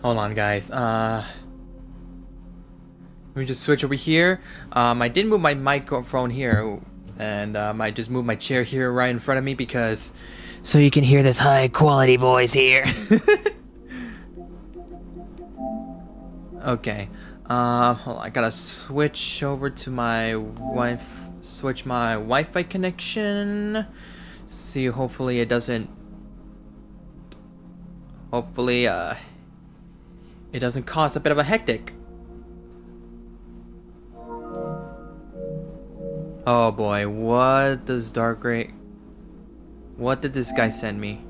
Hold on, guys. Let me just switch over here. I did move my microphone here, and I just moved my chair here right in front of me because so you can hear this high quality voice here. Okay. Hold on. I gotta switch over to my switch my Wi-Fi connection. See, hopefully it doesn't. Hopefully, it doesn't cause a bit of a hectic. Oh boy, what does Dark Gray... What did this guy send me?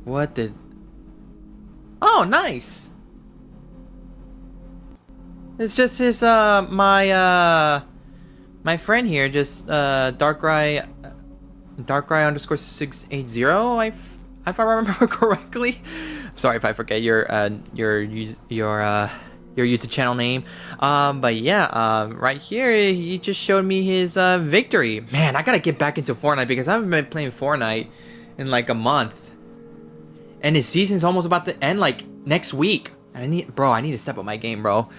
What did... Oh, nice! It's just his, my friend here, just, Darkrai underscore 680, if I remember correctly. I'm sorry if I forget your YouTube channel name. But yeah, right here, he just showed me his, victory. Man, I gotta get back into Fortnite because I haven't been playing Fortnite in like a month. And his season's almost about to end, like, next week. And I need to step up my game, bro.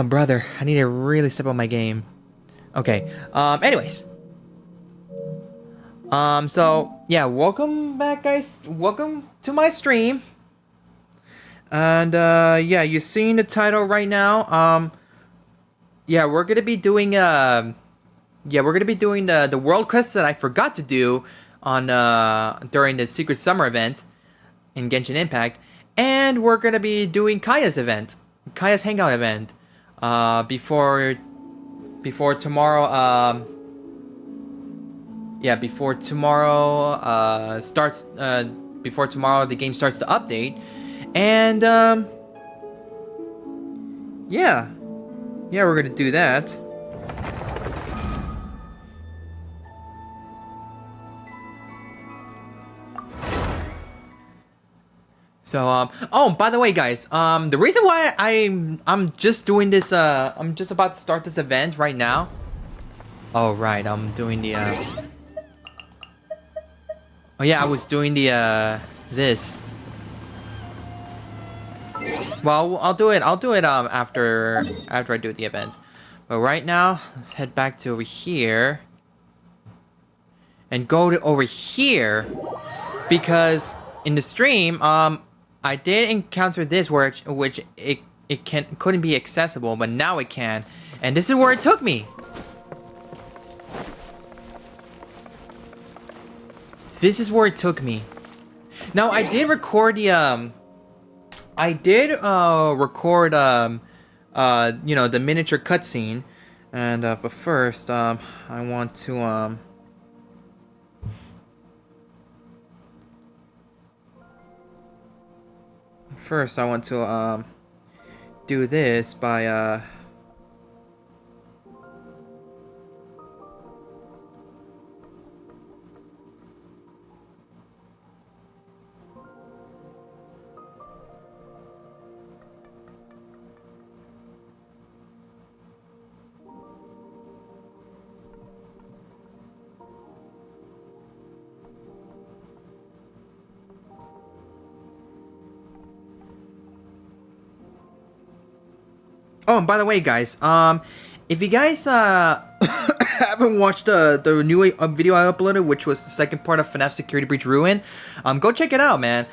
Brother, I need to really step up my game. Okay, anyways. So, yeah, welcome back, guys. Welcome to my stream. And, yeah, you're seeing the title right now. Yeah, we're gonna be doing, the world quest that I forgot to do on, during the Secret Summer event in Genshin Impact. And we're gonna be doing Kaeya's event. Kaeya's Hangout event. Before tomorrow, yeah, before tomorrow starts, before tomorrow the game starts to update. And yeah, we're gonna do that. So oh, by the way, guys, the reason why I'm just doing this, I'm just about to start this event right now. Oh right, I'm doing the oh yeah, I was doing the this. Well, I'll do it after I do the event. But right now, let's head back to over here and go to over here because in the stream, I did encounter this which it couldn't be accessible, but now it can, and this is where it took me. This is where it took me. Now I did record the you know, the miniature cutscene, and but first I want to do this by Oh, and by the way, guys, if you guys haven't watched the new video I uploaded, which was the second part of FNAF Security Breach Ruin, go check it out, man.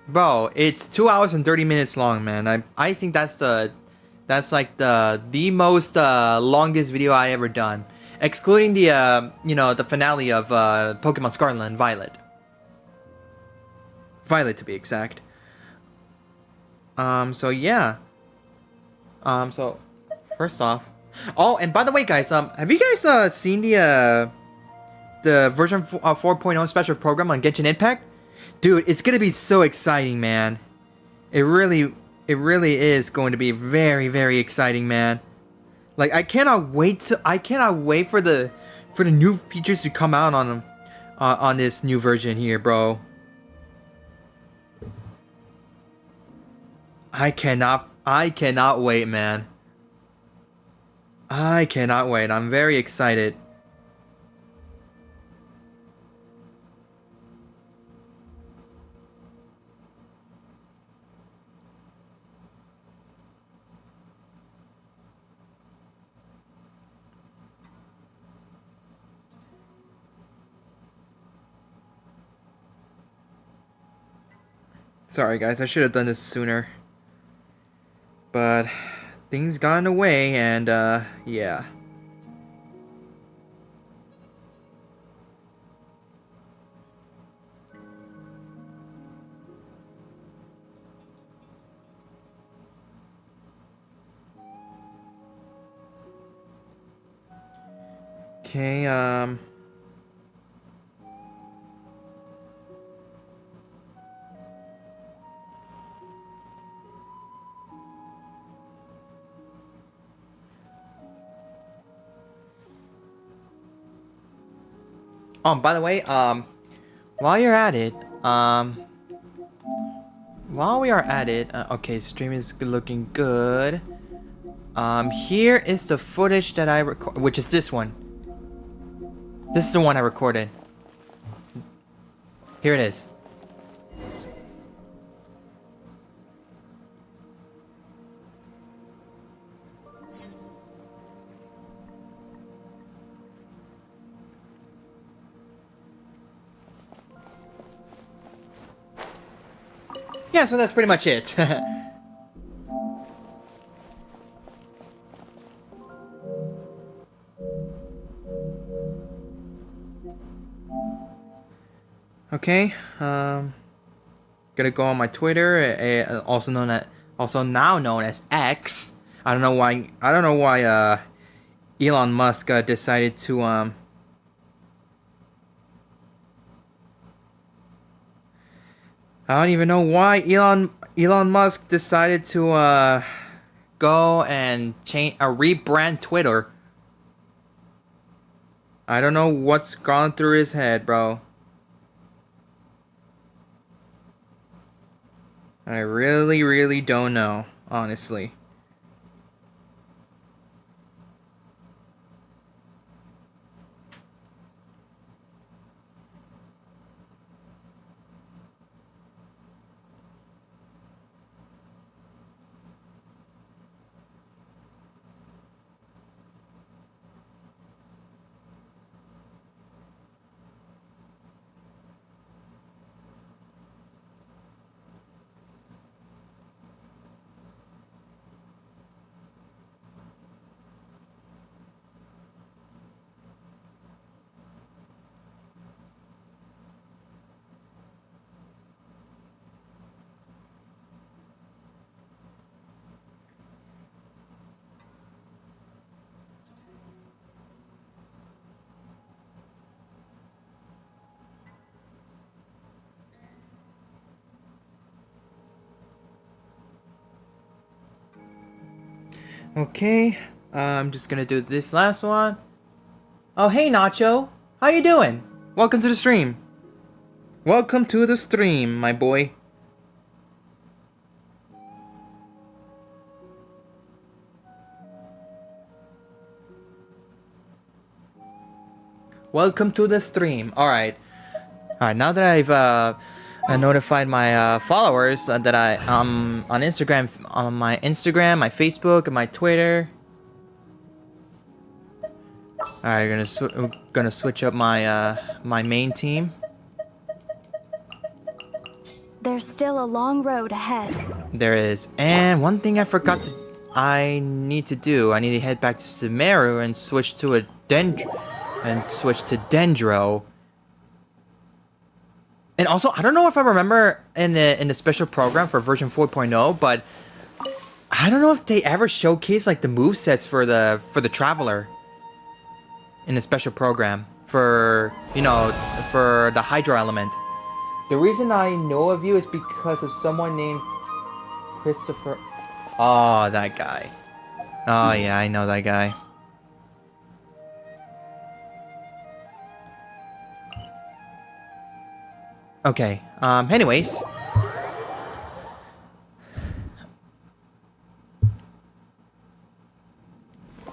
Bro, it's 2 hours and 30 minutes long, man. I think that's like the most longest video I ever done, excluding the you know, the finale of Pokemon Scarlet and Violet. Violet, to be exact. So yeah. So, first off, Oh, and by the way, guys, have you guys seen the version 4.0 special program on Genshin Impact? Dude, it's gonna be so exciting, man. It really is going to be very, very exciting, man. Like, I cannot wait for the new features to come out on this new version here, bro. I cannot wait, man. I cannot wait. I'm very excited. Sorry, guys. I should have done this sooner. But things got in the way, and yeah. Okay, by the way, while you're at it, while we are at it, okay, stream is looking good. Here is the footage that I record, which is this one. This is the one I recorded. Here it is. Yeah, so that's pretty much it. Okay, gonna go on my Twitter, also now known as X. I don't know why Elon Musk decided to I don't even know why Elon Musk decided to go and rebrand Twitter. I don't know what's gone through his head, bro. I really don't know, honestly. Okay, I'm just gonna do this last one. Oh, hey Nacho, how you doing? Welcome to the stream. Welcome to the stream, my boy. Welcome to the stream. Alright, now that I've notified my followers that I on Instagram, on my Instagram, my Facebook, and my Twitter. Alright, gonna switch up my my main team. There's still a long road ahead. There is, and one thing I need to do. I need to head back to Sumeru and switch to Dendro. And also, I don't know if I remember in the special program for version 4.0, but I don't know if they ever showcase like the movesets for the Traveler in a special program for, you know, for the Hydro element. The reason I know of you is because of someone named Christopher. Oh, that guy. Oh yeah, I know that guy. Okay. Anyways.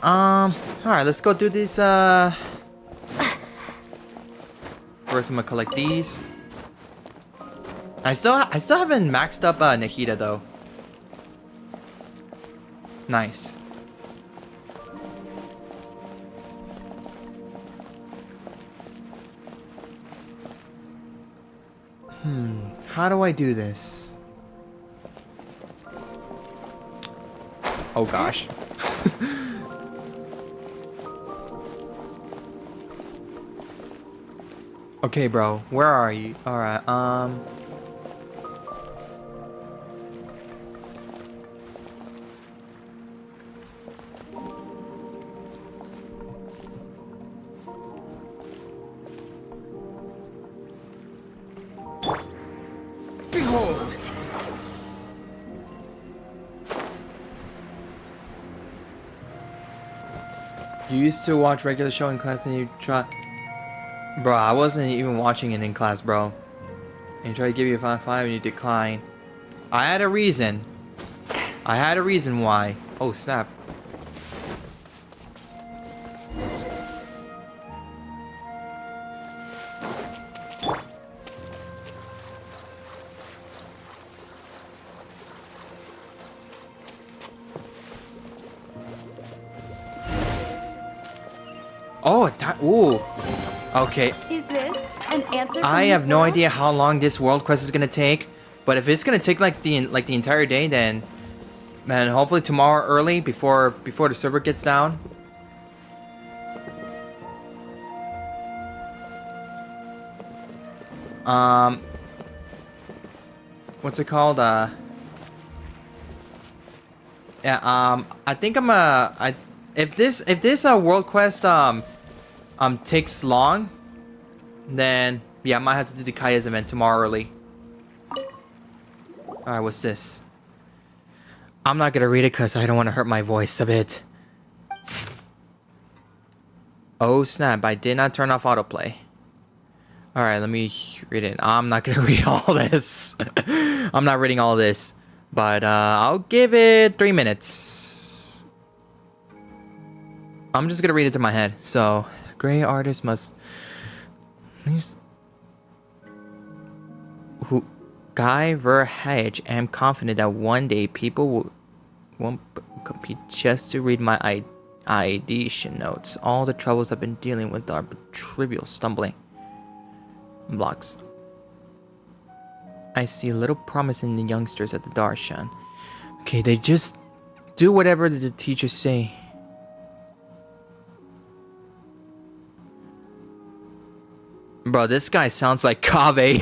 Alright, let's go do this, First I'm gonna collect these. I still haven't maxed up, Nahida, though. Nice. How do I do this? Oh gosh. Okay, bro, where are you? Alright, Behold! You used to watch regular show in class and you try... Bro, I wasn't even watching it in class, bro. And you try to give you a 5 and you decline. I had a reason. I had a reason why. Oh, snap. Oh, ooh. Okay. Is this an answer from I have this no world? idea how long this world quest is gonna take, but if it's gonna take like the entire day, then man, hopefully tomorrow early before the server gets down. What's it called? Yeah. I think if this world quest takes long, then yeah, I might have to do the Kaeya's event tomorrow early. Alright, what's this? I'm not gonna read it because I don't want to hurt my voice a bit. Oh snap, I did not turn off autoplay. Alright, let me read it. I'm not gonna read all this. I'm not reading all this. But I'll give it 3 minutes. I'm just gonna read it to my head. So, gray artist must... Who... Guy Verhage, am confident that one day people won't compete just to read my ideation notes. All the troubles I've been dealing with are but trivial stumbling blocks. I see little promise in the youngsters at the Darshan. Okay, they just do whatever the teachers say. Bro, this guy sounds like Kaveh.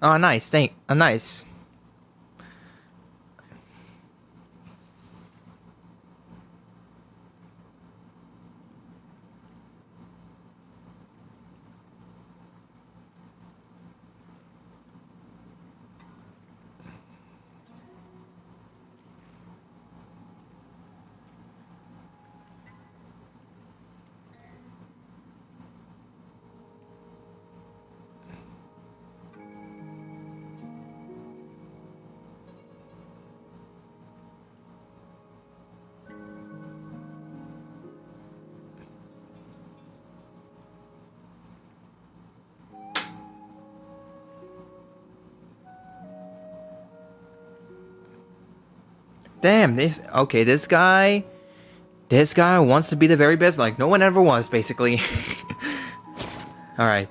Oh, nice. Nice. Damn, this guy wants to be the very best, like no one ever was, basically. Alright.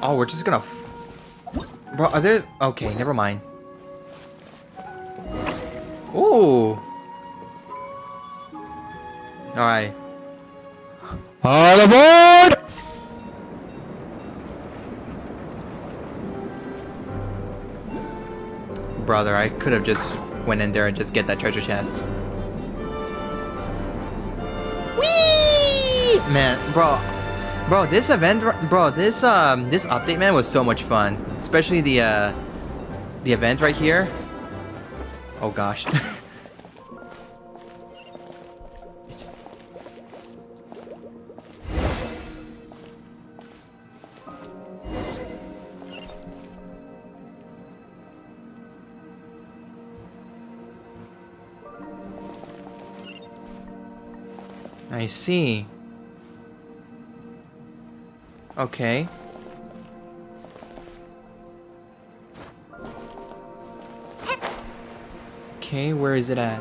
Oh, we're just gonna... Bro, are there... Okay, never mind. Ooh. Alright. All aboard! Brother, I could have just went in there and just get that treasure chest. Whee! Man, bro, this event, bro, this update, man, was so much fun. Especially the event right here. Oh gosh. I see. Okay. Okay, where is it at?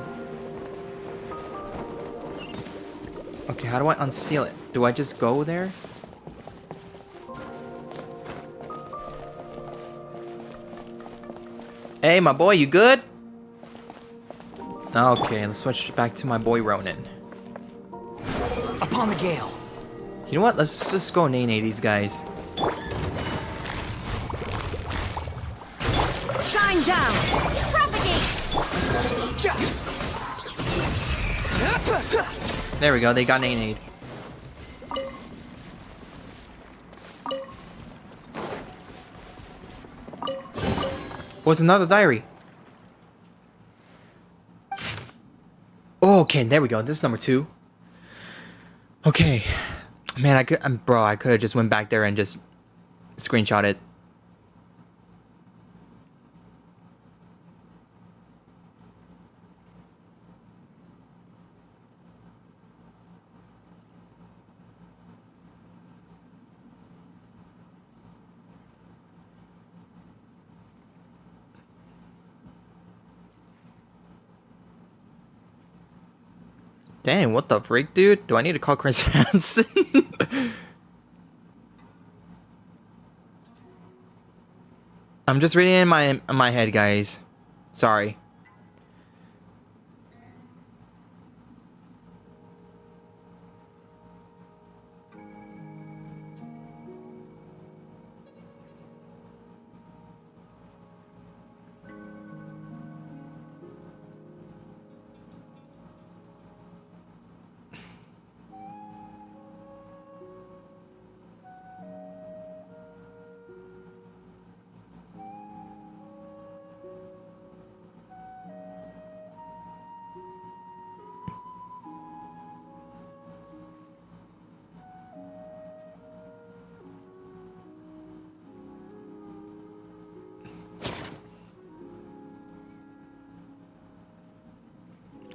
Okay, how do I unseal it? Do I just go there? Hey, my boy, you good? Okay, let's switch back to my boy Ronin. Upon the gale. You know what? Let's just go nay these guys. Shine down. Propagate. There we go. They got nay. What's another diary? Oh, okay, there we go. This is number 2. Okay, man, I could have just went back there and just screenshot it. Dang, what the freak, dude? Do I need to call Chris Hansen? I'm just reading in my head, guys. Sorry.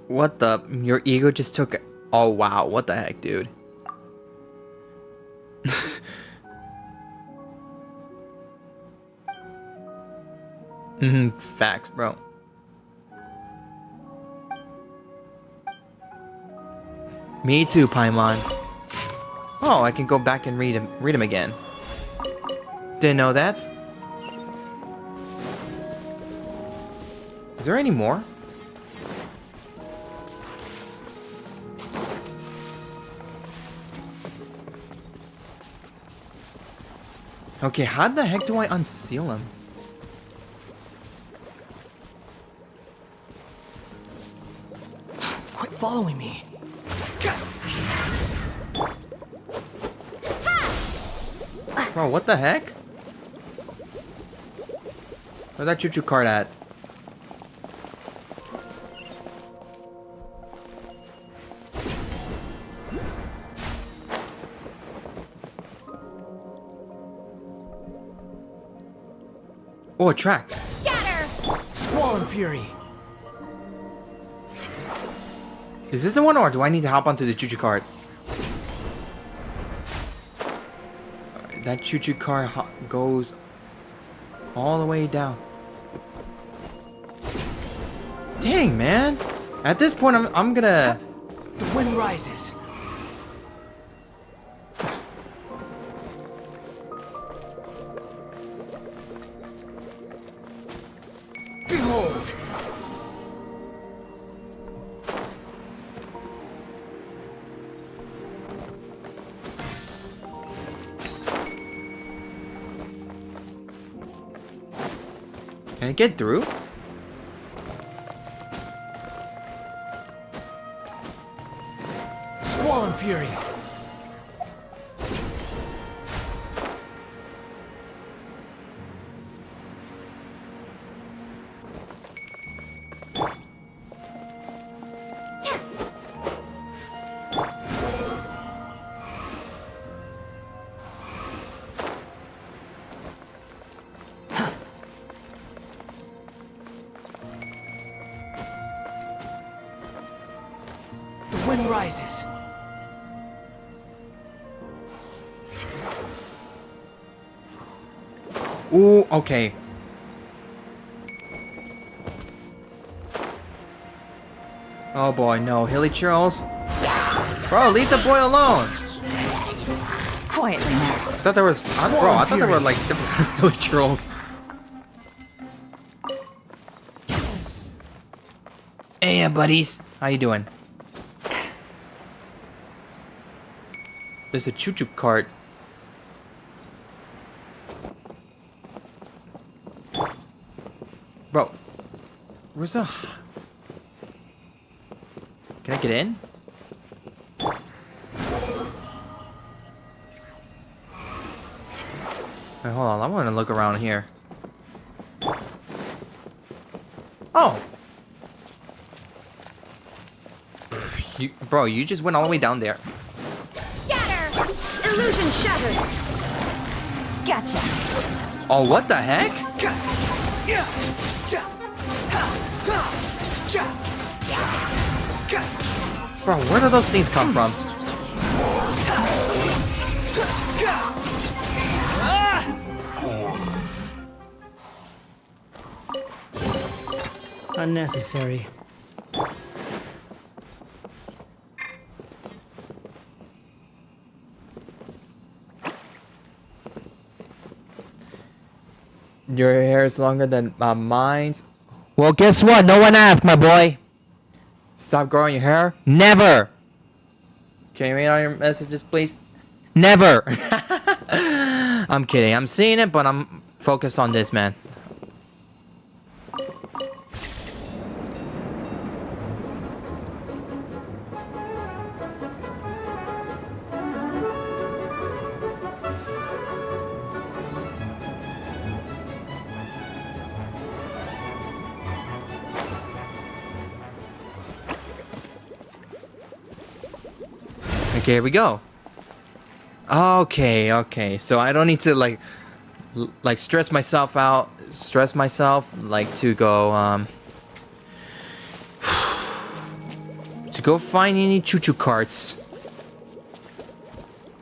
What the? Your ego just took... Oh, wow. What the heck, dude? Facts, bro. Me too, Paimon. Oh, I can go back and read him again. Didn't know that. Is there any more? Okay, how the heck do I unseal him? Quit following me. Bro, what the heck? Where's that choo-choo cart at? Oh, a track. Scatter! Squall Fury. Is this the one, or do I need to hop onto the choo-choo cart? Alright, that choo-choo cart goes all the way down. Dang, man. At this point, I'm gonna... The wind rises. Behold. Can I get through? Squall Fury. The wind rises. Ooh, okay. Oh boy, no. Hilly Churls? Bro, leave the boy alone! Quietly now. I thought there was... bro, I thought there were like different Hilly Churls. Hey, buddies. How you doing? There's a choo-choo cart. Bro, where's the... Can I get in? Wait, hold on, I want to look around here. Oh! Bro, you just went all the way down there. Scatter! Illusion shattered! Gotcha! Oh, what the heck? Bro, where do those things come from? Unnecessary. Your hair is longer than mine's. Well, guess what? No one asked, my boy. Stop growing your hair? Never! Can you read all your messages, please? Never! I'm kidding. I'm seeing it, but I'm focused on this, man. Okay, here we go. Okay. So I don't need to like stress myself out, like to go to go find any choo-choo carts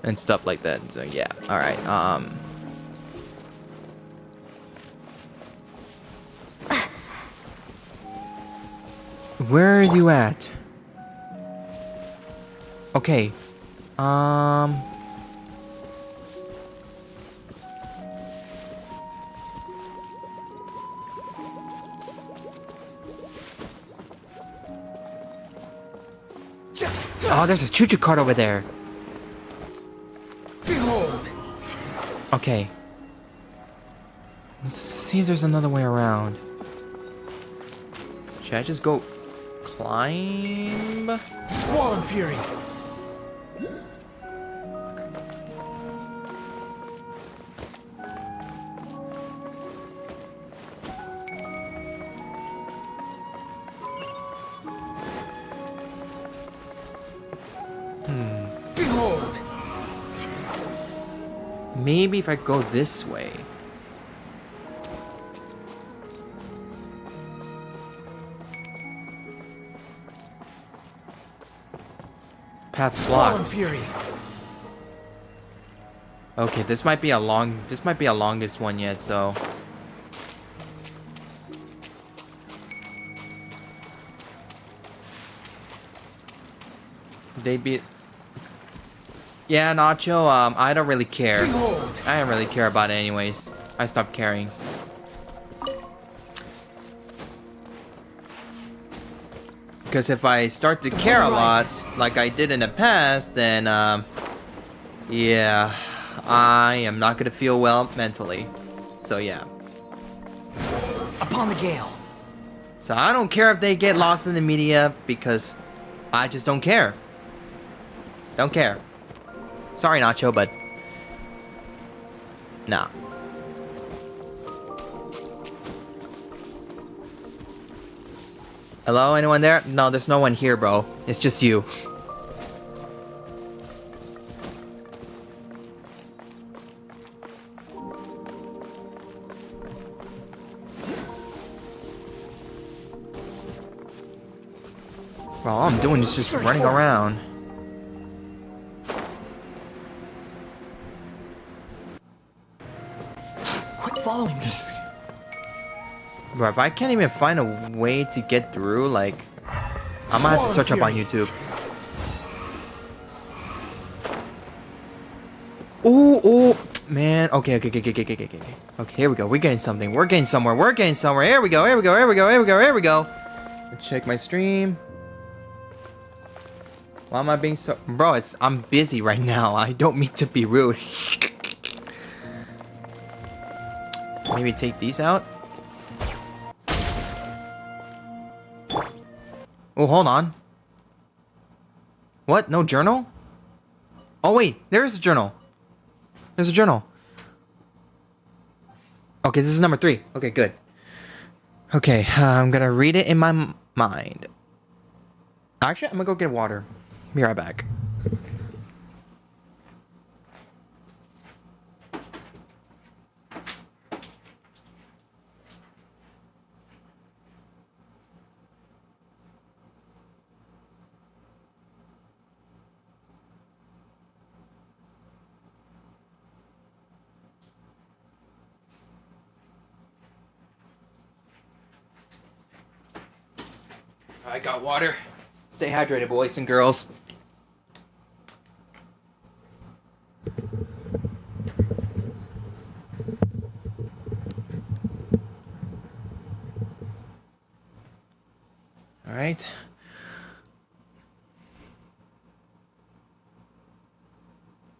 and stuff like that. So yeah, all right. Where are you at? Okay. Oh, there's a choo-choo cart over there. Behold! Okay. Let's see if there's another way around. Should I just go climb? Squall Fury! Behold! Maybe if I go this way. This path's Squall blocked. Fury! Okay, this might be a longest one yet, so. They'd be. Yeah, Nacho. I don't really care. Behold! I don't really care about it, anyways. I stopped caring. Because if I start to care a lot, like I did in the past, then yeah, I am not gonna feel well mentally. So yeah. Upon the gale! So I don't care if they get lost in the media because I just don't care. Don't care. Sorry, Nacho, but nah. Hello, anyone there? No, there's no one here, bro. It's just you. Bro, all I'm doing is just running around. Quit following me! Bro, if I can't even find a way to get through, like, I'm gonna have to search up on YouTube. Ooh, ooh, man. Okay. Okay, here we go. We're getting something. We're getting somewhere. We're getting somewhere. Here we go. Here we go. Here we go. Here we go. Here we go. Let's check my stream. Why am I being so... Bro, I'm busy right now. I don't mean to be rude. Maybe take these out. Oh, hold on. What? No journal? Oh, wait. There is a journal. There's a journal. Okay, this is number 3. Okay, good. Okay, I'm gonna read it in my mind. Actually, I'm gonna go get water. Be right back. I got water. Stay hydrated, boys and girls. All right.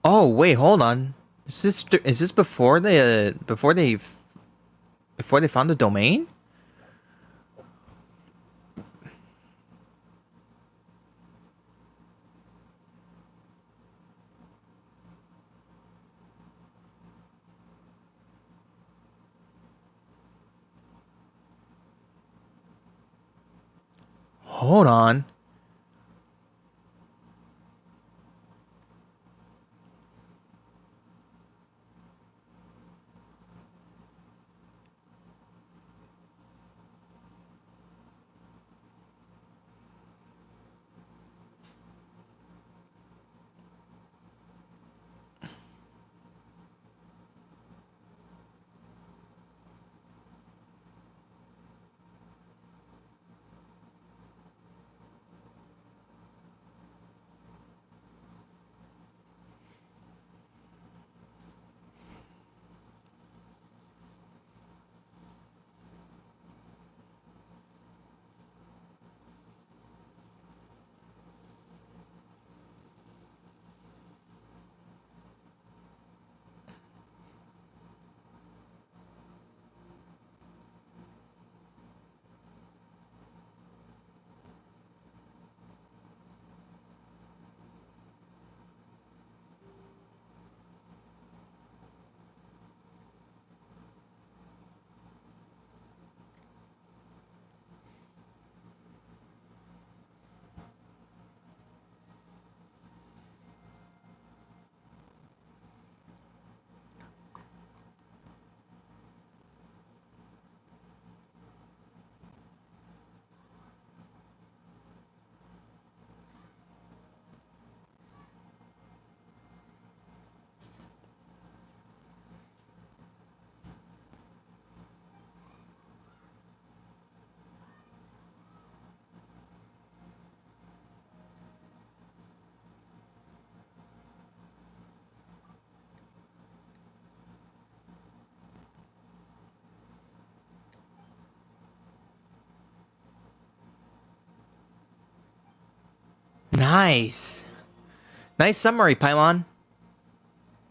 Oh wait, hold on. Is this before they found the domain? Hold on. Nice. Nice summary, Paimon.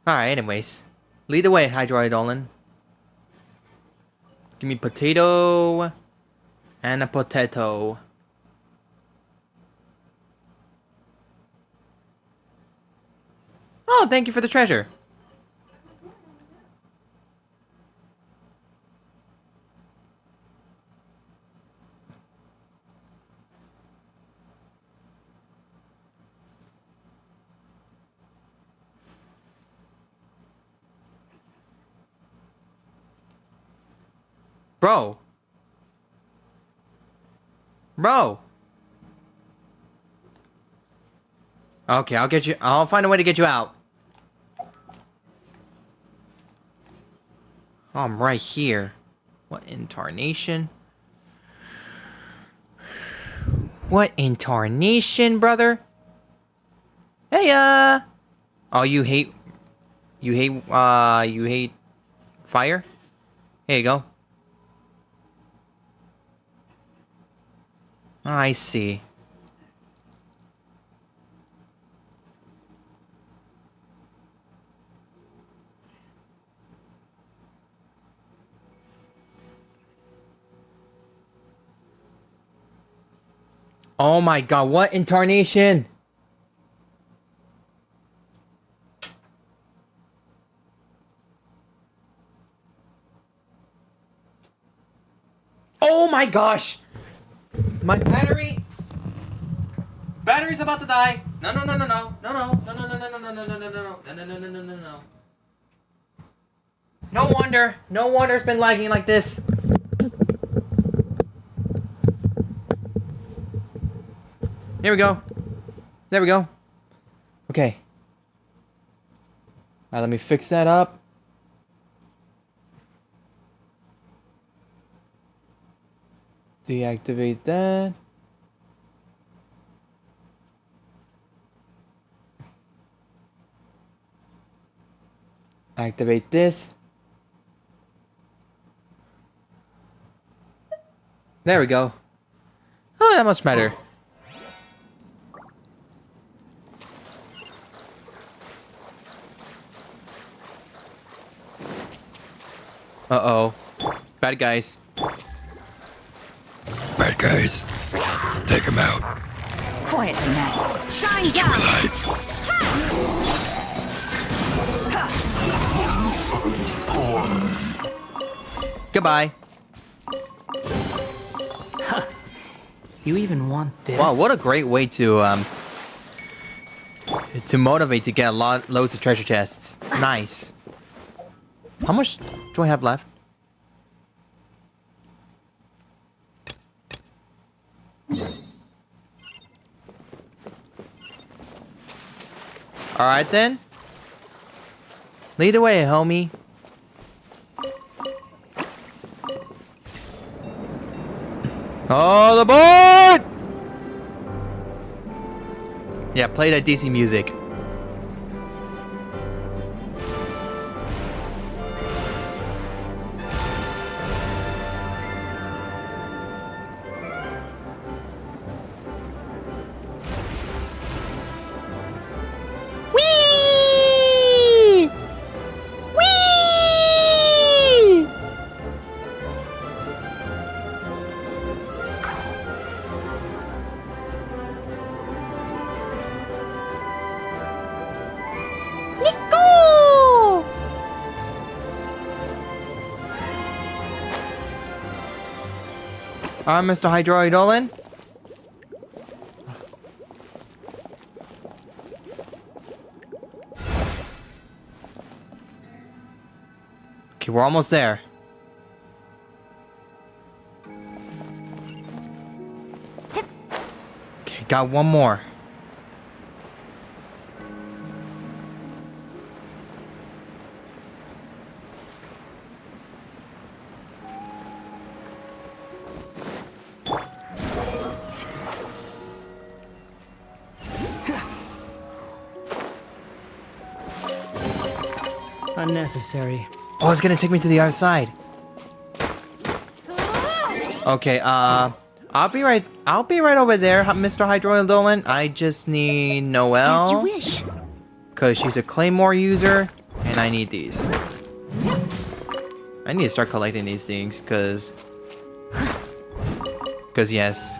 Alright, anyways. Lead the way, Hydroidolin. Give me potato and a potato. Oh, thank you for the treasure. Bro. Bro. Okay, I'll get you. I'll find a way to get you out. Oh, I'm right here. What in tarnation? What in tarnation, brother? Hey, oh, you hate fire? Here you go. I see. Oh my god, what in tarnation? Oh my gosh! My battery's about to die. No. No wonder it's been lagging like this. Here we go. There we go. Okay. Alright, let me fix that up. Deactivate that. Activate this. There we go. Oh, that much better. Uh-oh. Bad guys. Bad guys. Take them out. Quietly now. Shine Eat you down. alive. Goodbye. You even want this? Wow, what a great way to motivate to get loads of treasure chests. Nice. How much do I have left? Alright then. Lead the way, homie. All aboard! Yeah, play that DC music. Whee! Whee! Nico! Mr. Hydroidolin. Okay, we're almost there. Okay, got one more. Unnecessary. Oh, it's gonna take me to the other side. Okay, I'll be right over there, Mr. Hydroidolin. I just need As you Noelle, wish. cause she's a Claymore user, and I need these. I need to start collecting these things, cause yes.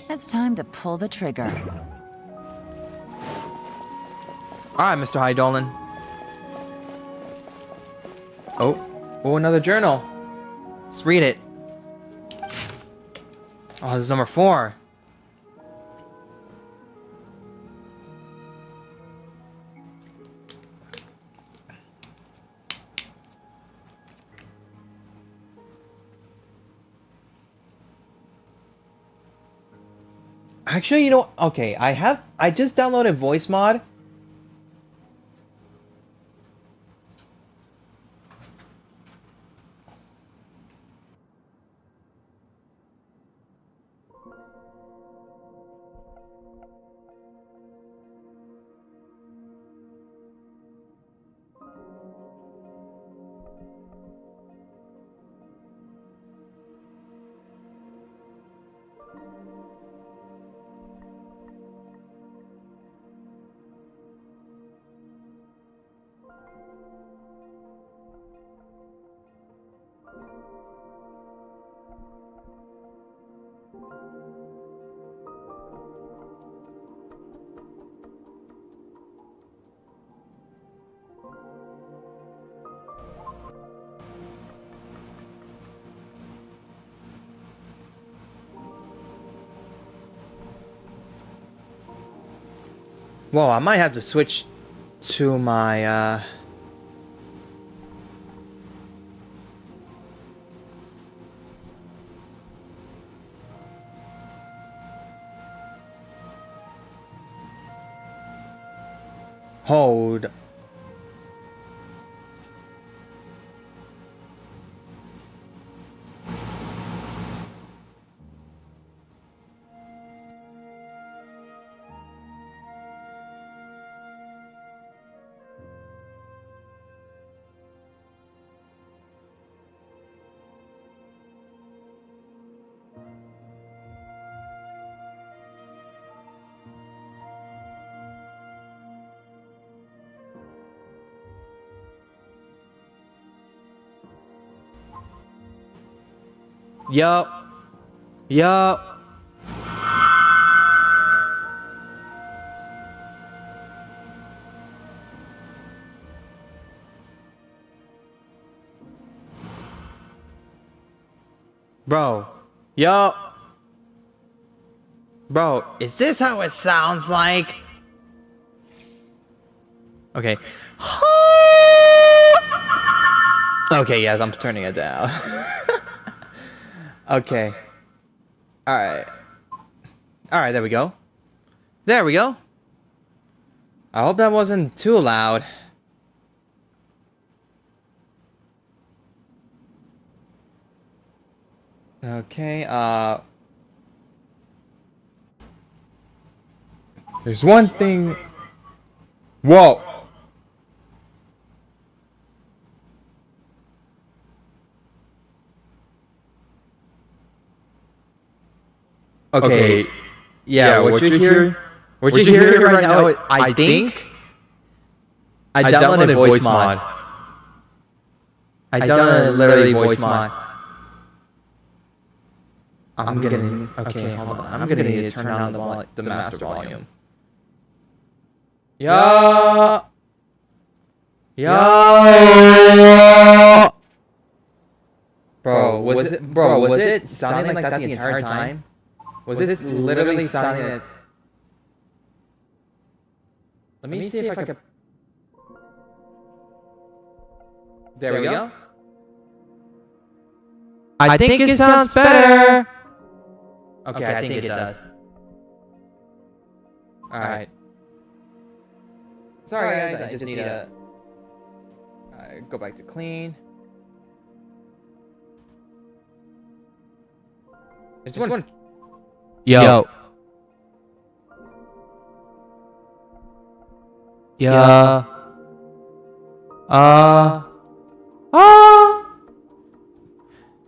It's time to pull the trigger. Alright, Mr. Hydolin. Oh, another journal. Let's read it. Oh, this is number 4. Actually, you know, okay, I just downloaded voice mod. Whoa, I might have to switch to my, Hold. Yup. Bro. Yup. Bro, is this how it sounds like? Okay. Okay, yes, I'm turning it down. Okay. Alright. Alright, there we go. There we go. I hope that wasn't too loud. Okay, there's one thing. Whoa! Okay, yeah, what you hear right now, I think I downloaded voice mod. I downloaded literally voice mod. I'm gonna, okay, hold on. I'm gonna need to turn down the master volume. Yeah. Bro, was it sounding like that the entire time? Was it literally sounding like... Let me see if I can... There we go. I think it sounds better. Okay, I think it does. Alright. Sorry guys, I just need to go back to clean. I just want... Yo. Yeah.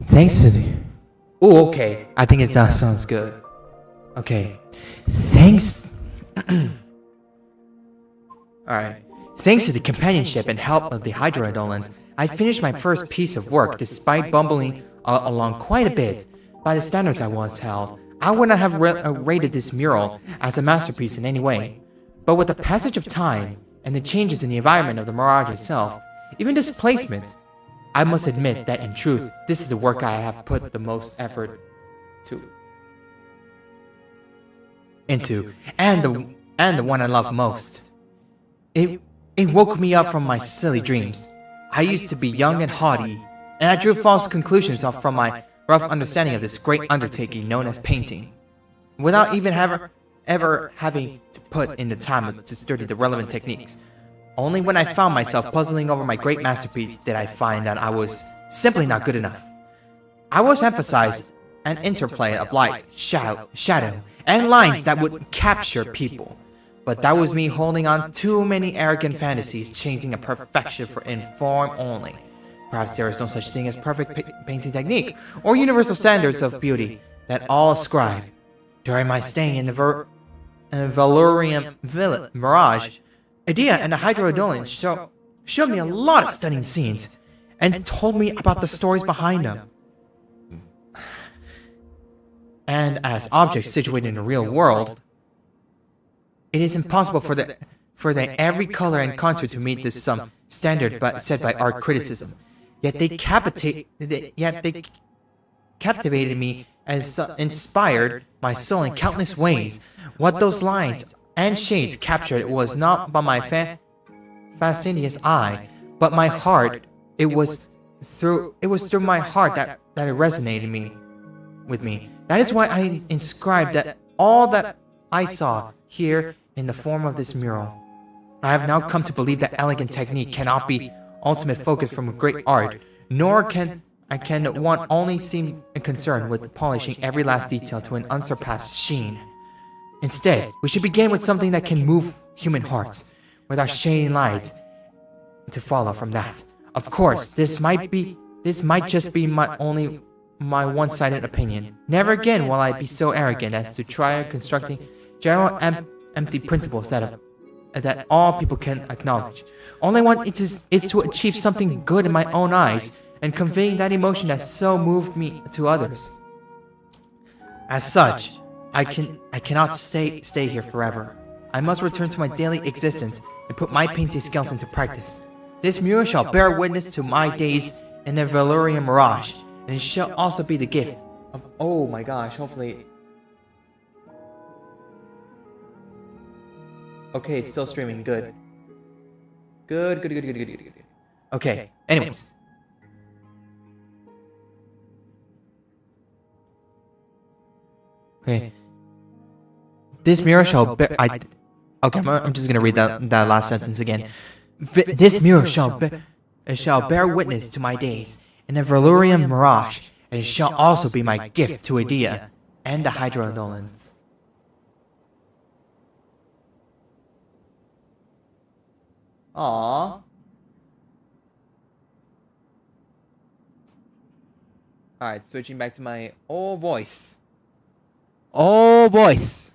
Thanks to the... Oh, okay. I think that sounds good. Okay. Thanks... Alright. Thanks to the companionship and help of the Hydrodolans, I finished my first piece of work despite bumbling along quite a bit. By the standards I once held, I would not have rated this mural as a masterpiece in any way. But with the passage of time and the changes in the environment of the Mirage itself, even displacement, I must admit that in truth, this is the work I have put the most effort into, and the one I love most. It woke me up from my silly dreams. I used to be young and haughty, and I drew false conclusions from my rough understanding of this great undertaking known as painting, without even ever having to put in the time to study the relevant techniques. Only when I found myself puzzling over my great masterpiece did I find that I was simply not good enough. I was emphasized an interplay of light, shadow, and lines that would capture people. But that was me holding on too many arrogant fantasies, chasing a perfection in form only. Perhaps there is no such thing as perfect painting technique, or universal standards of beauty that all ascribe. During my stay in the Valorium Mirage, Idea and the Hydrodolan showed me a lot of stunning scenes, and told me about the stories behind them. And as objects situated in the real world, it is impossible for every color and contour to meet this standard set by art criticism. Yet they captivated me and inspired my soul in countless ways. What those lines and shades captured was not by my fastidious eye, but my heart. It was through my heart that it resonated with me. That is why I inscribed that all that I saw here in the form of this mural. I have now come to believe that elegant technique cannot be ultimate focus from a great art, nor can one only seem concerned with polishing every last detail to an unsurpassed sheen. Instead, we should begin with something that can move human hearts, with our shading lights to follow from that. Of course, this might just be my one-sided opinion. Never again will I be so arrogant as to try constructing general empty principles that all people can acknowledge. All I want is to achieve something good in my own eyes and conveying that emotion that so moved me to others. As such, I cannot stay here forever. I must return to my daily existence and put my painting skills into practice. This mural shall bear witness to my days in the Valorian Mirage, and it shall also be the gift of... Oh my gosh, hopefully... Okay, it's still streaming. Good. Good. Okay, anyways. Okay. This mural shall bear... Okay, I'm just gonna read that last sentence again. This mural shall bear witness to my days in the Valorian Mirage, and it shall also be my gift to Idea and the Hydrodolans. Aww. Alright, switching back to my old voice. Old voice.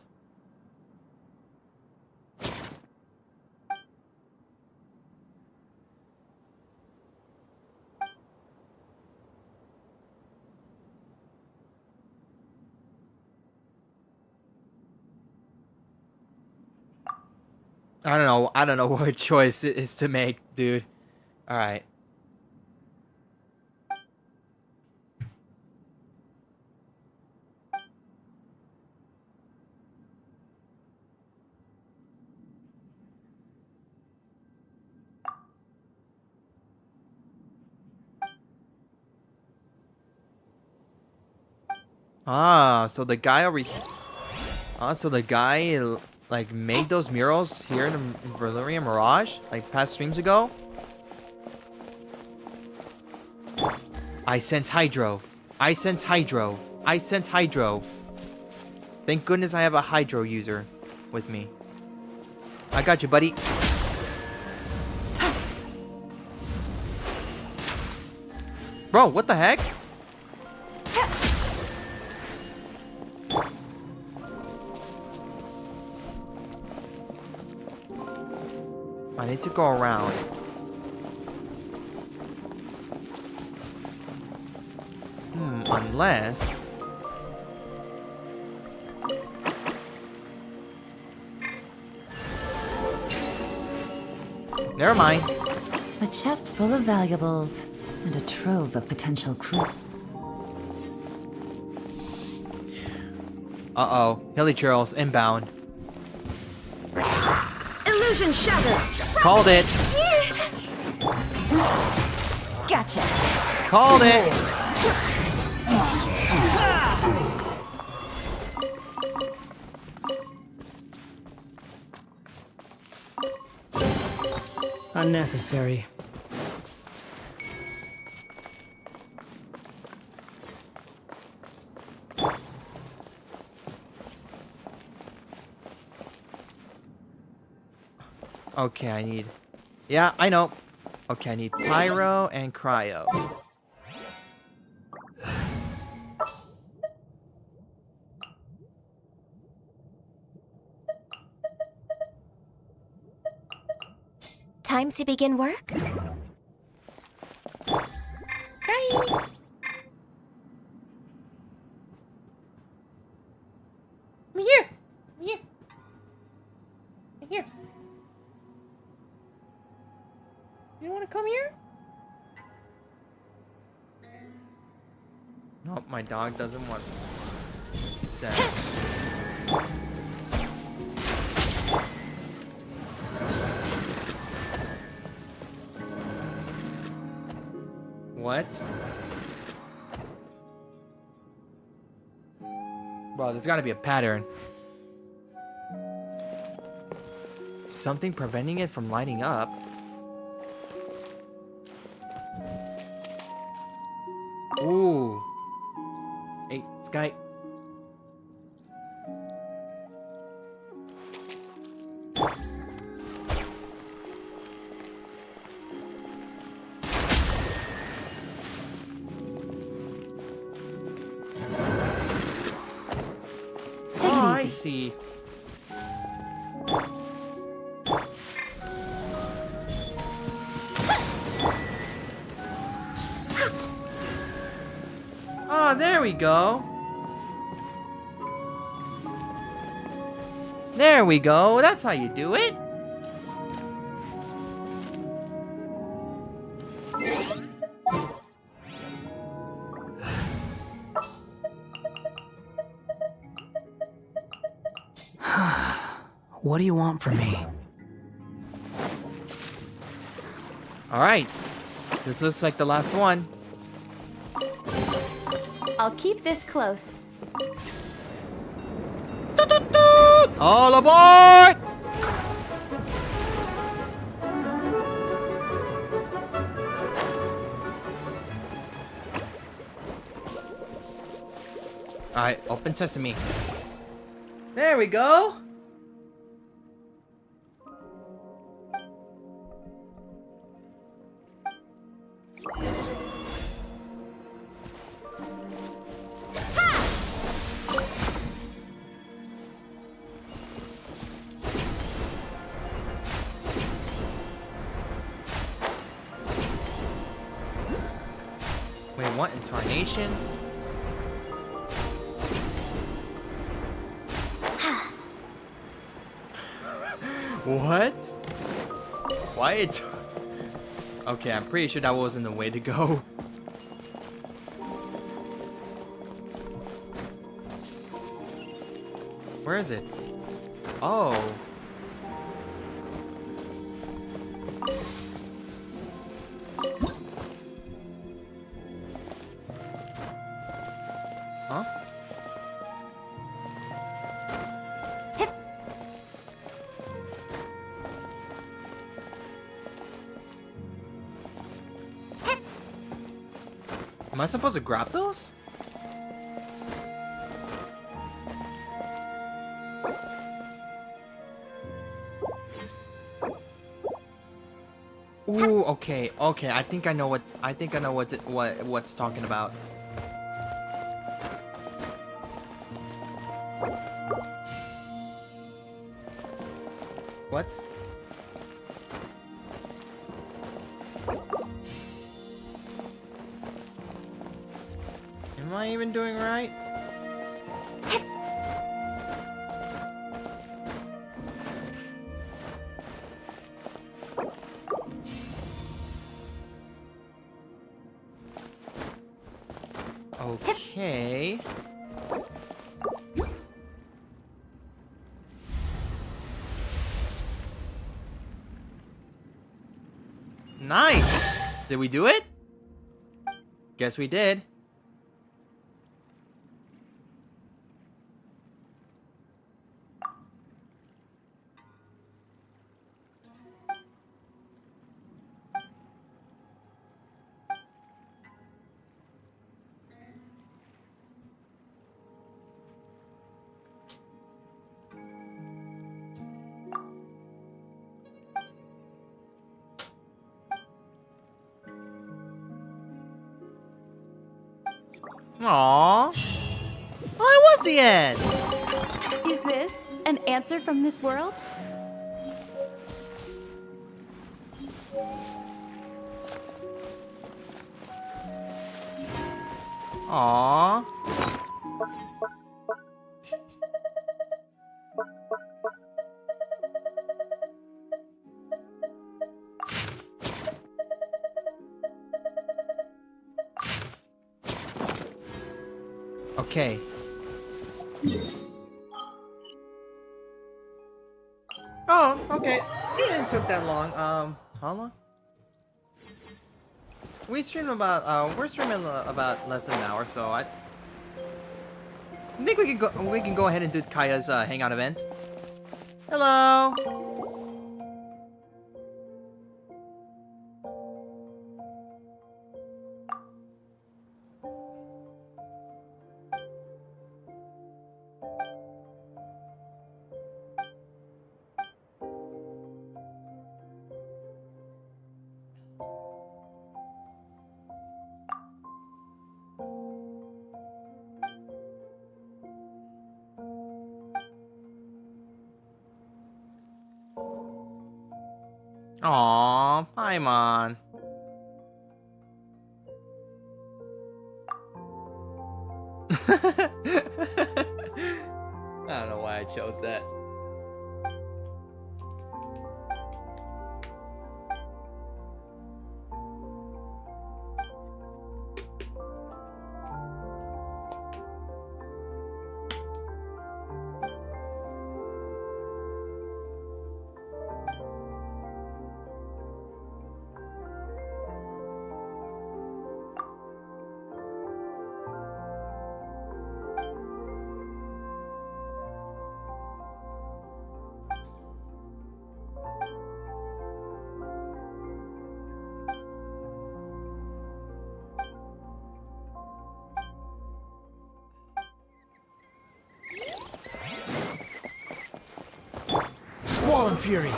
I don't know what choice it is to make, dude. Alright. So the guy over here... so the guy... like, made those murals here in the Valorian Mirage, like, past streams ago. I sense Hydro. I sense Hydro. I sense Hydro. Thank goodness I have a Hydro user with me. I got you, buddy. Bro, what the heck? I need to go around. Unless... Never mind. A chest full of valuables and a trove of potential clues. Uh-oh. Hilly Churls, inbound. Illusion shattered. Called it. Gotcha. Called it. Unnecessary. Okay, I need... Yeah, I know. Okay, I need pyro and cryo. Time to begin work? Here. You want to come here? Nope, my dog doesn't want to. Sad. What? Bro, there's gotta be a pattern. Something preventing it from lighting up. Ooh. Hey, Sky. I see. Oh, there we go. There we go. That's how you do it. What do you want from me? All right. This looks like the last one. I'll keep this close. All aboard! All right, open sesame. There we go. Wait, what? Incarnation? What? Why it? Okay, I'm pretty sure that wasn't the way to go. Where is it? Oh. Huh? Am I supposed to grab those? Ooh, okay, okay. I think I know what what's talking about. What? Am I even doing right? Okay. Nice! Did we do it? Guess we did. Aww. Oh, it was the end! Is this an answer from this world? Aww. Okay. Oh, okay. It didn't took that long. How long? We're streaming about less than an hour, so I think we can go ahead and do Kaeya's hangout event. Hello. Aww, Paimon. I don't know why I chose that. Squall and Fury.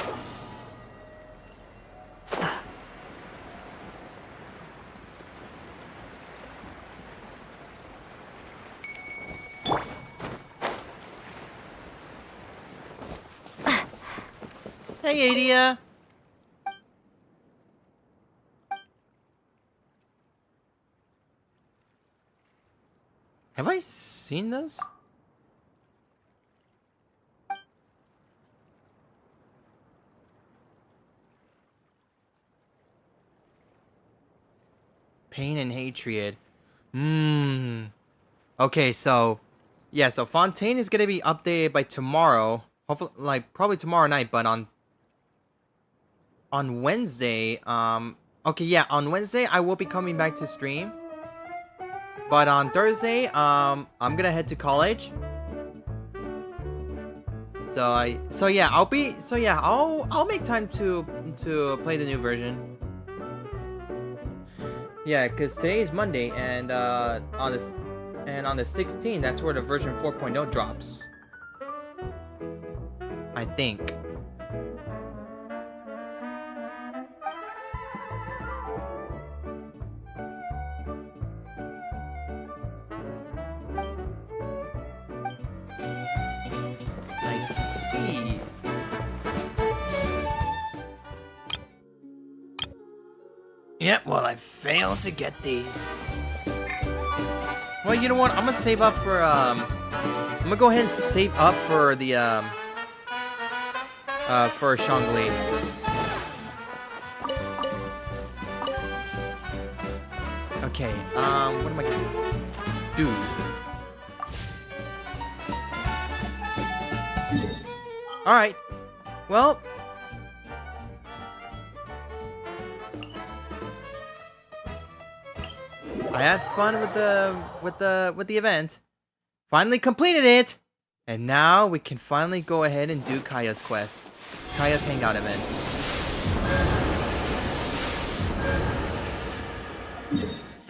Hey, Adia. Have I seen those? Pain and hatred. Okay, so yeah, so Fontaine is gonna be updated by tomorrow. Hopefully, like probably tomorrow night, but on Wednesday, okay, yeah, on Wednesday I will be coming back to stream. But on Thursday, I'm gonna head to college. So yeah, I'll make time to play the new version. Yeah, cause today is Monday, and on the 16th, that's where the version 4.0 drops. I think. Yep, well, I failed to get these. Well, you know what? I'm gonna save up for, I'm gonna go ahead and save up for the, for Shangli. Okay, what am I gonna do? Alright. Well. I had fun with the event. Finally completed it! And now we can finally go ahead and do Kaeya's quest. Kaeya's Hangout event.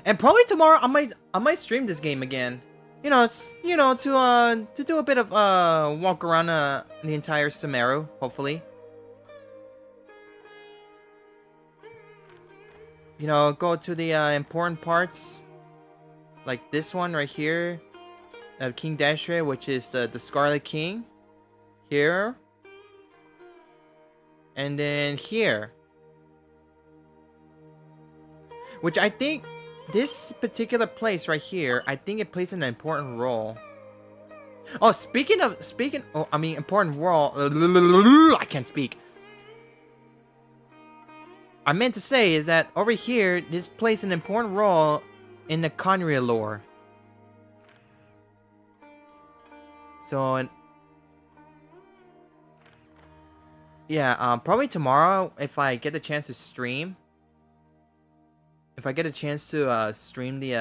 And probably tomorrow I might stream this game again. You know, to do a bit of walk around the entire Sumeru, hopefully. You know, go to the important parts, like this one right here, of King Dashray, which is the Scarlet King, here, and then here, which I think this particular place right here, I think it plays an important role. Oh, important role. I can't speak. I meant to say is that over here, this plays an important role in the Conria lore. So, yeah, probably tomorrow if I get the chance to stream. If I get a chance to stream the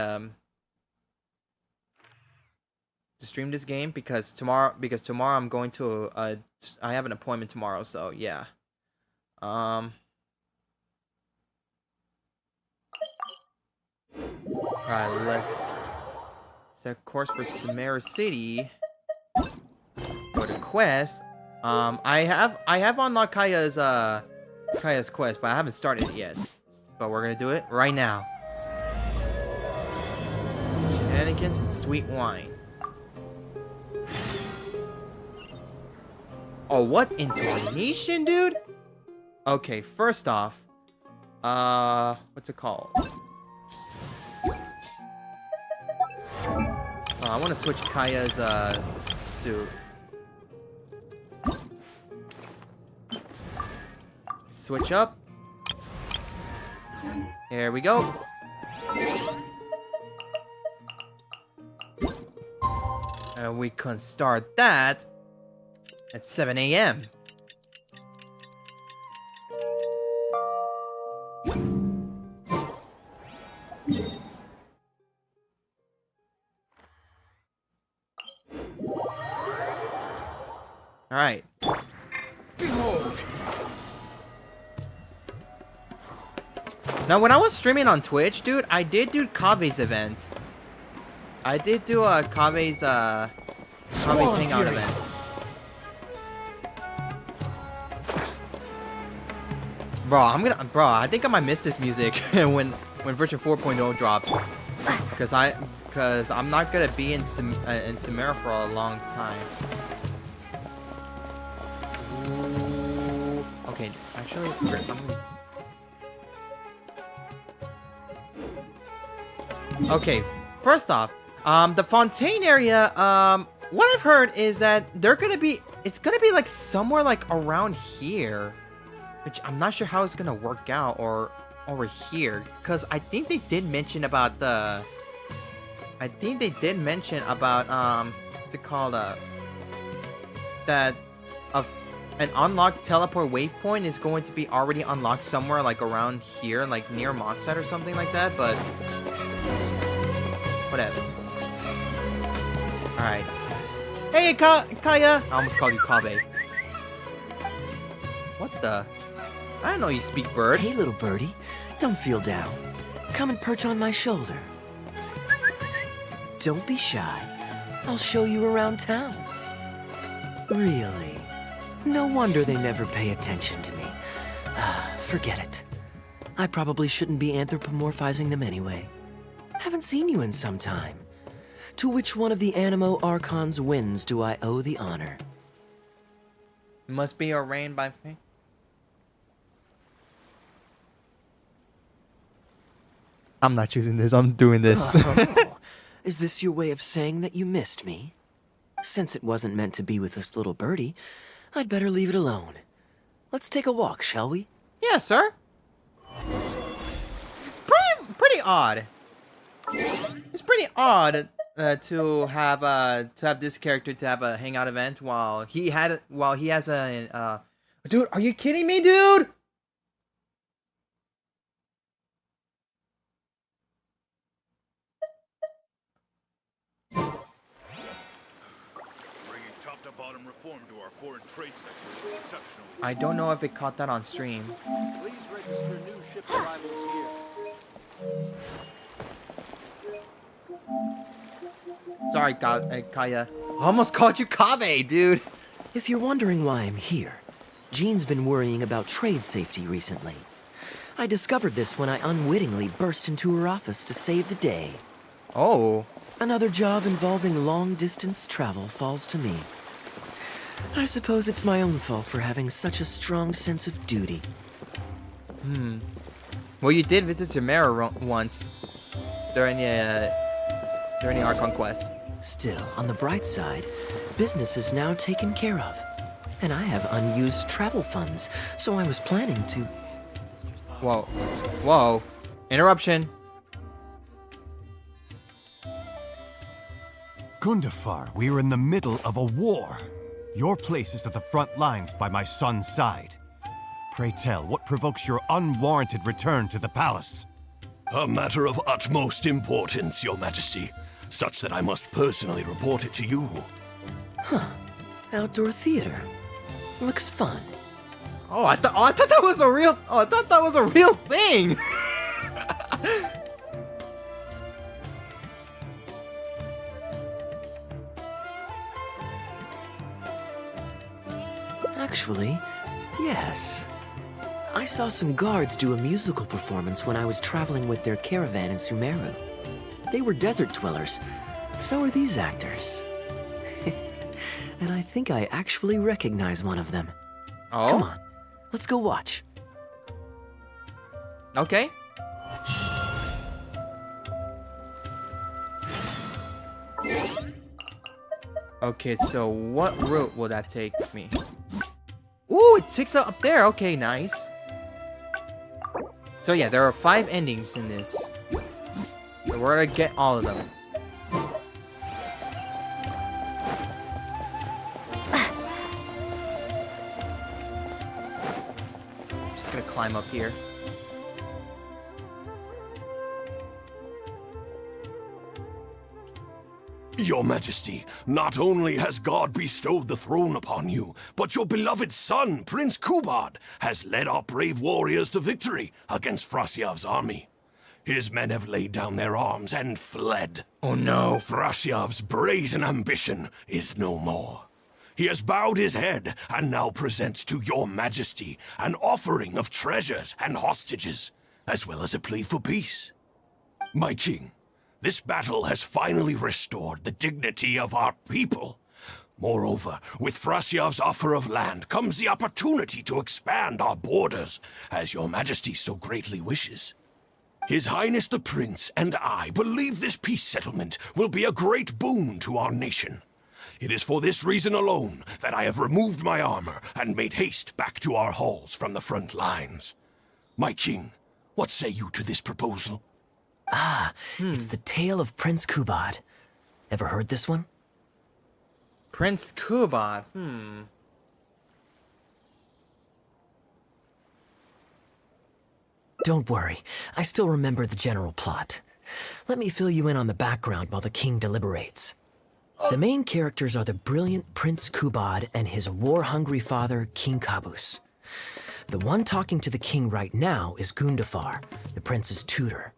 to stream this game because tomorrow I'm going to I have an appointment tomorrow, so yeah. Alright, let's set course for Sumeru City. For the quest. I have unlocked Kaeya's quest, but I haven't started it yet. But we're gonna do it right now. Shenanigans and sweet wine. Oh, what intonation, dude? Okay, first off, what's it called? I want to switch Kaeya's suit. Switch up. Here we go. And we can start that at 7 a.m. All right. Behold. Now, when I was streaming on Twitch, dude, I did do Kaeya's event. I did do Kaeya's Hangout event. Bro, I think I might miss this music when version 4.0 drops, because I'm not gonna be in Sumeru for a long time. Ooh. Okay, actually, okay, first off, the Fontaine area, what I've heard is that it's gonna be like somewhere like around here, which I'm not sure how it's gonna work out, or over here, because I think they did mention about what's it called, that an unlocked teleport waypoint is going to be already unlocked somewhere like around here, like near Mondstadt or something like that, but whatevs. Alright. Hey, Kaeya! I almost called you Kabe. What the? I didn't know you speak bird. Hey, little birdie. Don't feel down. Come and perch on my shoulder. Don't be shy. I'll show you around town. Really? No wonder they never pay attention to me. Forget it. I probably shouldn't be anthropomorphizing them anyway. Haven't seen you in some time. To which one of the Animo Archon's winds do I owe the honor? Must be ordained by fate. I'm not choosing this. I'm doing this. Oh, is this your way of saying that you missed me? Since it wasn't meant to be with this little birdie, I'd better leave it alone. Let's take a walk, shall we? Yeah, sir. It's pretty odd. It's pretty odd to have this character to have a hangout event while he has a dude. Are you kidding me, dude? Bringing top-to-bottom reform to our foreign trade sector is exceptional. I don't know if it caught that on stream. Please register new ship arrivals here. Sorry, Kaeya. I almost called you Kave, dude. If you're wondering why I'm here, Jean's been worrying about trade safety recently. I discovered this when I unwittingly burst into her office to save the day. Oh. Another job involving long-distance travel falls to me. I suppose it's my own fault for having such a strong sense of duty. Well, you did visit Zemera once during our conquest. Still, on the bright side, business is now taken care of. And I have unused travel funds, so I was planning to... Whoa. Whoa. Interruption. Gundafar, we are in the middle of a war. Your place is at the front lines by my son's side. Pray tell, what provokes your unwarranted return to the palace? A matter of utmost importance, Your Majesty, such that I must personally report it to you. Outdoor theater. Looks fun. Oh, I thought that was a real. Oh, I thought that was a real thing. Actually, yes. I saw some guards do a musical performance when I was traveling with their caravan in Sumeru. They were desert dwellers. So are these actors. And I think I actually recognize one of them. Oh. Come on, let's go watch. Okay. Okay, so what route will that take me? Ooh, it takes us up there. Okay, nice. So yeah, there are 5 endings in this. We're gonna get all of them. Just gonna climb up here. Your Majesty, not only has God bestowed the throne upon you, but your beloved son, Prince Kubad, has led our brave warriors to victory against Frasyav's army. His men have laid down their arms and fled. Oh no. Frasyav's brazen ambition is no more. He has bowed his head and now presents to your Majesty an offering of treasures and hostages, as well as a plea for peace. My king, this battle has finally restored the dignity of our people. Moreover, with Frasyav's offer of land comes the opportunity to expand our borders, as your Majesty so greatly wishes. His Highness the Prince and I believe this peace settlement will be a great boon to our nation. It is for this reason alone that I have removed my armor and made haste back to our halls from the front lines. My king, what say you to this proposal? It's the tale of Prince Kubad. Ever heard this one? Prince Kubad. Don't worry, I still remember the general plot. Let me fill you in on the background while the king deliberates. The main characters are the brilliant Prince Kubad and his war-hungry father, King Kabus. The one talking to the king right now is Gundafar, the prince's tutor.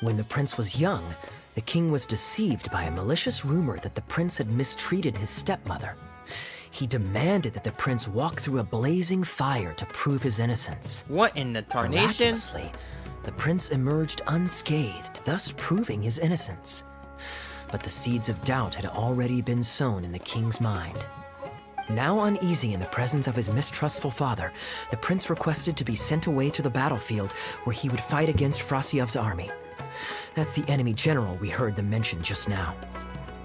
When the prince was young, the king was deceived by a malicious rumor that the prince had mistreated his stepmother. He demanded that the prince walk through a blazing fire to prove his innocence. What in the tarnation? Miraculously, the prince emerged unscathed, thus proving his innocence. But the seeds of doubt had already been sown in the king's mind. Now uneasy in the presence of his mistrustful father, the prince requested to be sent away to the battlefield where he would fight against Frasyav's army, That's the enemy general we heard them mention just now.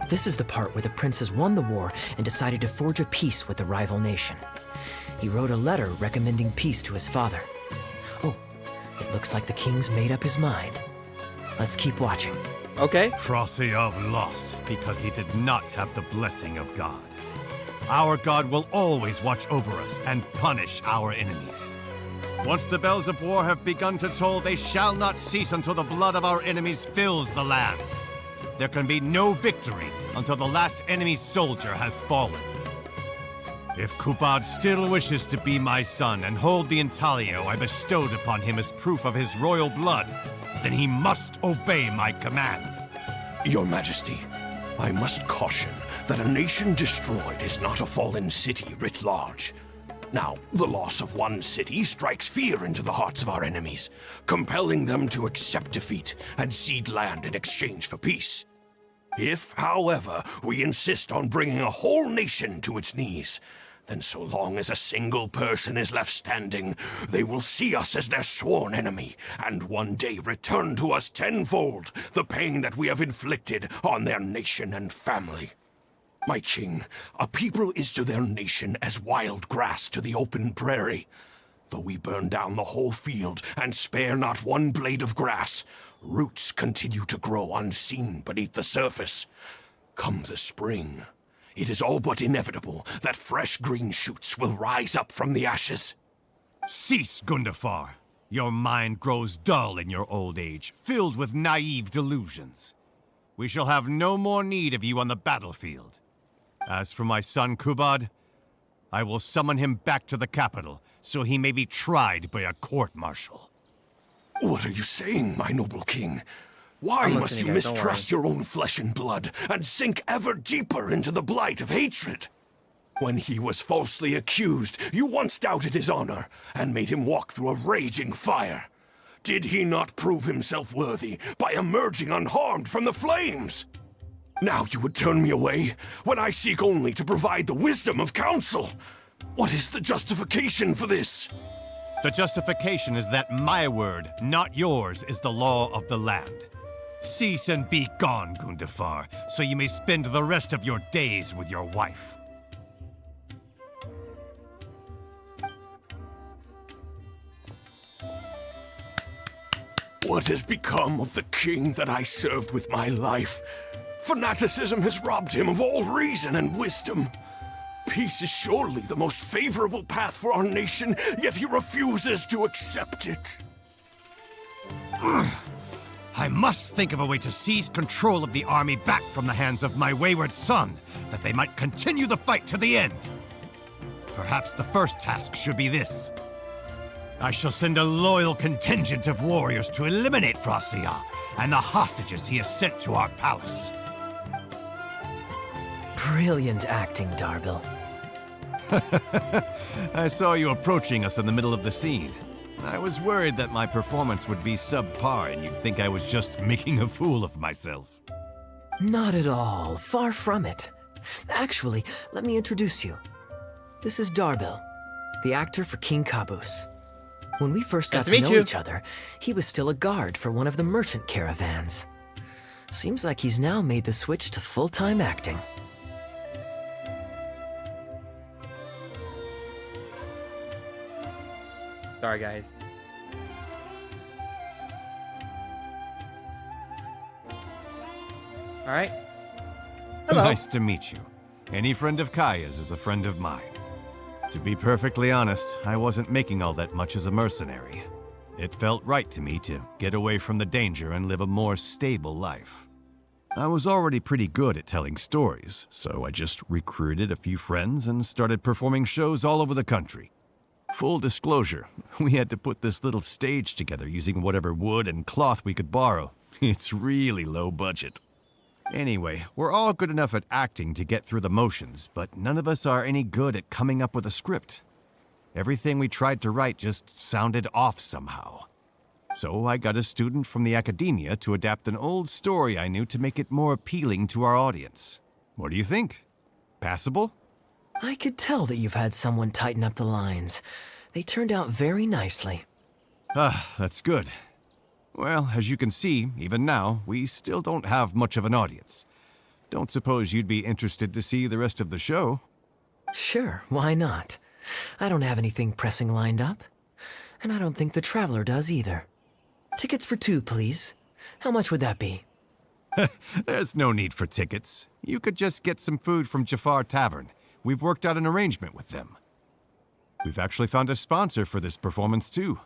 This is the part where the princes won the war and decided to forge a peace with the rival nation. He wrote a letter recommending peace to his father. Oh, it looks like the king's made up his mind. Let's keep watching. Okay. Frosiyov lost because he did not have the blessing of God. Our God will always watch over us and punish our enemies. Once the bells of war have begun to toll, they shall not cease until the blood of our enemies fills the land. There can be no victory until the last enemy soldier has fallen. If Kubad still wishes to be my son and hold the intaglio I bestowed upon him as proof of his royal blood, then he must obey my command. Your Majesty, I must caution that a nation destroyed is not a fallen city writ large. Now, the loss of one city strikes fear into the hearts of our enemies, compelling them to accept defeat and cede land in exchange for peace. If, however, we insist on bringing a whole nation to its knees, then so long as a single person is left standing, they will see us as their sworn enemy, and one day return to us tenfold the pain that we have inflicted on their nation and family. My king, a people is to their nation as wild grass to the open prairie. Though we burn down the whole field and spare not one blade of grass, roots continue to grow unseen beneath the surface. Come the spring, it is all but inevitable that fresh green shoots will rise up from the ashes. Cease, Gundafar. Your mind grows dull in your old age, filled with naive delusions. We shall have no more need of you on the battlefield. As for my son Kubad, I will summon him back to the capital, so he may be tried by a court-martial. What are you saying, my noble king? Why I'm must you listening, guys, don't mistrust your own flesh and blood and sink ever deeper into the blight of hatred? When he was falsely accused, you once doubted his honor and made him walk through a raging fire. Did he not prove himself worthy by emerging unharmed from the flames? Now you would turn me away when I seek only to provide the wisdom of counsel. What is the justification for this? The justification is that my word, not yours, is the law of the land. Cease and be gone, Gundafar, so you may spend the rest of your days with your wife. What has become of the king that I served with my life? Fanaticism has robbed him of all reason and wisdom. Peace is surely the most favorable path for our nation, yet he refuses to accept it. I must think of a way to seize control of the army back from the hands of my wayward son, that they might continue the fight to the end. Perhaps the first task should be this. I shall send a loyal contingent of warriors to eliminate Frosiyov and the hostages he has sent to our palace. Brilliant acting, Darbil. I saw you approaching us in the middle of the scene. I was worried that my performance would be subpar and you'd think I was just making a fool of myself. Not at all. Far from it. Actually, let me introduce you. This is Darbil, the actor for King Caboose. When we first got Nice to to meet know you. each other, he was still a guard for one of the merchant caravans. Seems like he's now made the switch to full-time acting. Sorry, guys. All right. Hello. Nice to meet you. Any friend of Kaeya's is a friend of mine. To be perfectly honest, I wasn't making all that much as a mercenary. It felt right to me to get away from the danger and live a more stable life. I was already pretty good at telling stories, so I just recruited a few friends and started performing shows all over the country. Full disclosure, we had to put this little stage together using whatever wood and cloth we could borrow. It's really low budget. Anyway, we're all good enough at acting to get through the motions, but none of us are any good at coming up with a script. Everything we tried to write just sounded off somehow. So I got a student from the academia to adapt an old story I knew to make it more appealing to our audience. What do you think? Passable? I could tell that you've had someone tighten up the lines. They turned out very nicely. Ah, that's good. Well, as you can see, even now, we still don't have much of an audience. Don't suppose you'd be interested to see the rest of the show? Sure, why not? I don't have anything pressing lined up. And I don't think the Traveler does either. Tickets for 2, please. How much would that be? There's no need for tickets. You could just get some food from Jafar Tavern. We've worked out an arrangement with them. We've actually found a sponsor for this performance, too.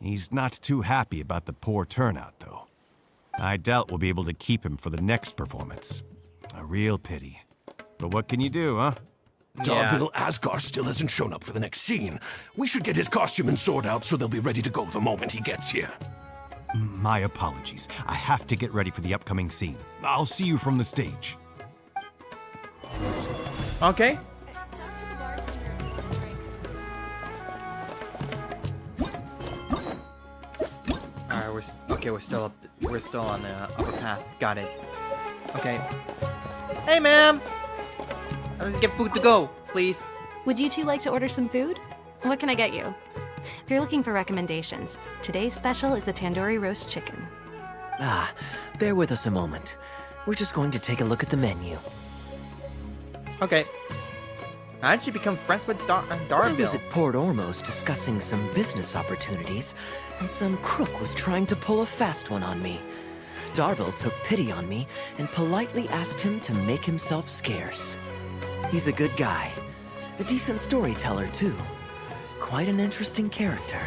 He's not too happy about the poor turnout, though. I doubt we'll be able to keep him for the next performance. A real pity. But what can you do, huh? Darbil Asgar still hasn't shown up for the next scene. We should get his costume and sword out so they'll be ready to go the moment he gets here. My apologies. I have to get ready for the upcoming scene. I'll see you from the stage. Okay. Alright, we're still up. We're still on the upper path. Got it. Okay. Hey, ma'am. Let's get food to go, please. Would you two like to order some food? What can I get you? If you're looking for recommendations, today's special is the tandoori roast chicken. Ah, bear with us a moment. We're just going to take a look at the menu. Okay. How'd you become friends with I was Darbil? at Port Ormos discussing some business opportunities, and some crook was trying to pull a fast one on me. Darbil took pity on me and politely asked him to make himself scarce. He's a good guy. A decent storyteller, too. Quite an interesting character.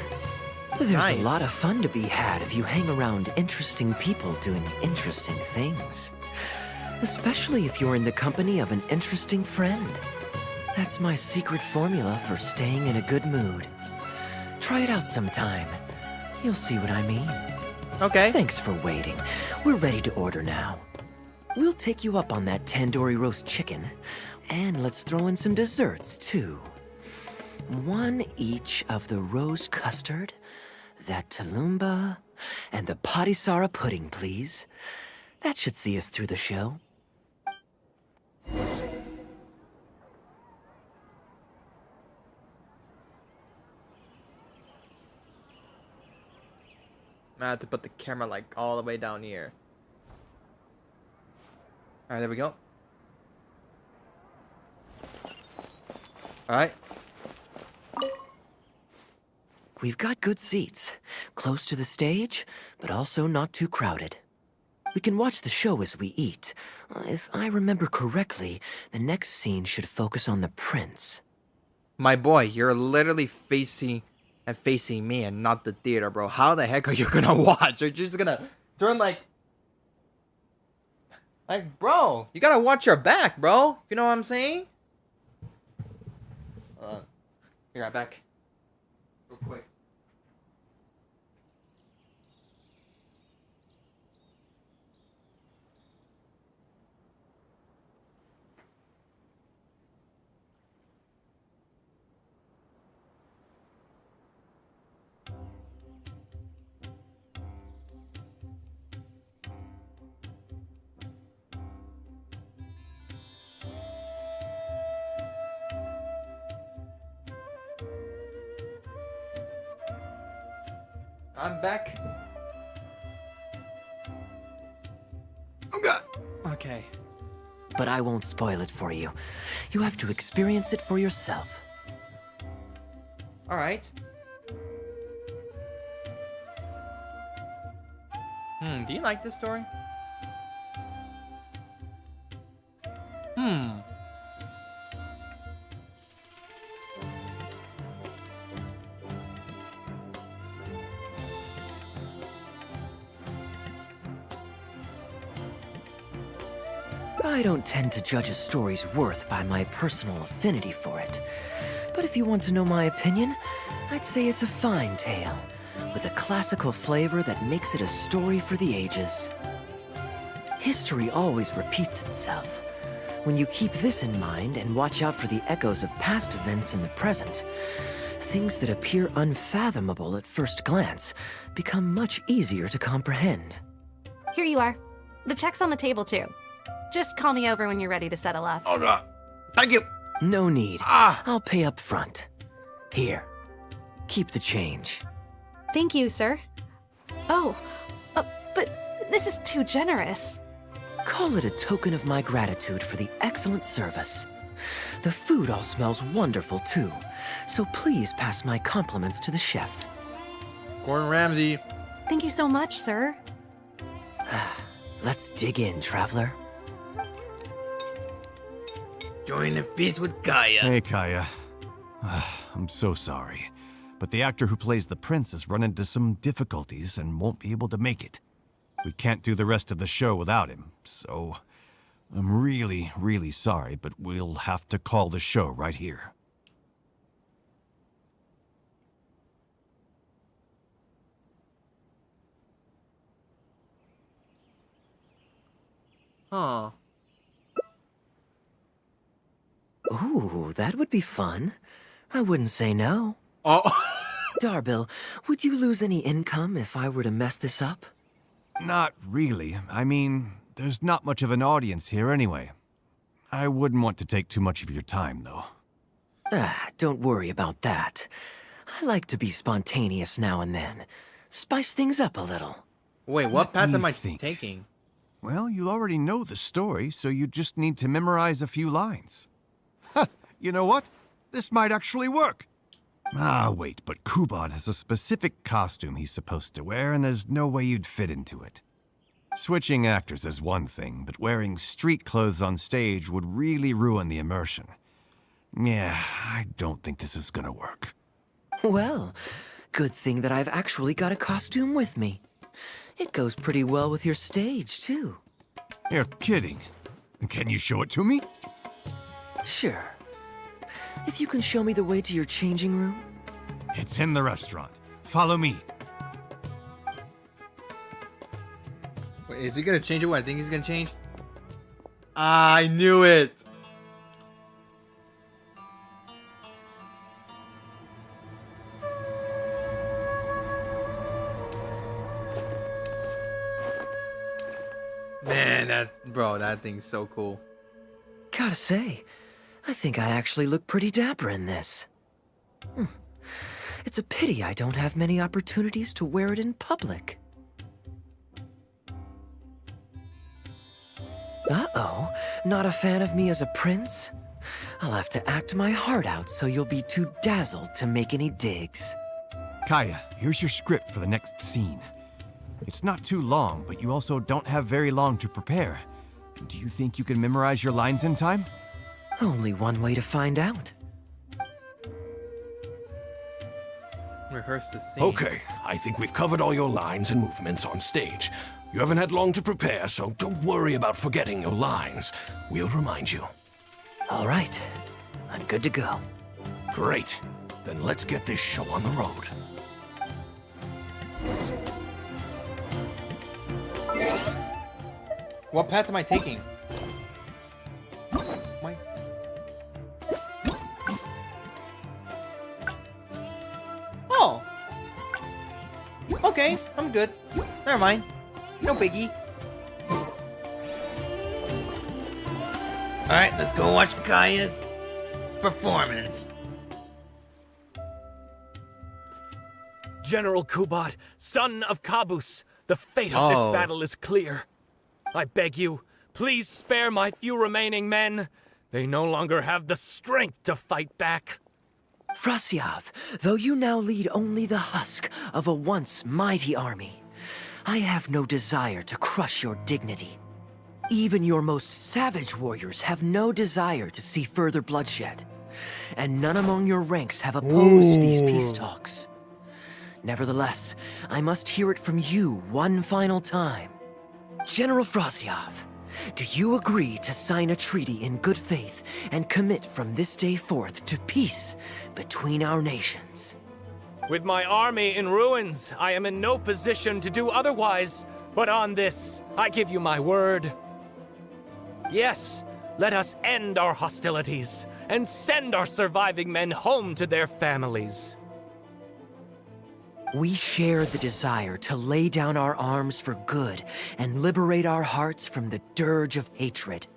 There's Nice. a lot of fun to be had if you hang around interesting people doing interesting things. Especially if you're in the company of an interesting friend. That's my secret formula for staying in a good mood. Try it out sometime. You'll see what I mean. Okay. Thanks for waiting. We're ready to order now. We'll take you up on that tandoori roast chicken. And let's throw in some desserts, too. 1 each of the rose custard, that talumba, and the patisara pudding, please. That should see us through the show. I have to put the camera like all the way down here. Alright, there we go. Alright. We've got good seats, close to the stage, but also not too crowded. We can watch the show as we eat. If I remember correctly, the next scene should focus on the prince. My boy, you're literally facing me and not the theater, bro. How the heck are you gonna watch? Are you just gonna turn like, bro, you gotta watch your back, bro. You know what I'm saying? Be right back. Real quick. I'm back. Oh god. Okay. But I won't spoil it for you. You have to experience it for yourself. Alright. Do you like this story? I don't tend to judge a story's worth by my personal affinity for it. But if you want to know my opinion, I'd say it's a fine tale, with a classical flavor that makes it a story for the ages. History always repeats itself. When you keep this in mind and watch out for the echoes of past events in the present, things that appear unfathomable at first glance become much easier to comprehend. Here you are. The check's on the table, too. Just call me over when you're ready to settle up. Alright. Thank you. No need. Ah. I'll pay up front. Here. Keep the change. Thank you, sir. Oh, This is too generous. Call it a token of my gratitude for the excellent service. The food all smells wonderful too, so please pass my compliments to the chef. Gordon Ramsay. Thank you so much, sir. Let's dig in, traveler. Join the feast with Kaeya. Hey, Kaeya. I'm so sorry, but the actor who plays the prince has run into some difficulties and won't be able to make it. We can't do the rest of the show without him, so I'm really, really sorry, but we'll have to call the show right here. Huh. Ooh, that would be fun. I wouldn't say no. Oh. Darbil, would you lose any income if I were to mess this up? Not really. I mean, there's not much of an audience here anyway. I wouldn't want to take too much of your time, though. Don't worry about that. I like to be spontaneous now and then. Spice things up a little. Wait, what path am I think. taking? Well, you already know the story, so you just need to memorize a few lines. Ha! You know what? This might actually work. Ah, wait, but Kubot has a specific costume he's supposed to wear, and there's no way you'd fit into it. Switching actors is one thing, but wearing street clothes on stage would really ruin the immersion. Yeah, I don't think this is gonna work. Well, good thing that I've actually got a costume with me. It goes pretty well with your stage, too. You're kidding. Can you show it to me? Sure. If you can show me the way to your changing room. It's in the restaurant. Follow me. Wait, is he gonna change it? What I think he's gonna change? I knew it. Man, that thing's so cool. Gotta say, I think I actually look pretty dapper in this. It's a pity I don't have many opportunities to wear it in public. Uh-oh, not a fan of me as a prince? I'll have to act my heart out so you'll be too dazzled to make any digs. Kaeya, here's your script for the next scene. It's not too long, but you also don't have very long to prepare. Do you think you can memorize your lines in time? Only one way to find out. Rehearse the scene. Okay, I think we've covered all your lines and movements on stage. You haven't had long to prepare, so don't worry about forgetting your lines. We'll remind you. All right, I'm good to go. Great. Then let's get this show on the road. What path am I taking? My... Oh. Okay, I'm good. Never mind. No biggie. Alright, let's go watch Kaeya's performance. General Kubot, son of Kabus, the fate of this battle is clear. I beg you, please spare my few remaining men. They no longer have the strength to fight back. Frasyav, though you now lead only the husk of a once mighty army, I have no desire to crush your dignity. Even your most savage warriors have no desire to see further bloodshed, and none among your ranks have opposed these peace talks. Nevertheless, I must hear it from you one final time. General Frasyav, do you agree to sign a treaty in good faith and commit from this day forth to peace between our nations? With my army in ruins, I am in no position to do otherwise, but on this, I give you my word. Yes, let us end our hostilities and send our surviving men home to their families. We share the desire to lay down our arms for good and liberate our hearts from the dirge of hatred.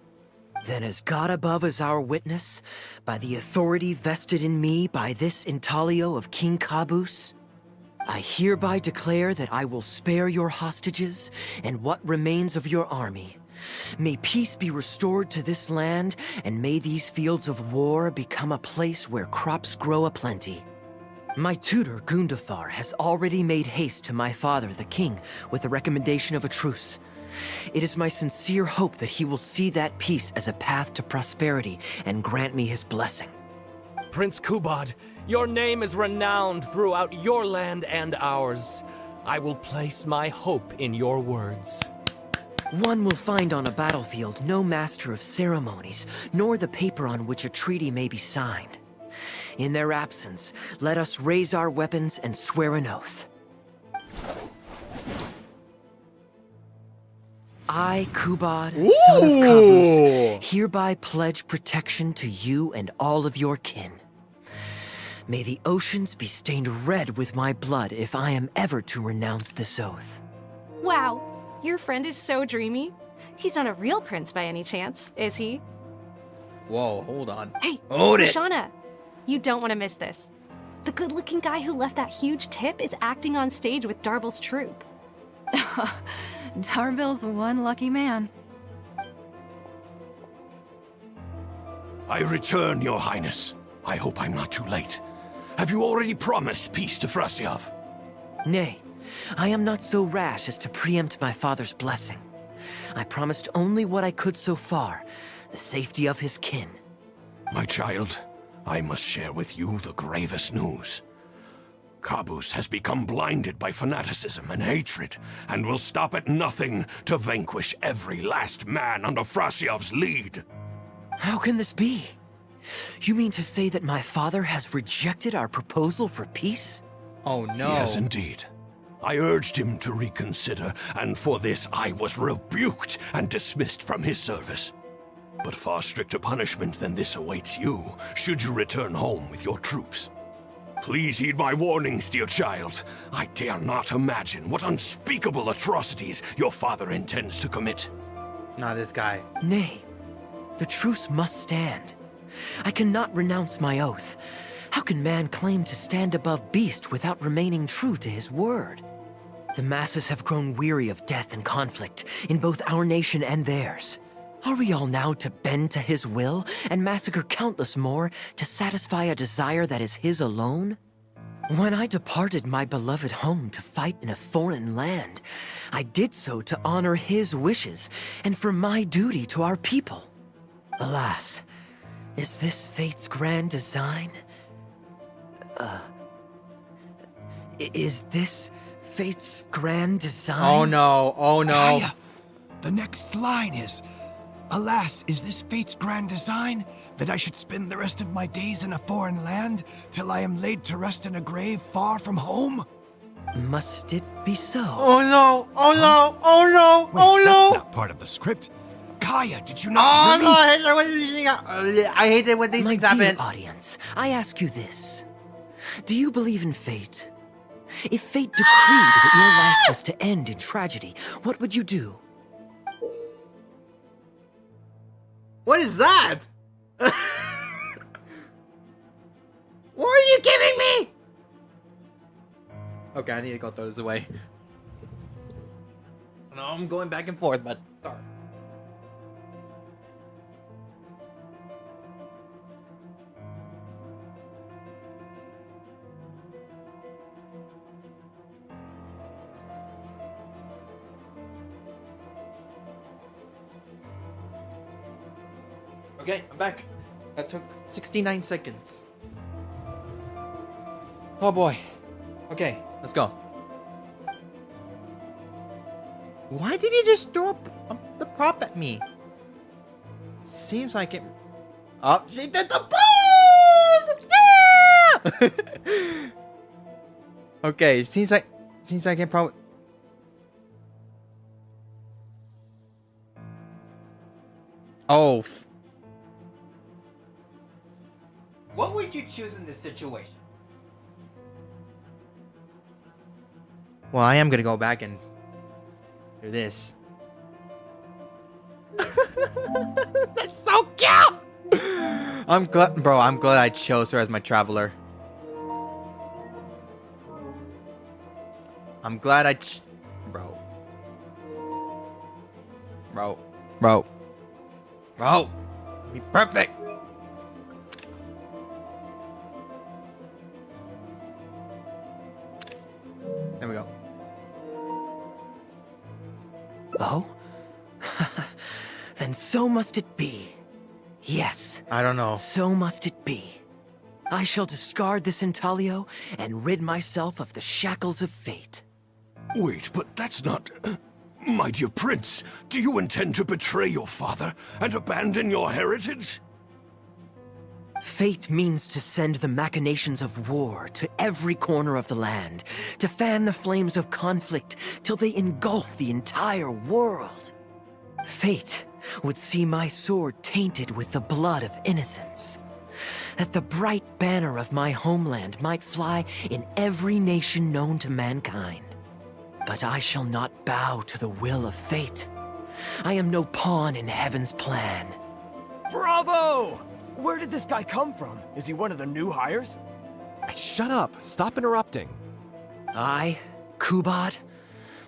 Then as God above is our witness, by the authority vested in me by this intaglio of King Kabus, I hereby declare that I will spare your hostages and what remains of your army. May peace be restored to this land, and may these fields of war become a place where crops grow aplenty. My tutor, Gundafar, has already made haste to my father, the king, with the recommendation of a truce. It is my sincere hope that he will see that peace as a path to prosperity and grant me his blessing. Prince Kubad, your name is renowned throughout your land and ours. I will place my hope in your words. One will find on a battlefield no master of ceremonies, nor the paper on which a treaty may be signed. In their absence, let us raise our weapons and swear an oath. I, Kubad, son of Caboose, hereby pledge protection to you and all of your kin. May the oceans be stained red with my blood if I am ever to renounce this oath. Wow, your friend is so dreamy. He's not a real prince by any chance, is he? Whoa, hold on. Hey, Hold it. Shauna, you don't want to miss this. The good-looking guy who left that huge tip is acting on stage with Darble's troupe. Darble's one lucky man. I return, Your Highness. I hope I'm not too late. Have you already promised peace to Frasyov? Nay, I am not so rash as to preempt my father's blessing. I promised only what I could so far, the safety of his kin. My child, I must share with you the gravest news. Caboose has become blinded by fanaticism and hatred, and will stop at nothing to vanquish every last man under Frasyov's lead. How can this be? You mean to say that my father has rejected our proposal for peace? Oh no. Yes, indeed. I urged him to reconsider, and for this I was rebuked and dismissed from his service. But far stricter punishment than this awaits you, should you return home with your troops. Please heed my warnings, dear child. I dare not imagine what unspeakable atrocities your father intends to commit. Not this guy. Nay, the truce must stand. I cannot renounce my oath. How can man claim to stand above beast without remaining true to his word? The masses have grown weary of death and conflict in both our nation and theirs. Are we all now to bend to his will and massacre countless more to satisfy a desire that is his alone? When I departed my beloved home to fight in a foreign land, I did so to honor his wishes and for my duty to our people. Alas, is this fate's grand design? Is this fate's grand design? Oh no, oh no. Kaeya, the next line is, alas, is this fate's grand design, that I should spend the rest of my days in a foreign land, till I am laid to rest in a grave far from home? Must it be so? Oh no, oh no, oh no, Wait, oh no. that's not part of the script. Kaeya, did you Oh not hear no, me? I hate it when these My things dear happen. audience, I ask you this. Do you believe in fate? If fate decreed that your life was to end in tragedy, what would you do? What is that? What are you giving me? Okay, I need to go throw this away. No, I'm going back and forth, but sorry. Okay, I'm back. That took 69 seconds. Oh boy. Okay, let's go. Why did he just throw up the prop at me? Seems like it. Oh, she did the pose! Yeah! Okay, seems like it probably. Oh. What would you choose in this situation? Well, I am gonna go back and do this. That's so cute! I'm glad I chose her as my traveler. I'm glad Bro. Bro. Be perfect. There we go. Oh? Then so must it be. Yes. I don't know. So must it be. I shall discard this intaglio and rid myself of the shackles of fate. Wait, but that's not... My dear prince, do you intend to betray your father and abandon your heritage? Fate means to send the machinations of war to every corner of the land, to fan the flames of conflict till they engulf the entire world. Fate would see my sword tainted with the blood of innocence, that the bright banner of my homeland might fly in every nation known to mankind. But I shall not bow to the will of fate. I am no pawn in heaven's plan. Bravo! Where did this guy come from? Is he one of the new hires? Hey, shut up. Stop interrupting. I, Kubad,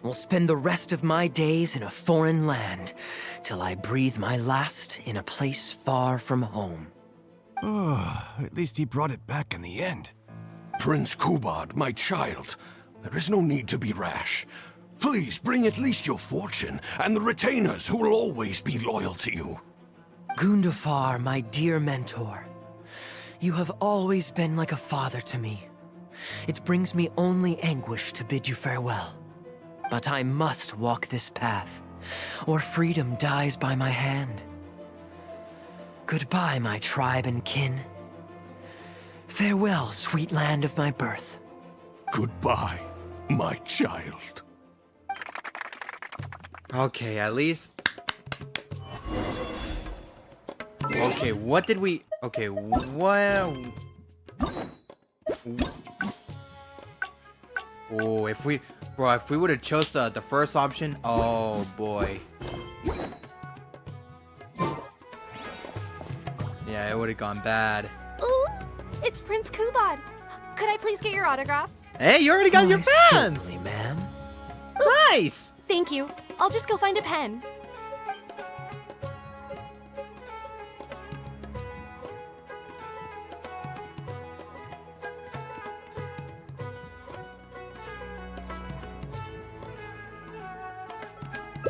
will spend the rest of my days in a foreign land till I breathe my last in a place far from home. Oh, at least he brought it back in the end. Prince Kubad, my child, there is no need to be rash. Please bring at least your fortune and the retainers who will always be loyal to you. Gundafar, my dear mentor, you have always been like a father to me. It brings me only anguish to bid you farewell. But I must walk this path, or freedom dies by my hand. Goodbye, my tribe and kin. Farewell, sweet land of my birth. Goodbye, my child. Okay, at least... Okay, what did we... Okay, what... Oh, if we... Bro, if we would have chose the first option... Oh, boy. Yeah, it would have gone bad. Ooh, it's Prince Kubad. Could I please get your autograph? Hey, you already got your fans! Certainly, ma'am. Nice! Thank you. I'll just go find a pen.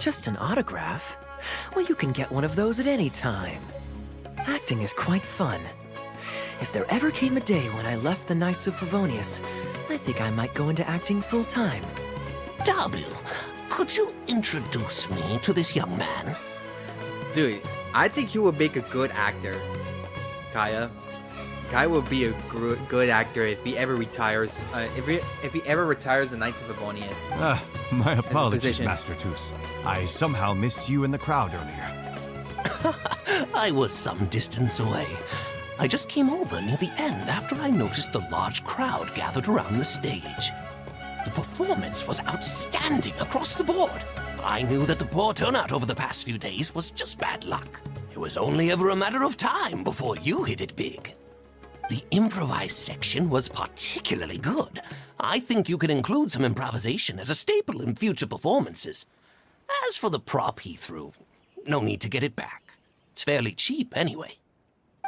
Just an autograph? Well, you can get one of those at any time. Acting is quite fun. If there ever came a day when I left the Knights of Favonius, I think I might go into acting full-time. Darbil, could you introduce me to this young man? Dude, I think he would make a good actor. Kaeya. Kaeya would be a good actor if he ever retires. If he ever retires the Knights of Favonius. My apologies, position. Master Toos. I somehow missed you in the crowd earlier. I was some distance away. I just came over near the end after I noticed a large crowd gathered around the stage. The performance was outstanding across the board. I knew that the poor turnout over the past few days was just bad luck. It was only ever a matter of time before you hit it big. The improvised section was particularly good. I think you could include some improvisation as a staple in future performances. As for the prop he threw, no need to get it back. It's fairly cheap anyway.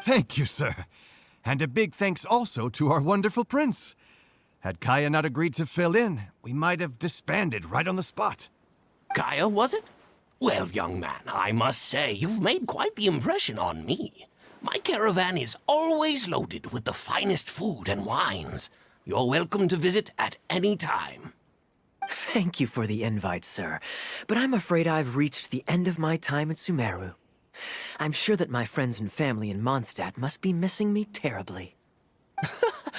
Thank you, sir. And a big thanks also to our wonderful prince. Had Kaeya not agreed to fill in, we might have disbanded right on the spot. Kaeya, was it? Well, young man, I must say you've made quite the impression on me. My caravan is always loaded with the finest food and wines. You're welcome to visit at any time. Thank you for the invite, sir, but I'm afraid I've reached the end of my time at Sumeru. I'm sure that my friends and family in Mondstadt must be missing me terribly.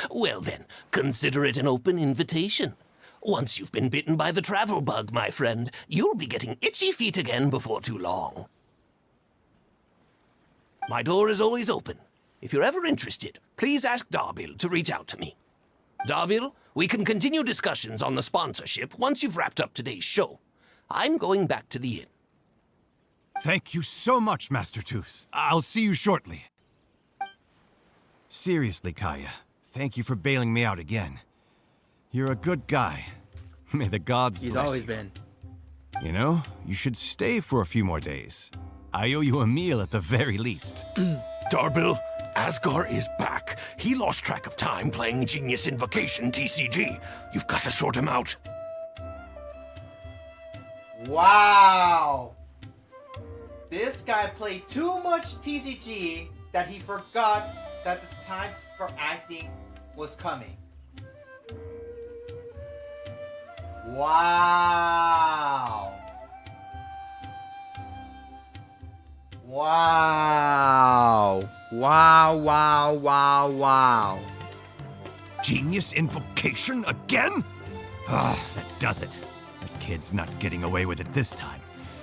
Well then, consider it an open invitation. Once you've been bitten by the travel bug, my friend, you'll be getting itchy feet again before too long. My door is always open. If you're ever interested, please ask Darbil to reach out to me. Darbil, we can continue discussions on the sponsorship once you've wrapped up today's show. I'm going back to the inn. Thank you so much, Master Toos. I'll see you shortly. Seriously, Kaeya, thank you for bailing me out again. You're a good guy, May the gods He's bless always you. been. You know, you should stay for a few more days. I owe you a meal at the very least. Darbil, Asgar is back. He lost track of time playing Genius Invocation TCG. You've got to sort him out. Wow. This guy played too much TCG that he forgot that the time for acting was coming. Wow. Wow. Wow. Genius Invocation again? Ah, that does it. That kid's not getting away with it this time.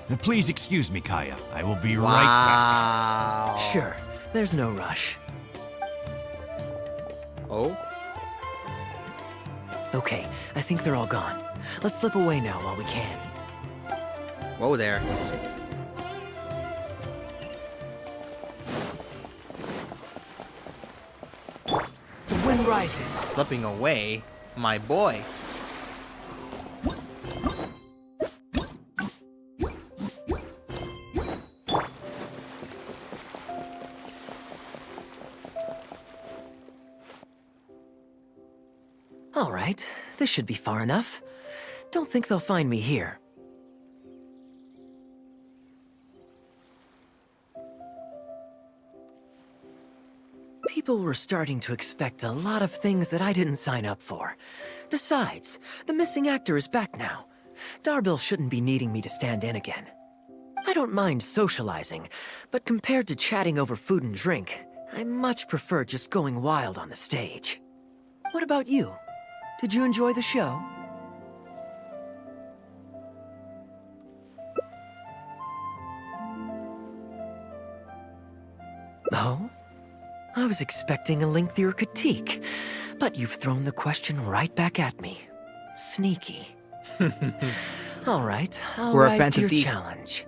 And please excuse me, Kaeya. I will be right back. Sure, there's no rush. Oh? Okay, I think they're all gone. Let's slip away now while we can. Whoa there. The wind rises. Slipping away? My boy. All right, this should be far enough. Don't think they'll find me here. People were starting to expect a lot of things that I didn't sign up for. Besides, the missing actor is back now. Darbil shouldn't be needing me to stand in again. I don't mind socializing, but compared to chatting over food and drink, I much prefer just going wild on the stage. What about you? Did you enjoy the show? Oh? I was expecting a lengthier critique, but you've thrown the question right back at me. Sneaky. All right, I'll We're a rise phantom to your thief. challenge.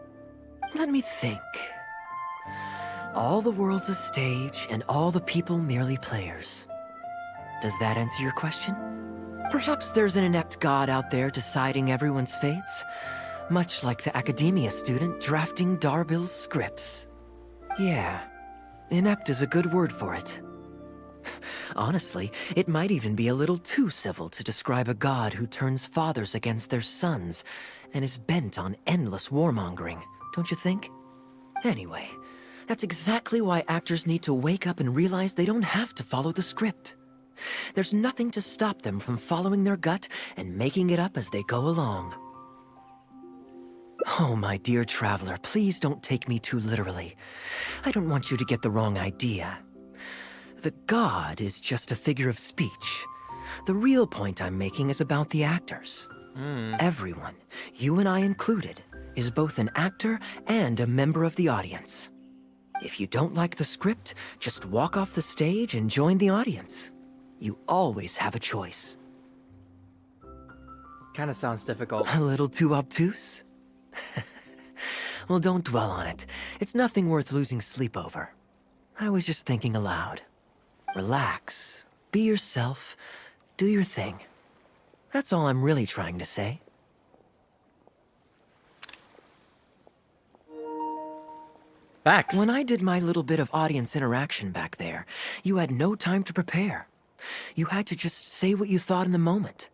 Let me think. All the world's a stage, and all the people merely players. Does that answer your question? Perhaps there's an inept god out there deciding everyone's fates, much like the academia student drafting Darbil's scripts. Yeah, inept is a good word for it. Honestly, it might even be a little too civil to describe a god who turns fathers against their sons and is bent on endless warmongering, don't you think? Anyway, that's exactly why actors need to wake up and realize they don't have to follow the script. There's nothing to stop them from following their gut and making it up as they go along. Oh, my dear traveler, please don't take me too literally. I don't want you to get the wrong idea. The god is just a figure of speech. The real point I'm making is about the actors. Everyone, you and I included, is both an actor and a member of the audience. If you don't like the script, just walk off the stage and join the audience. You always have a choice. Kind of sounds difficult. A little too obtuse? Well, don't dwell on it. It's nothing worth losing sleep over. I was just thinking aloud. Relax, be yourself, do your thing. That's all I'm really trying to say. Facts. When I did my little bit of audience interaction back there, you had no time to prepare. You had to just say what you thought in the moment.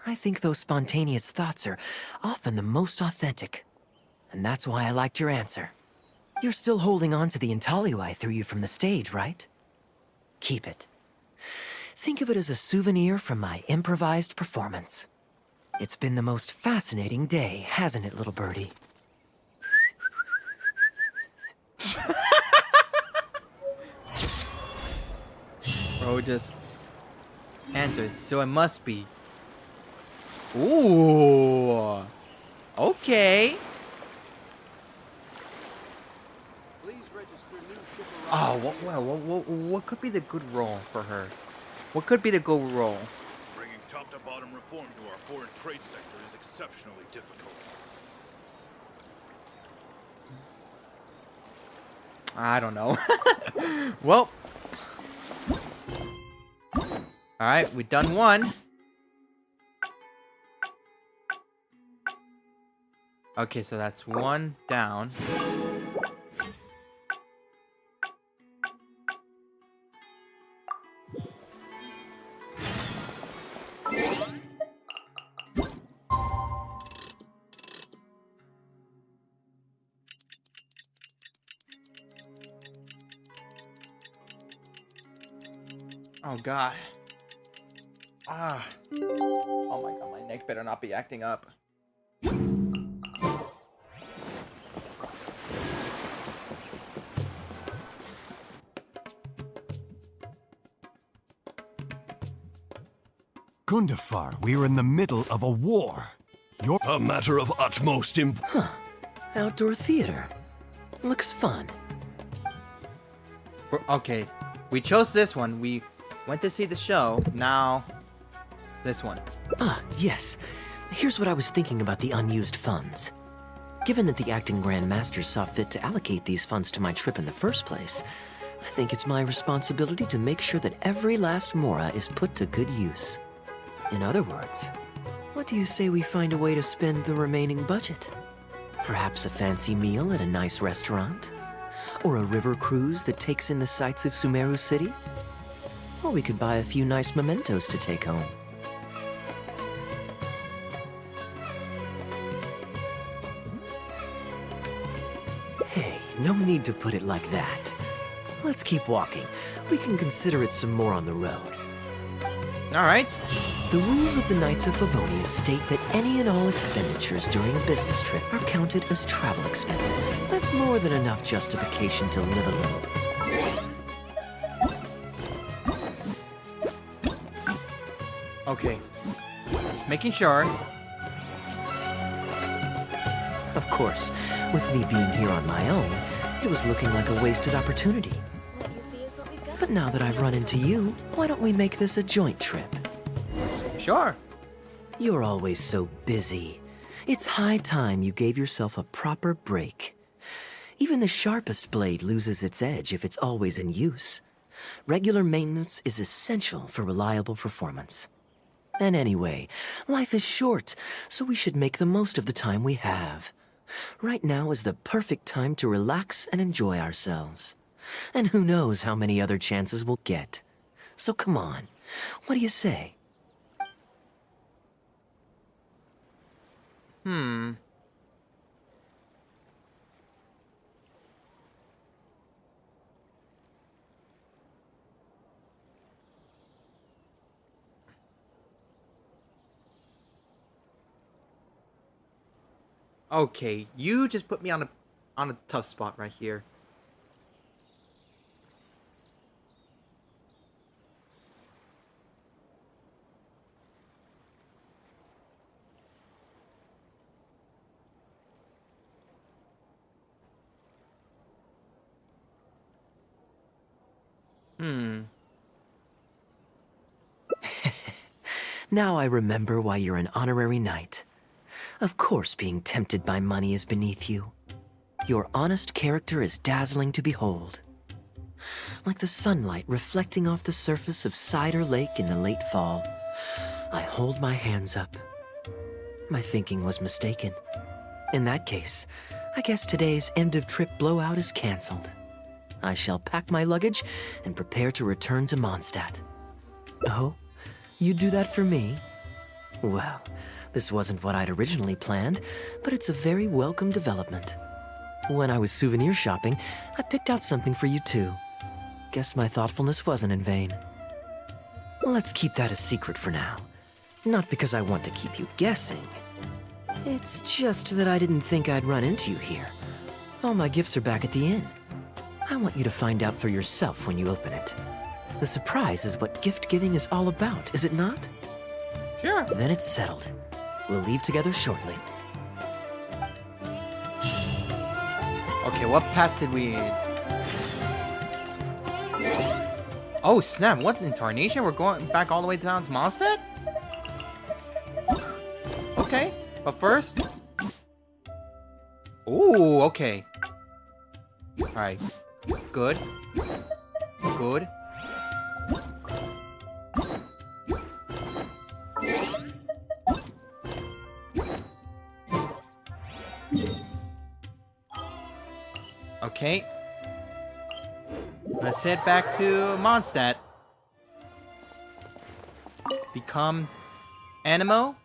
I think those spontaneous thoughts are often the most authentic. And that's why I liked your answer. You're still holding on to the intaglio I threw you from the stage, right? Keep it. Think of it as a souvenir from my improvised performance. It's been the most fascinating day, hasn't it, little birdie? Bro just answers, so it must be. Ooh. Okay. Oh, what could be the good role for her? What could be the good role? Bringing top-to-bottom reform to our foreign trade sector is exceptionally difficult. I don't know. Well. Alright, we done one. Okay, so that's one down. Oh god. Ah. Oh my god, my neck better not be acting up. Gundafar, we are in the middle of a war. A matter of utmost Huh. Outdoor theater. Looks fun. Okay, we chose this one. We went to see the show. Now, this one. Ah, yes. Here's what I was thinking about the unused funds. Given that the acting Grand Master saw fit to allocate these funds to my trip in the first place, I think it's my responsibility to make sure that every last mora is put to good use. In other words, what do you say we find a way to spend the remaining budget? Perhaps a fancy meal at a nice restaurant? Or a river cruise that takes in the sights of Sumeru City? Or we could buy a few nice mementos to take home. Hey, no need to put it like that. Let's keep walking. We can consider it some more on the road. Alright. The rules of the Knights of Favonia state that any and all expenditures during a business trip are counted as travel expenses. That's more than enough justification to live a little. Okay. Just making sure. Of course, with me being here on my own, it was looking like a wasted opportunity. But now that I've run into you, why don't we make this a joint trip? Sure. You're always so busy. It's high time you gave yourself a proper break. Even the sharpest blade loses its edge if it's always in use. Regular maintenance is essential for reliable performance. And anyway, life is short, so we should make the most of the time we have. Right now is the perfect time to relax and enjoy ourselves. And who knows how many other chances we'll get. So come on, what do you say? Okay, you just put me on a tough spot right here. Now I remember why you're an honorary knight. Of course being tempted by money is beneath you. Your honest character is dazzling to behold. Like the sunlight reflecting off the surface of Cider Lake in the late fall, I hold my hands up. My thinking was mistaken. In that case, I guess today's end-of-trip blowout is cancelled. I shall pack my luggage and prepare to return to Mondstadt. Oh? You'd do that for me? Well, this wasn't what I'd originally planned, but it's a very welcome development. When I was souvenir shopping, I picked out something for you too. Guess my thoughtfulness wasn't in vain. Let's keep that a secret for now. Not because I want to keep you guessing. It's just that I didn't think I'd run into you here. All my gifts are back at the inn. I want you to find out for yourself when you open it. The surprise is what gift-giving is all about, is it not? Sure. Then it's settled. We'll leave together shortly. Okay, what path did we... Oh, snap. What in tarnation? We're going back all the way down to Mondstadt? Okay, but first... Ooh, okay. Alright. Good. Good. Okay. Let's head back to Mondstadt. Become Animo.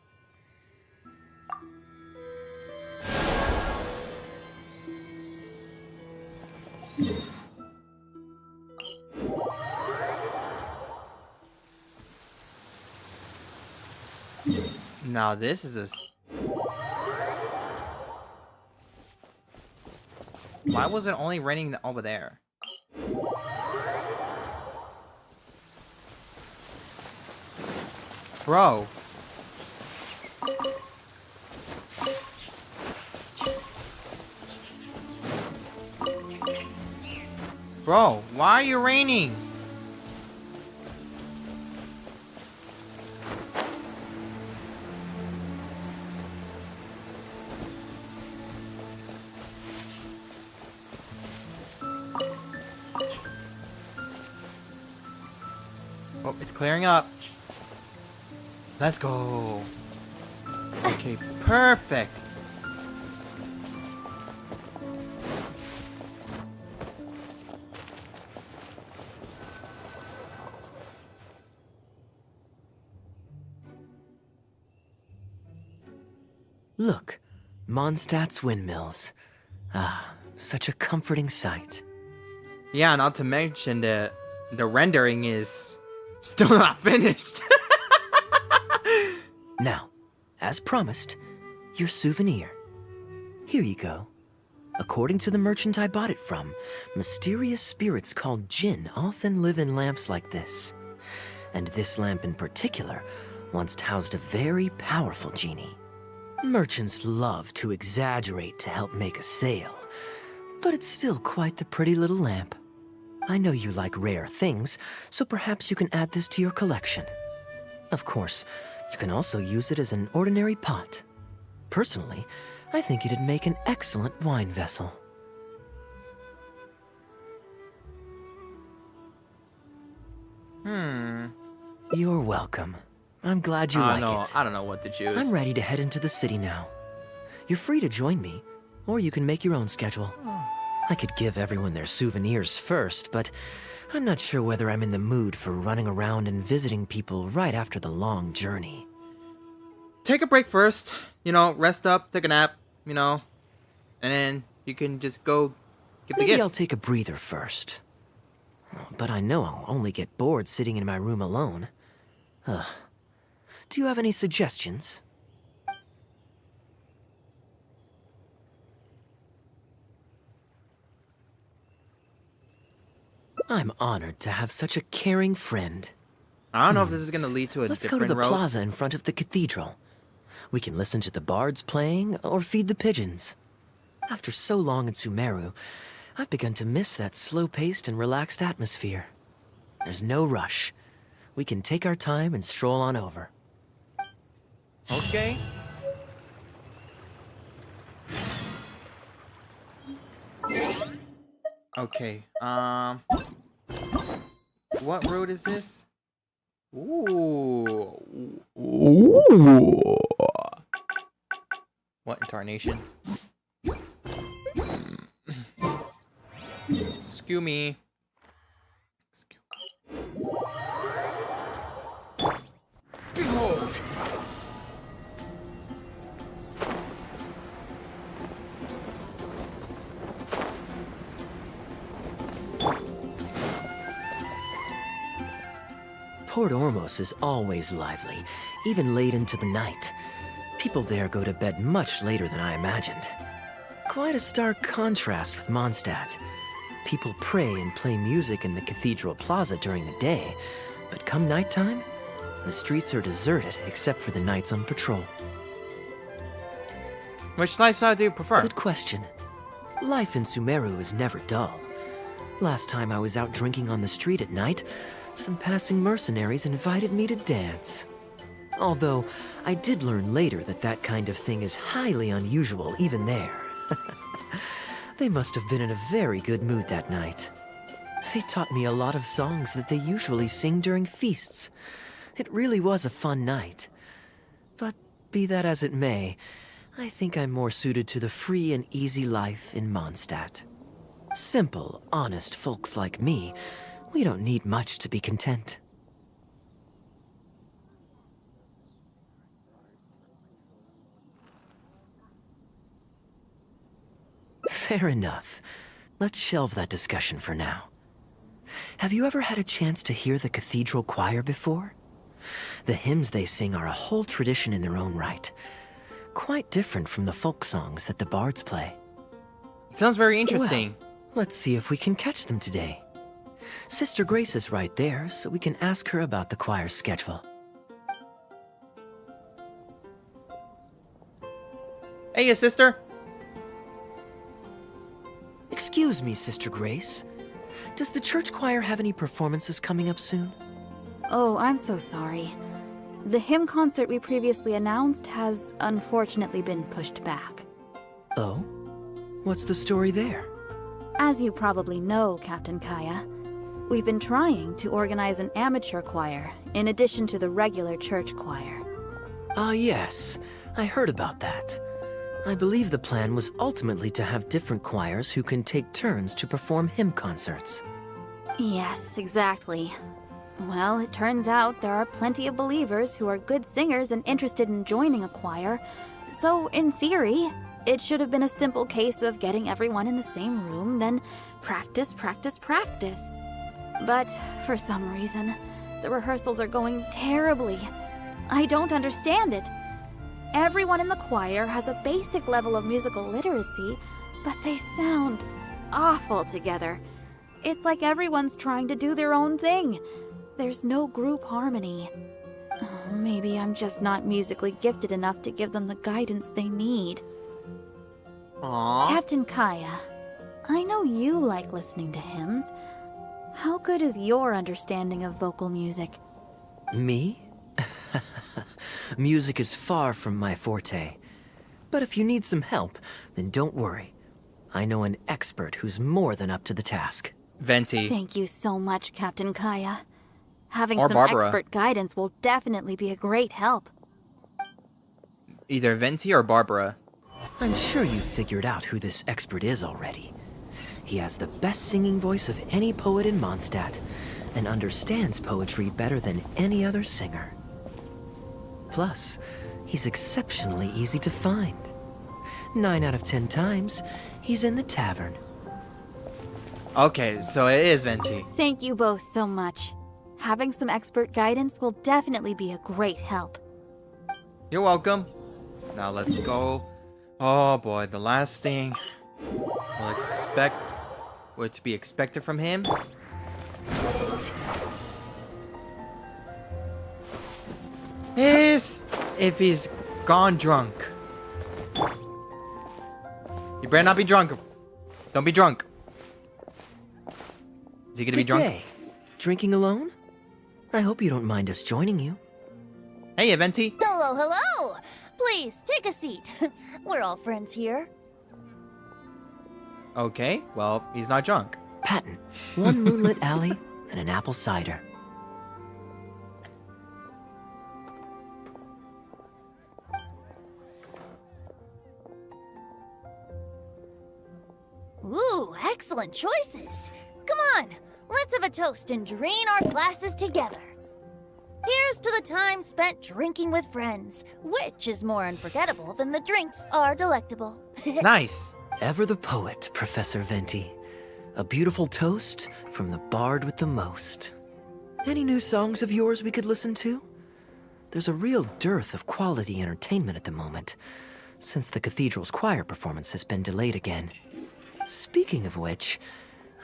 Now this is why was it only raining over there? Bro. Bro, why are you raining? Oh, it's clearing up. Let's go. Okay, perfect. Look, Mondstadt's windmills. Ah, such a comforting sight. Yeah, not to mention the rendering is still not finished. Now, as promised, your souvenir. Here you go. According to the merchant I bought it from, mysterious spirits called Jinn often live in lamps like this. And this lamp in particular once housed a very powerful genie. Merchants love to exaggerate to help make a sale, but it's still quite the pretty little lamp. I know you like rare things, so perhaps you can add this to your collection. Of course, you can also use it as an ordinary pot. Personally, I think it'd make an excellent wine vessel. You're welcome. I'm glad you like it. I don't know what to choose. I'm ready to head into the city now. You're free to join me, or you can make your own schedule. I could give everyone their souvenirs first, but I'm not sure whether I'm in the mood for running around and visiting people right after the long journey. Take a break first, you know, rest up, take a nap, you know, and then you can just go get the Maybe gifts. I'll take a breather first. But I know I'll only get bored sitting in my room alone. Ugh. Do you have any suggestions? I'm honored to have such a caring friend. I don't know if this is going to lead to a Let's go different to the road. plaza in front of the cathedral. We can listen to the bards playing or feed the pigeons. After so long in Sumeru, I've begun to miss that slow-paced and relaxed atmosphere. There's no rush. We can take our time and stroll on over. Okay. Okay, what road is this? Ooh. What incarnation? Excuse me. Behold! Port Ormos is always lively, even late into the night. People there go to bed much later than I imagined. Quite a stark contrast with Mondstadt. People pray and play music in the cathedral plaza during the day, but come nighttime, the streets are deserted except for the knights on patrol. Which lifestyle do you prefer? Good question. Life in Sumeru is never dull. Last time I was out drinking on the street at night, some passing mercenaries invited me to dance. Although, I did learn later that that kind of thing is highly unusual even there. They must have been in a very good mood that night. They taught me a lot of songs that they usually sing during feasts. It really was a fun night. But be that as it may, I think I'm more suited to the free and easy life in Mondstadt. Simple, honest folks like me, we don't need much to be content. Fair enough. Let's shelve that discussion for now. Have you ever had a chance to hear the cathedral choir before? The hymns they sing are a whole tradition in their own right. Quite different from the folk songs that the bards play. Sounds very interesting. Well, let's see if we can catch them today. Sister Grace is right there, so we can ask her about the choir's schedule. Hey, sister. Excuse me, Sister Grace. Does the church choir have any performances coming up soon? Oh, I'm so sorry. The hymn concert we previously announced has unfortunately been pushed back. Oh? What's the story there? As you probably know, Captain Kaeya, we've been trying to organize an amateur choir in addition to the regular church choir. Ah, yes. I heard about that. I believe the plan was ultimately to have different choirs who can take turns to perform hymn concerts. Yes, exactly. Well, it turns out there are plenty of believers who are good singers and interested in joining a choir, so in theory, it should have been a simple case of getting everyone in the same room, then practice, practice, practice. But for some reason, the rehearsals are going terribly. I don't understand it. Everyone in the choir has a basic level of musical literacy, but they sound awful together. It's like everyone's trying to do their own thing. There's no group harmony. Oh, maybe I'm just not musically gifted enough to give them the guidance they need. Aww. Captain Kaeya, I know you like listening to hymns. How good is your understanding of vocal music? Me? Music is far from my forte. But if you need some help, then don't worry. I know an expert who's more than up to the task. Venti. Thank you so much, Captain Kaeya. Having Or some Barbara. expert guidance will definitely be a great help. Either Venti or Barbara. I'm sure you've figured out who this expert is already. He has the best singing voice of any poet in Mondstadt, and understands poetry better than any other singer. Plus, he's exceptionally easy to find. 9 out of 10 times, he's in the tavern. Okay, so it is Venti. Thank you both so much. Having some expert guidance will definitely be a great help. You're welcome. Now let's go. Oh boy, the last thing what to be expected from him is if he's gone drunk. You better not be drunk. Don't be drunk. Is he gonna be Good drunk? day. Drinking alone? I hope you don't mind us joining you. Hey, Venti. Hello, hello! Please, take a seat. We're all friends here. Okay, well, he's not drunk. Patton, one moonlit alley and an apple cider. Ooh, excellent choices. Come on, let's have a toast and drain our glasses together. Here's to the time spent drinking with friends, which is more unforgettable than the drinks are delectable. Nice. Ever the poet, Professor Venti. A beautiful toast from the bard with the most. Any new songs of yours we could listen to? There's a real dearth of quality entertainment at the moment, since the cathedral's choir performance has been delayed again. Speaking of which,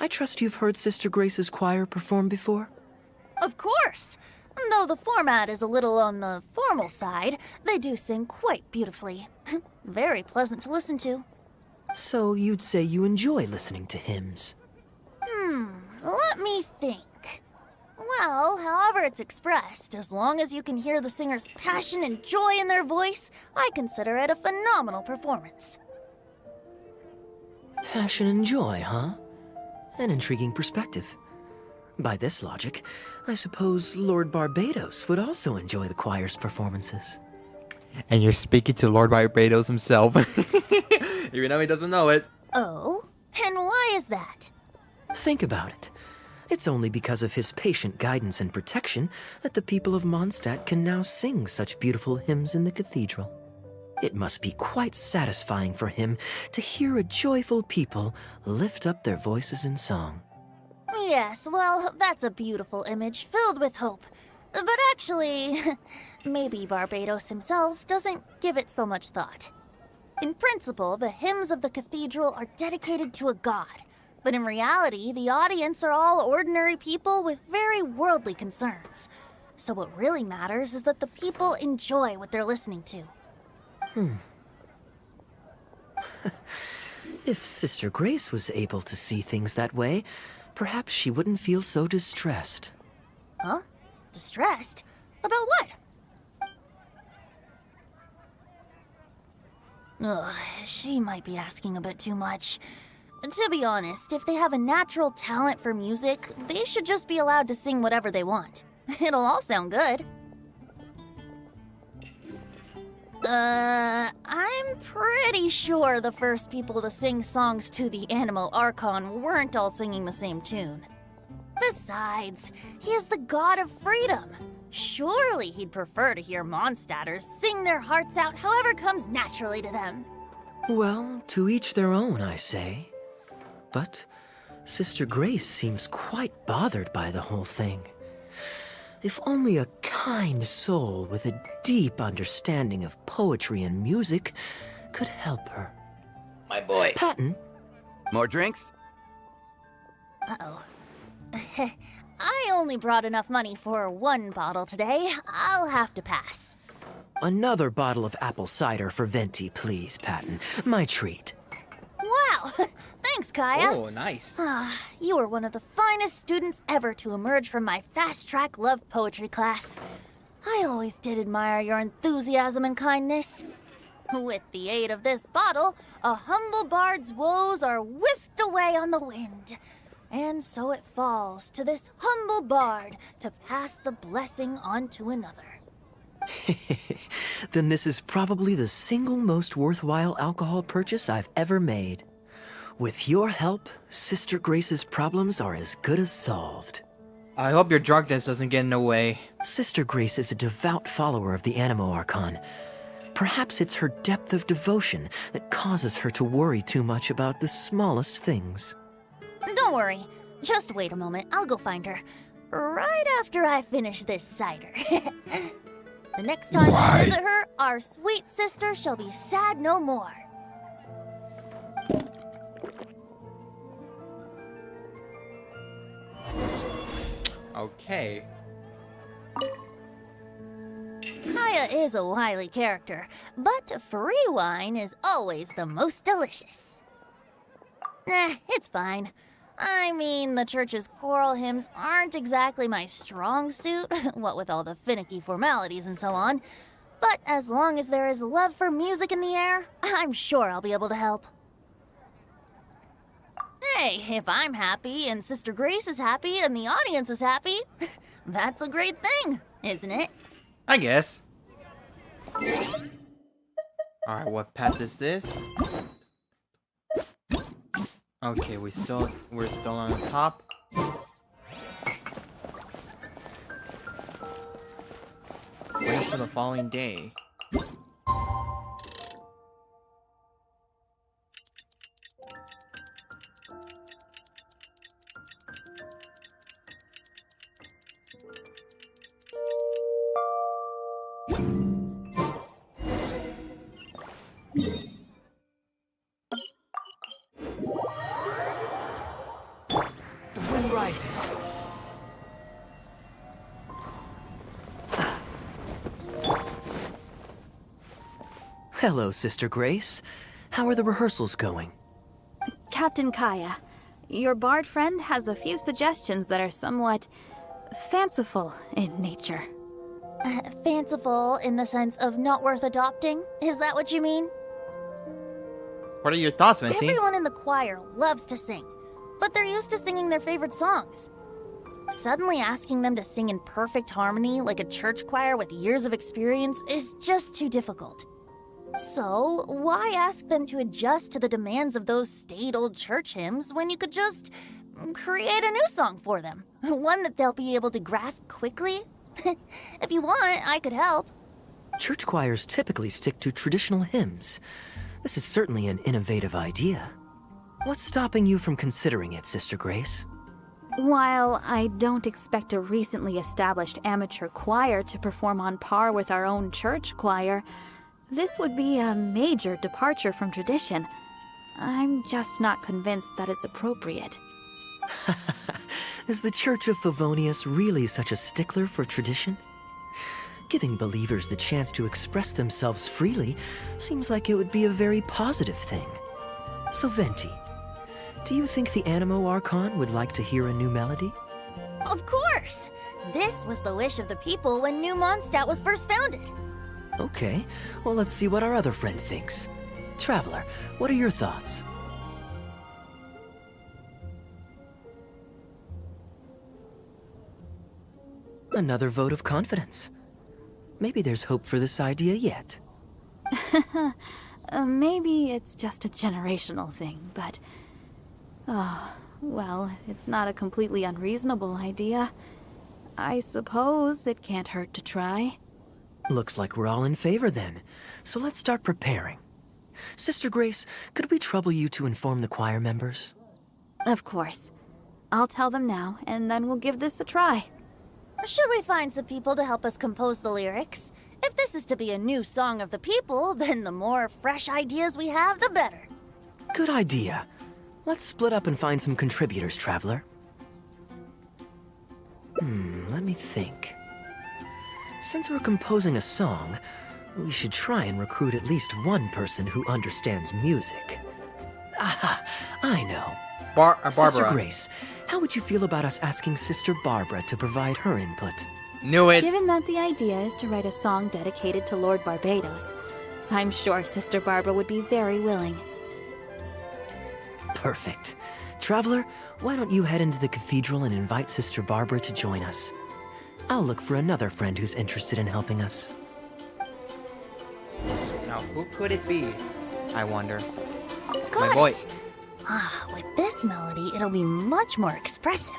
I trust you've heard Sister Grace's choir perform before? Of course! Though the format is a little on the formal side, they do sing quite beautifully. Very pleasant to listen to. So you'd say you enjoy listening to hymns? Let me think. Well, however it's expressed, as long as you can hear the singer's passion and joy in their voice, I consider it a phenomenal performance. Passion and joy, huh? An intriguing perspective. By this logic, I suppose Lord Barbados would also enjoy the choir's performances. And you're speaking to Lord Barbados himself. Even though he doesn't know it. Oh? And why Why is that? Think about it. It's only because of his patient guidance and protection that the people of Mondstadt can now sing such beautiful hymns in the cathedral. It must be quite satisfying for him to hear a joyful people lift up their voices in song. Yes, well, that's a beautiful image filled with hope. But actually, maybe Barbados himself doesn't give it so much thought. In principle, the hymns of the cathedral are dedicated to a god. But in reality, the audience are all ordinary people with very worldly concerns. So what really matters is that the people enjoy what they're listening to. If Sister Grace was able to see things that way, perhaps she wouldn't feel so distressed. Huh? Distressed? About what? Ugh, she might be asking a bit too much. To be honest, if they have a natural talent for music, they should just be allowed to sing whatever they want. It'll all sound good. I'm pretty sure the first people to sing songs to the Animo Archon weren't all singing the same tune. Besides, he is the god of freedom. Surely he'd prefer to hear Mondstadters sing their hearts out however comes naturally to them. Well, to each their own, I say. But Sister Grace seems quite bothered by the whole thing. If only a kind soul with a deep understanding of poetry and music could help her. My boy. Patton? More drinks? Uh-oh. I only brought enough money for one bottle today. I'll have to pass. Another bottle of apple cider for Venti, please, Patton. My treat. Wow! Thanks, Kaeya. Oh, nice. You are one of the finest students ever to emerge from my fast-track love poetry class. I always did admire your enthusiasm and kindness. With the aid of this bottle, a humble bard's woes are whisked away on the wind. And so it falls to this humble bard to pass the blessing on to another. Then this is probably the single most worthwhile alcohol purchase I've ever made. With your help, Sister Grace's problems are as good as solved. I hope your drunkenness doesn't get in the way. Sister Grace is a devout follower of the Animo Archon. Perhaps it's her depth of devotion that causes her to worry too much about the smallest things. Don't worry. Just wait a moment. I'll go find her. Right after I finish this cider. The next time I visit her, our sweet sister shall be sad no more. Okay. Kaeya is a wily character, but free wine is always the most delicious. It's fine. I mean, the church's choral hymns aren't exactly my strong suit, what with all the finicky formalities and so on. But as long as there is love for music in the air, I'm sure I'll be able to help. Hey, if I'm happy and Sister Grace is happy and the audience is happy, that's a great thing, isn't it? I guess. Alright, what path is this? Okay, we're still on the top. Wait until the following day. The wind rises. Hello, Sister Grace. How are the rehearsals going? Captain Kaeya, your bard friend has a few suggestions that are somewhat fanciful in nature. Fanciful in the sense of not worth adopting? Is that what you mean? What are your thoughts, Venti? Everyone in the choir loves to sing, but they're used to singing their favorite songs. Suddenly asking them to sing in perfect harmony like a church choir with years of experience is just too difficult. So, why ask them to adjust to the demands of those staid old church hymns when you could just create a new song for them? One that they'll be able to grasp quickly? If you want, I could help. Church choirs typically stick to traditional hymns. This is certainly an innovative idea. What's stopping you from considering it, Sister Grace? While I don't expect a recently established amateur choir to perform on par with our own church choir, this would be a major departure from tradition. I'm just not convinced that it's appropriate. Is the Church of Favonius really such a stickler for tradition? Giving believers the chance to express themselves freely seems like it would be a very positive thing. So Venti, do you think the Animo Archon would like to hear a new melody? Of course! This was the wish of the people when New Mondstadt was first founded. Okay, well let's see what our other friend thinks. Traveler, what are your thoughts? Another vote of confidence. Maybe there's hope for this idea yet. Maybe it's just a generational thing, but... Oh, well, it's not a completely unreasonable idea. I suppose it can't hurt to try. Looks like we're all in favor then, so let's start preparing. Sister Grace, could we trouble you to inform the choir members? Of course. I'll tell them now, and then we'll give this a try. Should we find some people to help us compose the lyrics? If this is to be a new song of the people, then the more fresh ideas we have, the better. Good idea. Let's split up and find some contributors, Traveler. Let me think. Since we're composing a song, we should try and recruit at least one person who understands music. Aha, I know. Barbara. Sister Grace, how would you feel about us asking Sister Barbara to provide her input? Knew it! Given that the idea is to write a song dedicated to Lord Barbados, I'm sure Sister Barbara would be very willing. Perfect. Traveler, why don't you head into the cathedral and invite Sister Barbara to join us? I'll look for another friend who's interested in helping us. Now, who could it be? I wonder. Got My boy. it. Ah, with this melody, it'll be much more expressive.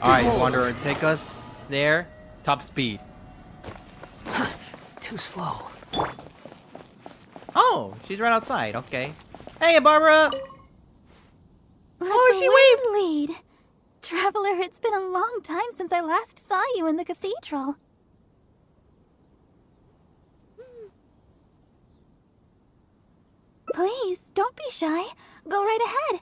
Alright, Wanderer, take us there. Top speed. Too slow. Oh, she's right outside. Okay. Hey, Barbara! Let Oh, the she wind lead. Traveler, it's been a long time since I last saw you in the cathedral. Please, don't be shy. Go right ahead.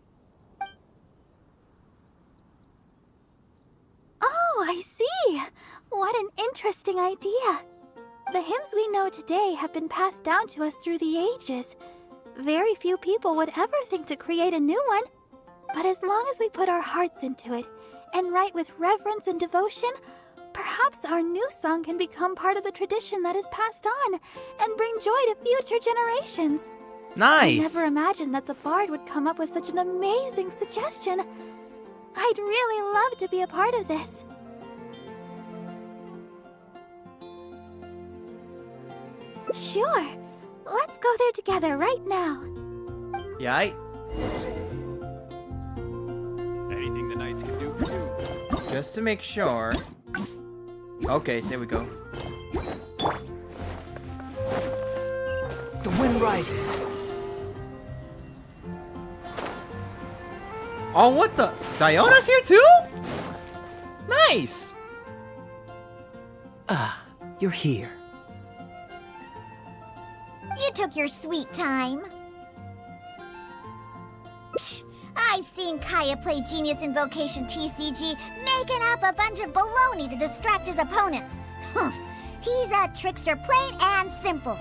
Oh, I see. What an interesting idea. The hymns we know today have been passed down to us through the ages. Very few people would ever think to create a new one. But as long as we put our hearts into it and write with reverence and devotion, perhaps our new song can become part of the tradition that is passed on and bring joy to future generations. Nice! I never imagined that the Bard would come up with such an amazing suggestion. I'd really love to be a part of this. Sure. Let's go there together right now. Yeah, Anything the knights can do for you. just to make sure. Okay, there we go. The wind rises. Oh, what the? Diona's here too? Nice! Ah, you're here. You took your sweet time. Psh, I've seen Kaeya play Genius Invocation TCG, making up a bunch of baloney to distract his opponents. He's a trickster, plain and simple.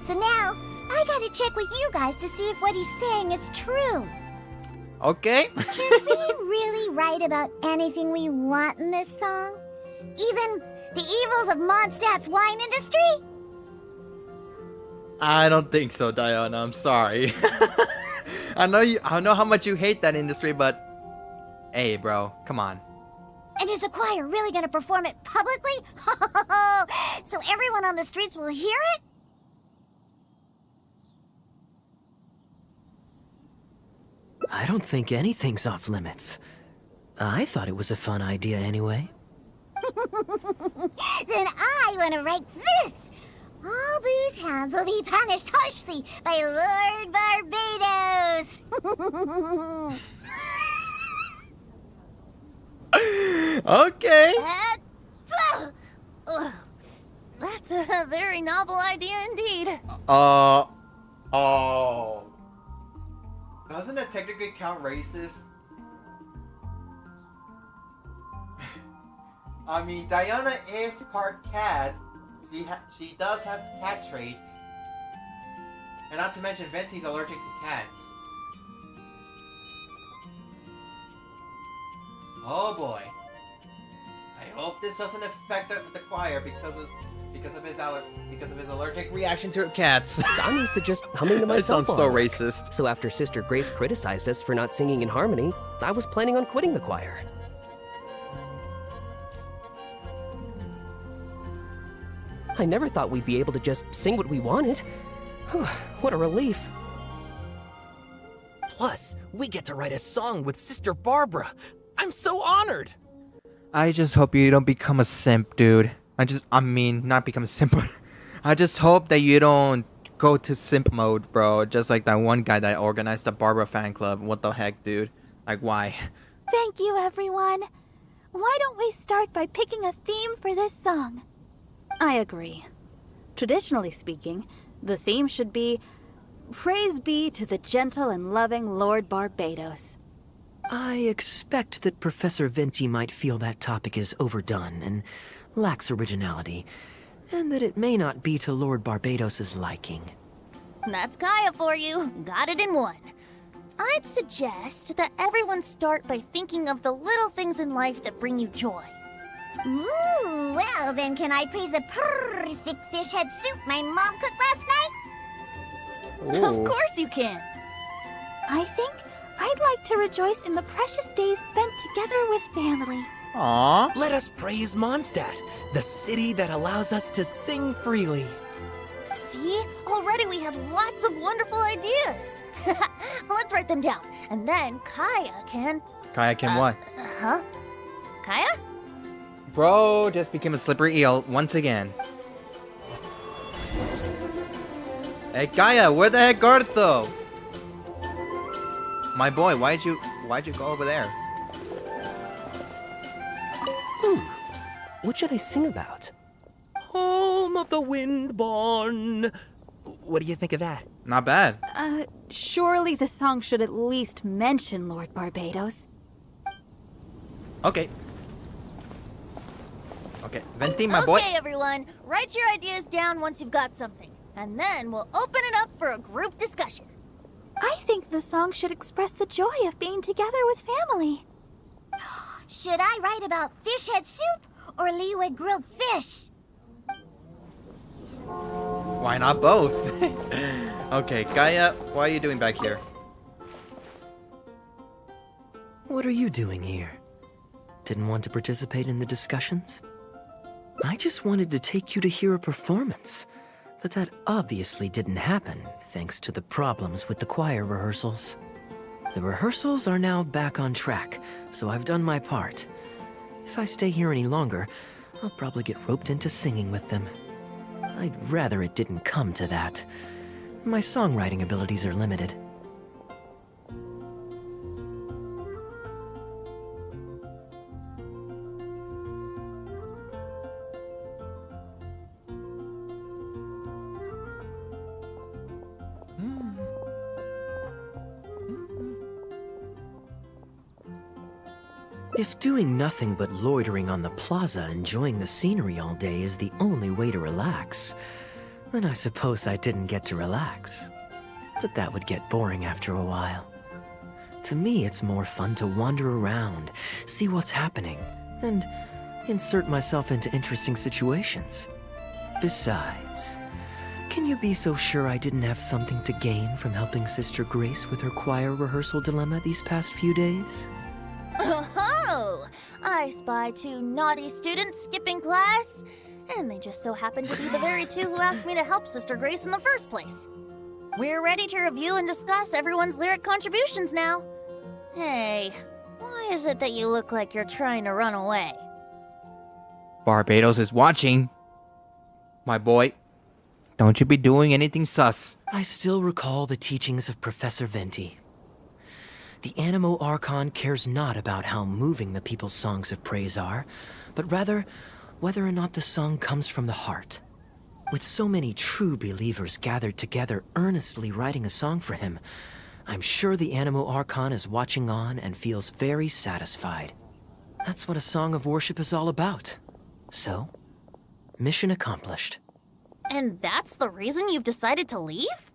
So now, I gotta check with you guys to see if what he's saying is true. Okay. Can we really write about anything we want in this song? Even the evils of Mondstadt's wine industry? I don't think so, Diana. I'm sorry. I know how much you hate that industry, but hey, bro, come on. And is the choir really gonna perform it publicly? So everyone on the streets will hear it? I don't think anything's off limits. I thought it was a fun idea anyway. Then I want to write this. All booze hounds will be punished harshly by Lord Barbados. Okay. That's a very novel idea indeed. Oh. Doesn't that technically count racist? I mean, Diana is part cat. She does have cat traits. And not to mention, Venti's allergic to cats. Oh boy. I hope this doesn't affect the choir because of his allergic reaction to cats. I'm used to just humming to myself. That sounds so racist. So after Sister Grace criticized us for not singing in harmony, I was planning on quitting the choir. I never thought we'd be able to just sing what we wanted. What a relief. Plus, we get to write a song with Sister Barbara. I'm so honored. I just hope you don't become a simp, dude. I mean, not become a simp, but I just hope that you don't go to simp mode, bro. Just like that one guy that organized the Barbara fan club. What the heck, dude? Like, why? Thank you, everyone. Why don't we start by picking a theme for this song? I agree. Traditionally speaking, the theme should be Praise be to the gentle and loving Lord Barbados. I expect that Professor Venti might feel that topic is overdone and lacks originality, and that it may not be to Lord Barbados's liking. That's Kaeya for you. Got it in one. I'd suggest that everyone start by thinking of the little things in life that bring you joy. Ooh, well then can I praise the perfect fish head soup my mom cooked last night? Of course you can. I think I'd like to rejoice in the precious days spent together with family. Aww. Let us praise Mondstadt, the city that allows us to sing freely. See? Already we have lots of wonderful ideas. Let's write them down. And then Kaeya can... Kaeya can what? Huh? Kaeya? Bro just became a slippery eel once again. Hey Kaeya, where the heck are you? My boy, why'd you go over there? What should I sing about? Home of the Windborn. What do you think of that? Not bad. Surely the song should at least mention Lord Barbados. Okay. Okay, Venti, my boy. Okay, everyone. Write your ideas down once you've got something. And then we'll open it up for a group discussion. I think the song should express the joy of being together with family. Should I write about fish head soup or Liyue grilled fish? Why not both? Okay, Kaeya, what are you doing back here? What are you doing here? Didn't want to participate in the discussions? I just wanted to take you to hear a performance, but that obviously didn't happen thanks to the problems with the choir rehearsals. The rehearsals are now back on track, so I've done my part. If I stay here any longer, I'll probably get roped into singing with them. I'd rather it didn't come to that. My songwriting abilities are limited. If doing nothing but loitering on the plaza enjoying the scenery all day is the only way to relax, then I suppose I didn't get to relax. But that would get boring after a while. To me, it's more fun to wander around, see what's happening, and insert myself into interesting situations. Besides, can you be so sure I didn't have something to gain from helping Sister Grace with her choir rehearsal dilemma these past few days? Oh, I spy 2 naughty students skipping class, and they just so happen to be the very 2 who asked me to help Sister Grace in the first place. We're ready to review and discuss everyone's lyric contributions now. Hey, why is it that you look like you're trying to run away? Barbados is watching. My boy, don't you be doing anything sus. I still recall the teachings of Professor Venti. The Animo Archon cares not about how moving the people's songs of praise are, but rather whether or not the song comes from the heart. With so many true believers gathered together earnestly writing a song for him, I'm sure the Animo Archon is watching on and feels very satisfied. That's what a song of worship is all about. So, mission accomplished. And that's the reason you've decided to leave?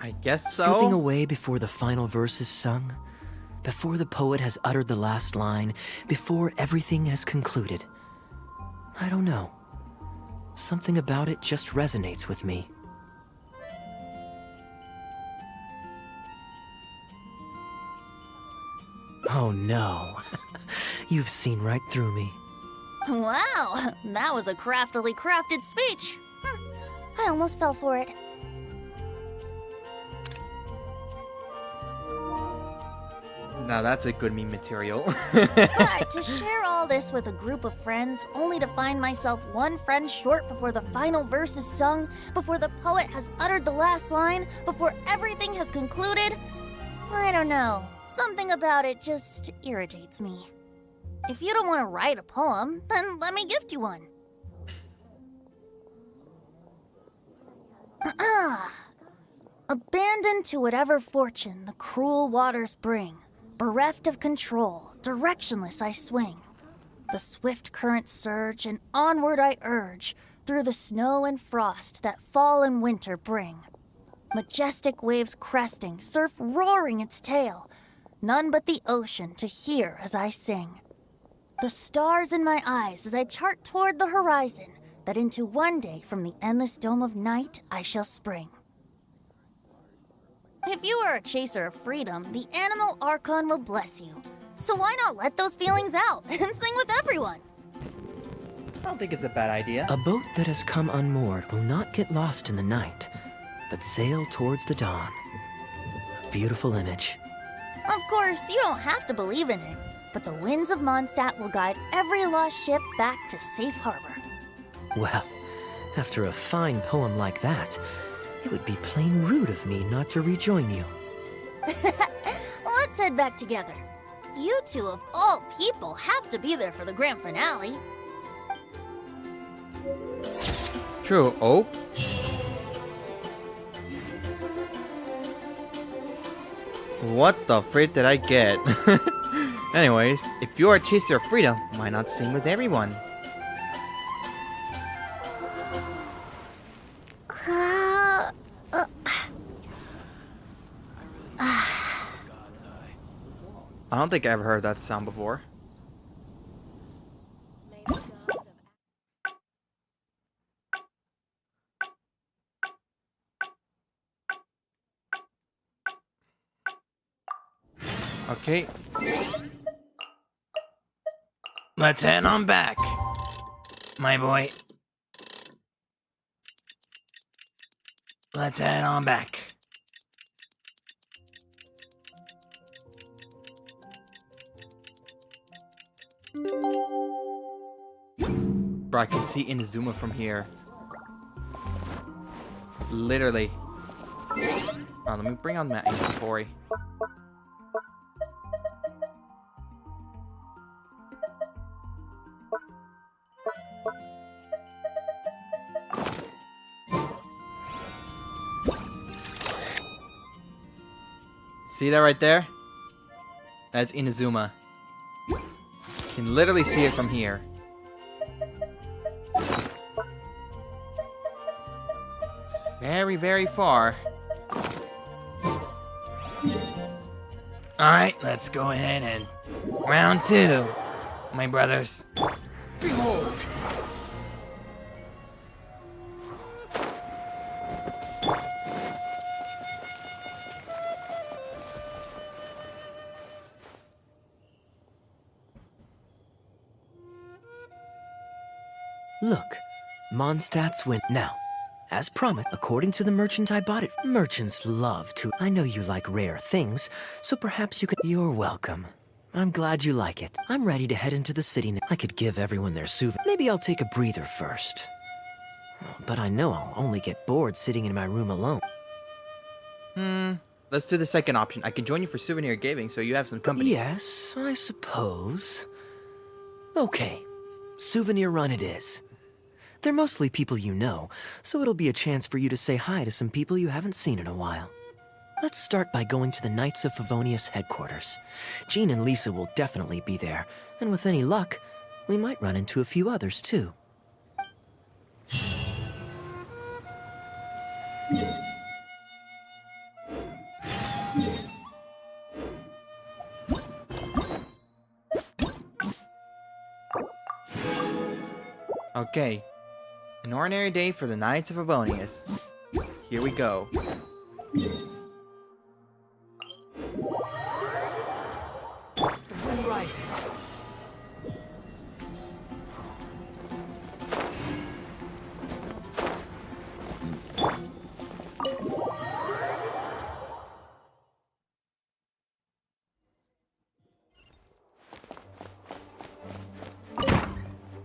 I guess so. Slipping away before the final verse is sung, before the poet has uttered the last line, before everything has concluded. I don't know. Something about it just resonates with me. Oh no. You've seen right through me. Wow, that was a craftily crafted speech. I almost fell for it. Now that's a good meme material. But to share all this with a group of friends, only to find myself one friend short before the final verse is sung, before the poet has uttered the last line, before everything has concluded, I don't know. Something about it just irritates me. If you don't want to write a poem, then let me gift you one. Abandoned to whatever fortune the cruel waters bring, bereft of control, directionless I swing. The swift currents surge, and onward I urge, through the snow and frost that fall and winter bring. Majestic waves cresting, surf roaring its tail, none but the ocean to hear as I sing. The stars in my eyes as I chart toward the horizon, that into one day from the endless dome of night I shall spring. If you are a chaser of freedom, the Animo Archon will bless you. So why not let those feelings out and sing with everyone? I don't think it's a bad idea. A boat that has come unmoored will not get lost in the night, but sail towards the dawn. A beautiful image. Of course, you don't have to believe in it, but the winds of Mondstadt will guide every lost ship back to safe harbor. Well, after a fine poem like that, it would be plain rude of me not to rejoin you. Let's head back together. You two, of all people, have to be there for the grand finale. True. Oh. What the frick did I get? Anyways, if you're a chaser of freedom, why not sing with everyone? I don't think I ever heard that sound before. Okay. Let's head on back, my boy. Let's head on back. Bro, I can see Inazuma from here. Literally. Oh, let me bring on that inventory. See that right there? That's Inazuma. Can literally see it from here. It's very, very far. Alright, let's go ahead and round 2, my brothers. Behold! Look, Mondstadt's win. Now, as promised, according to the merchant I bought it, merchants love to. I know you like rare things, so perhaps you could. You're welcome. I'm glad you like it. I'm ready to head into the city now. I could give everyone their souvenir. Maybe I'll take a breather first. But I know I'll only get bored sitting in my room alone. Let's do the second option. I can join you for souvenir giving, so you have some company. Yes, I suppose. Okay, souvenir run it is. They're mostly people you know, so it'll be a chance for you to say hi to some people you haven't seen in a while. Let's start by going to the Knights of Favonius headquarters. Jean and Lisa will definitely be there, and with any luck, we might run into a few others too. Okay. An ordinary day for the Knights of Favonius. Here we go. The wind rises.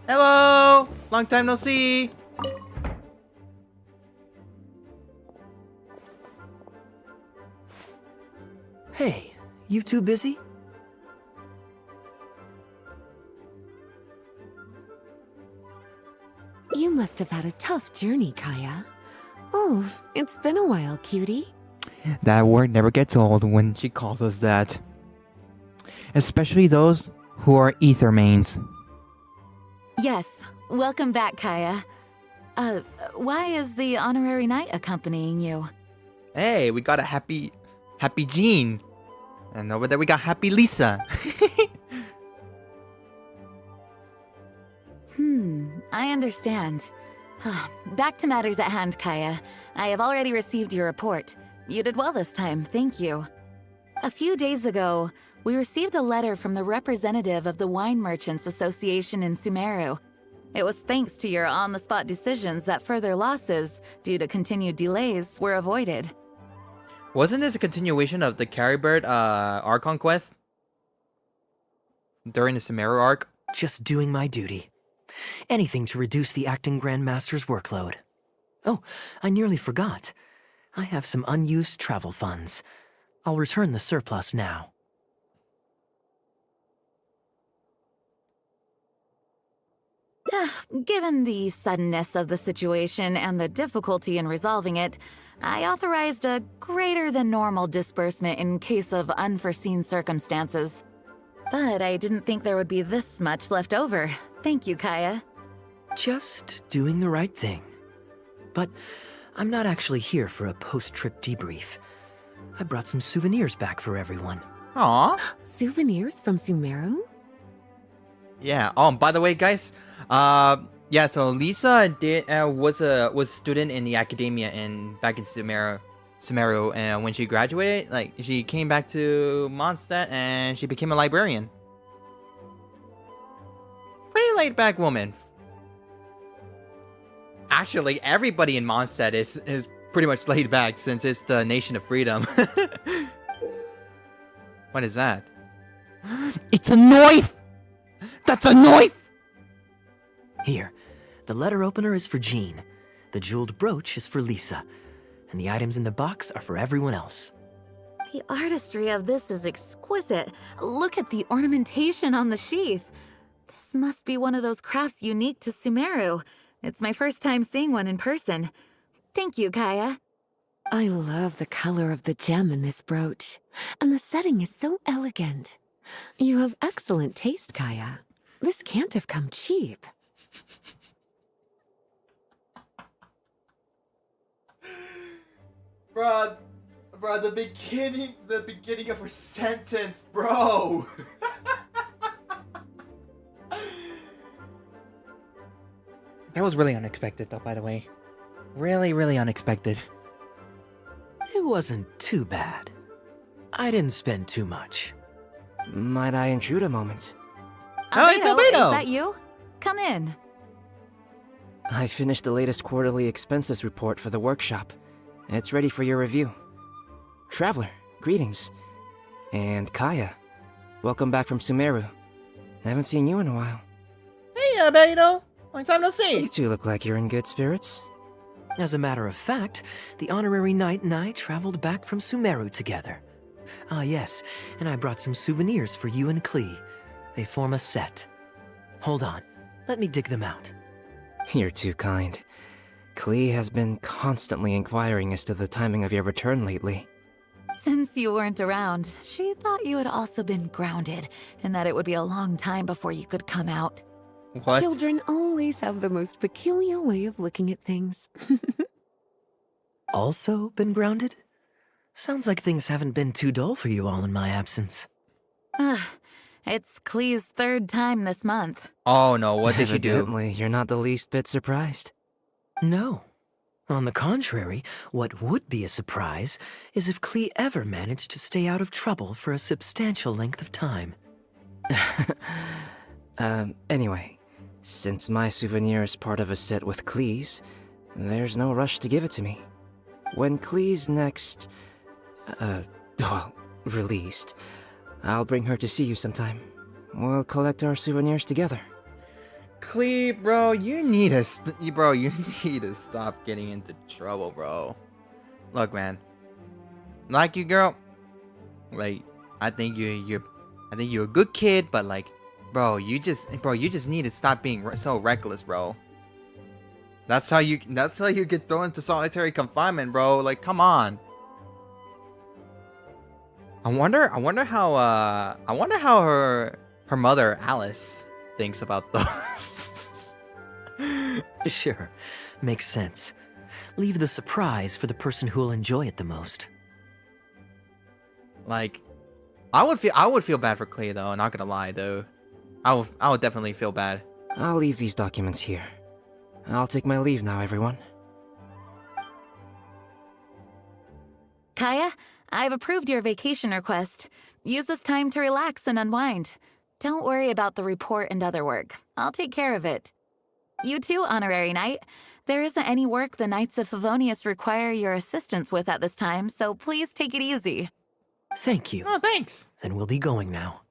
Hello! Long time no see! Hey, you two busy? You must have had a tough journey, Kaeya. Oh, it's been a while, cutie. That word never gets old when she calls us that. Especially those who are ether mains. Yes, welcome back, Kaeya. Why is the honorary knight accompanying you? Hey, we got a happy Jean. And over there we got happy Lisa. I understand. Back to matters at hand, Kaeya. I have already received your report. You did well this time, thank you. A few days ago, we received a letter from the representative of the Wine Merchants Association in Sumeru. It was thanks to your on-the-spot decisions that further losses, due to continued delays, were avoided. Wasn't this a continuation of the Carrybird Archon quest? During the Sumeru arc? Just doing my duty. Anything to reduce the acting Grandmaster's workload. Oh, I nearly forgot. I have some unused travel funds. I'll return the surplus now. Given the suddenness of the situation and the difficulty in resolving it, I authorized a greater than normal disbursement in case of unforeseen circumstances. But I didn't think there would be this much left over. Thank you, Kaeya. Just doing the right thing. But I'm not actually here for a post-trip debrief. I brought some souvenirs back for everyone. Aww. Souvenirs from Sumeru? Yeah. Oh, by the way, guys, yeah. So Lisa was a student in the academia back in Sumeru, and when she graduated, like she came back to Mondstadt and she became a librarian. Pretty laid back woman. Actually, everybody in Mondstadt is pretty much laid back since it's the nation of freedom. What is that? It's a knife! That's a knife! Here, the letter opener is for Jean, the jeweled brooch is for Lisa, and the items in the box are for everyone else. The artistry of this is exquisite. Look at the ornamentation on the sheath. This must be one of those crafts unique to Sumeru. It's my first time seeing one in person. Thank you, Kaeya. I love the color of the gem in this brooch, and the setting is so elegant. You have excellent taste, Kaeya. This can't have come cheap. Bruh, the beginning of her sentence, bro. That was really unexpected, though, by the way. Really, really unexpected. It wasn't too bad. I didn't spend too much. Might I intrude a moment? Oh, it's Albedo! Is that you? Come in. I finished the latest quarterly expenses report for the workshop. It's ready for your review. Traveler, greetings. And Kaeya, welcome back from Sumeru. I haven't seen you in a while. Hey, Beto. Long time no see. You two look like you're in good spirits. As a matter of fact, the honorary knight and I traveled back from Sumeru together. Ah, yes, and I brought some souvenirs for you and Klee. They form a set. Hold on, let me dig them out. You're too kind. Klee has been constantly inquiring as to the timing of your return lately. Since you weren't around, she thought you had also been grounded, and that it would be a long time before you could come out. What? Children always have the most peculiar way of looking at things. Also been grounded? Sounds like things haven't been too dull for you all in my absence. It's Klee's third time this month. Oh no, what did she do? Evidently, you're not the least bit surprised. No. On the contrary, what would be a surprise is if Klee ever managed to stay out of trouble for a substantial length of time. Anyway, since my souvenir is part of a set with Klee's, there's no rush to give it to me. When Klee's next, released, I'll bring her to see you sometime. We'll collect our souvenirs together. Klee, bro, you need to stop getting into trouble, bro. Look, man, like you, girl. Like, I think you're a good kid, but like, bro, you just need to stop being so reckless, bro. That's how you get thrown into solitary confinement, bro. Like, come on. I wonder how her mother Alice thinks about those. Sure, makes sense. Leave the surprise for the person who'll enjoy it the most. Like, I would feel bad for Kaeya though. Not gonna lie though, I would definitely feel bad. I'll leave these documents here. I'll take my leave now, everyone. Kaeya, I've approved your vacation request. Use this time to relax and unwind. Don't worry about the report and other work. I'll take care of it. You too, Honorary Knight. There isn't any work the Knights of Favonius require your assistance with at this time, so please take it easy. Thank you. Oh, thanks. Then we'll be going now.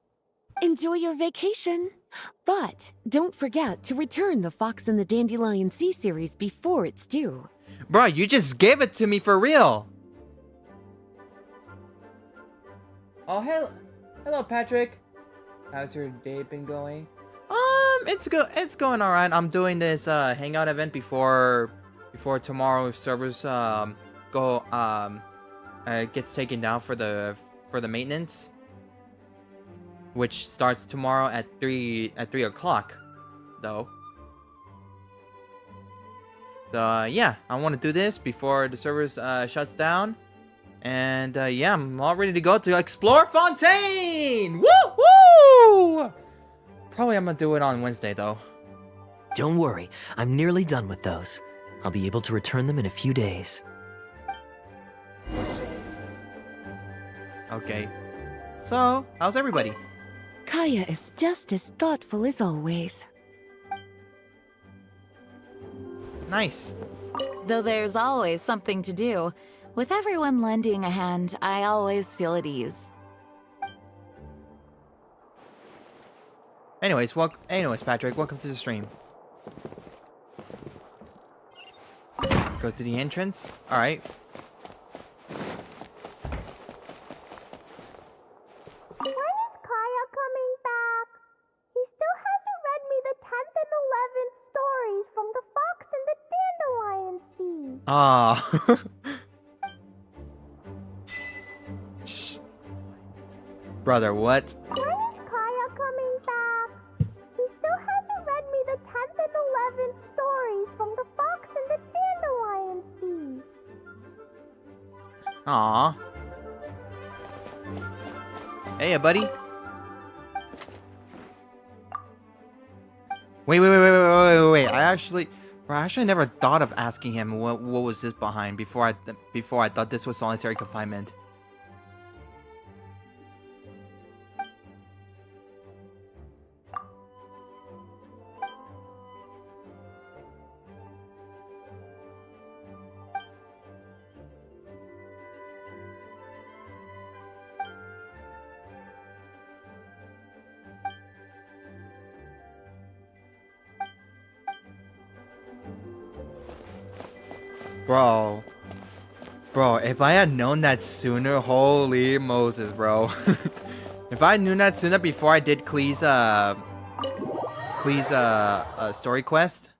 Enjoy your vacation. But don't forget to return the Fox and the Dandelion Sea series before it's due. Bro, you just gave it to me for real. Oh, hello, Patrick. How's your day been going? It's going all right. I'm doing this Hangout event before tomorrow's servers gets taken down for the maintenance, which starts tomorrow at 3 o'clock, though. So yeah, I want to do this before the servers shuts down. And yeah, I'm all ready to go to explore Fontaine! Woo woo! Probably I'm gonna do it on Wednesday though. Don't worry, I'm nearly done with those. I'll be able to return them in a few days. Okay. So, how's everybody? Kaeya is just as thoughtful as always. Nice. Though there's always something to do, with everyone lending a hand, I always feel at ease. Anyways, Patrick, welcome to the stream. Go to the entrance. All right. When is Kaeya coming back? He still hasn't read me the 10th and 11th stories from the Fox and the Dandelion Sea. Ah. Brother, what? When is Kaeya coming back? He still hasn't read me the 10th and 11th stories from the Fox and the Dandelion Sea. Aw. Hey, buddy. Wait. I actually never thought of asking him what was this behind before I thought this was solitary confinement. Bro. Bro, if I had known that sooner, holy Moses, bro. If I had known that sooner before I did Klee's story quest.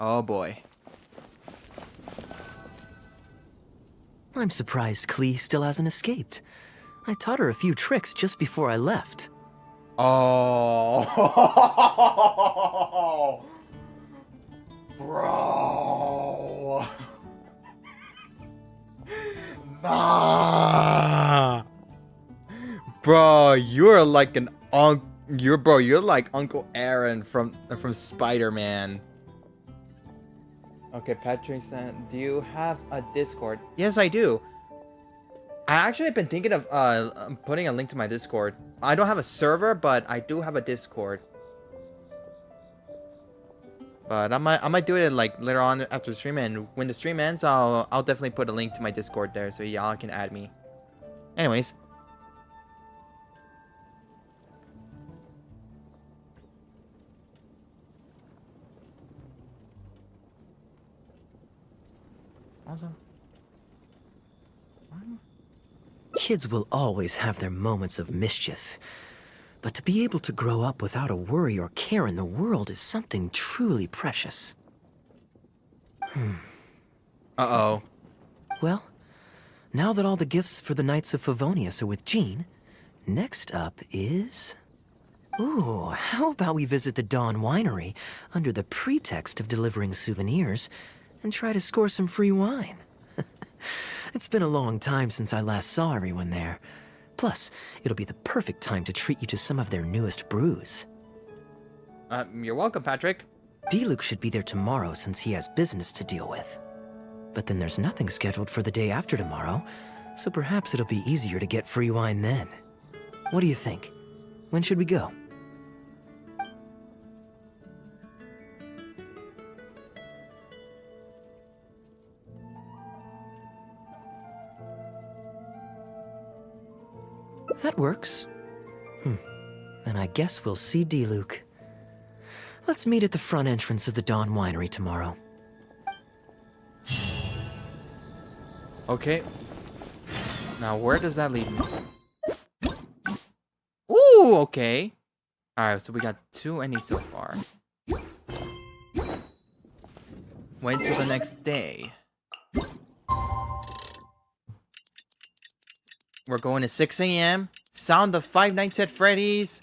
Oh boy. I'm surprised Klee still hasn't escaped. I taught her a few tricks just before I left. Oh. Bro. Nah. Bro, you're like an you're like Uncle Aaron from Spider-Man. Okay, Patrick said, do you have a Discord? Yes, I do. I actually have been thinking of putting a link to my Discord. I don't have a server, but I do have a Discord. But I might do it like later on after the stream, and when the stream ends, I'll definitely put a link to my Discord there, so y'all can add me. Anyways. Also. Kids will always have their moments of mischief. But to be able to grow up without a worry or care in the world is something truly precious. Uh-oh. Well, now that all the gifts for the Knights of Favonius are with Jean, next up is... Ooh, how about we visit the Dawn Winery under the pretext of delivering souvenirs and try to score some free wine? It's been a long time since I last saw everyone there. Plus, it'll be the perfect time to treat you to some of their newest brews. You're welcome, Patrick. D-Luke should be there tomorrow since he has business to deal with. But then there's nothing scheduled for the day after tomorrow, so perhaps it'll be easier to get free wine then. What do you think? When should we go? That works. Then I guess we'll see D-Luke. Let's meet at the front entrance of the Dawn Winery tomorrow. Okay. Now, where does that lead me? Ooh, okay. Alright, so we got 2 endings so far. Wait till the next day. We're going to 6 a.m. Sound of Five Nights at Freddy's.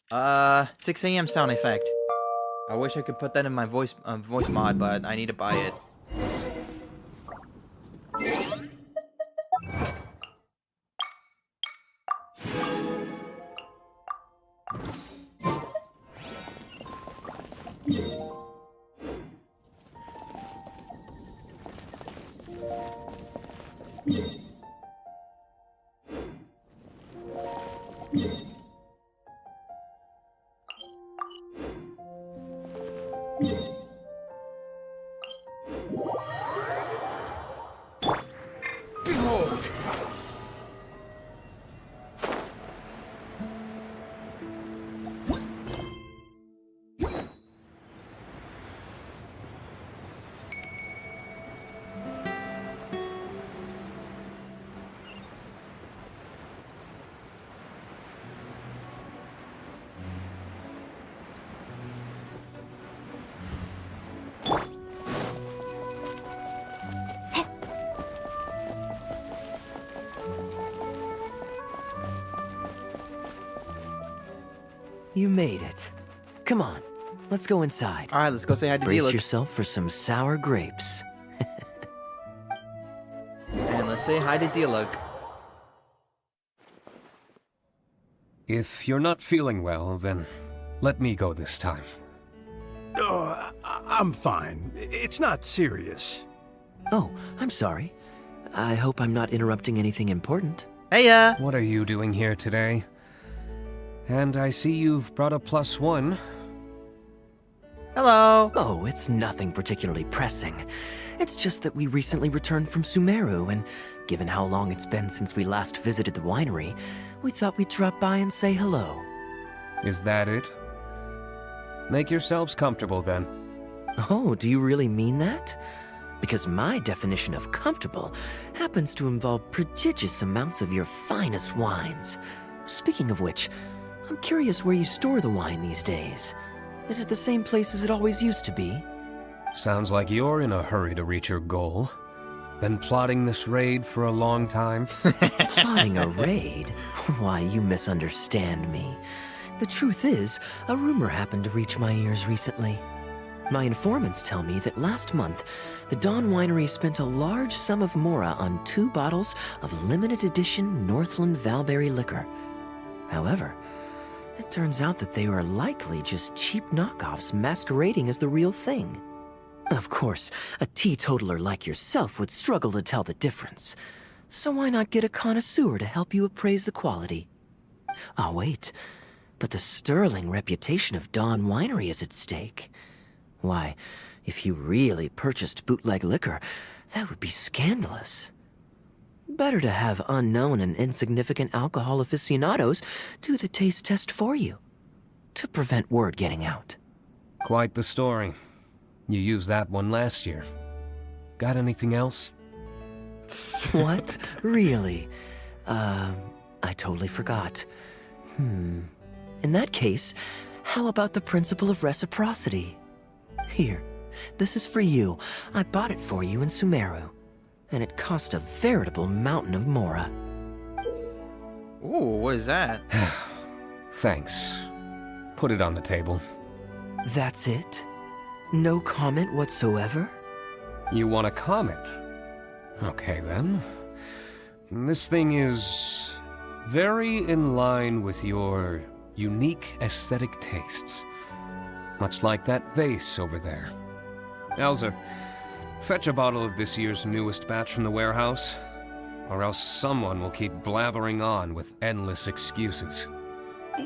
6 a.m. sound effect. I wish I could put that in my voice mod, but I need to buy it. You made it. Come on, let's go inside. Alright, let's go say hi to Brace D-Luke. yourself for some sour grapes. And let's say hi to D-Luke. If you're not feeling well, then let me go this time. Oh, I'm fine. It's not serious. Oh, I'm sorry. I hope I'm not interrupting anything important. Heya! What are you doing here today? And I see you've brought a +1. Hello! Oh, it's nothing particularly pressing. It's just that we recently returned from Sumeru, and given how long it's been since we last visited the winery, we thought we'd drop by and say hello. Is that it? Make yourselves comfortable then. Oh, do you really mean that? Because my definition of comfortable happens to involve prodigious amounts of your finest wines. Speaking of which, I'm curious where you store the wine these days. Is it the same place as it always used to be? Sounds like you're in a hurry to reach your goal. Been plotting this raid for a long time? Plotting a raid? Why, you misunderstand me. The truth is, a rumor happened to reach my ears recently. My informants tell me that last month, the Dawn Winery spent a large sum of mora on 2 bottles of limited edition Northland Valberry liquor. However, it turns out that they were likely just cheap knockoffs masquerading as the real thing. Of course, a teetotaler like yourself would struggle to tell the difference. So why not get a connoisseur to help you appraise the quality? Ah, wait. But the sterling reputation of Dawn Winery is at stake. Why, if you really purchased bootleg liquor, that would be scandalous. Better to have unknown and insignificant alcohol aficionados do the taste test for you, to prevent word getting out. Quite the story. You used that one last year. Got anything else? What? Really? I totally forgot. In that case, how about the principle of reciprocity? Here, this is for you. I bought it for you in Sumeru. And it cost a veritable mountain of mora. Ooh, what is that? Thanks. Put it on the table. That's it? No comment whatsoever? You want a comment? Okay then. This thing is very in line with your unique aesthetic tastes. Much like that vase over there. Elzer, fetch a bottle of this year's newest batch from the warehouse, or else someone will keep blathering on with endless excuses.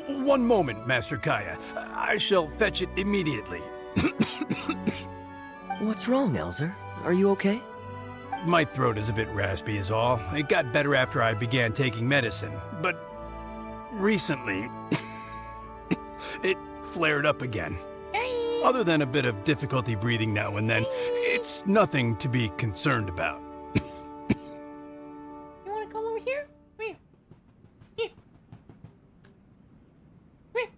One moment, Master Kaeya. I shall fetch it immediately. What's wrong, Elzer? Are you okay? My throat is a bit raspy is all. It got better after I began taking medicine, but recently it flared up again. Other than a bit of difficulty breathing now and then, it's nothing to be concerned about. You want to come over here? Come here. Here. Come here.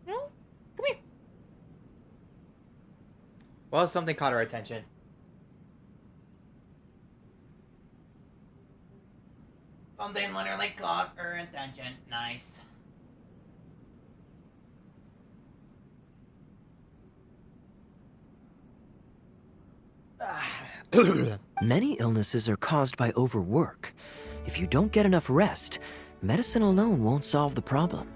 No? Come here. Well, something caught our attention. Something literally caught our attention. Nice. Many illnesses are caused by overwork. If you don't get enough rest, medicine alone won't solve the problem.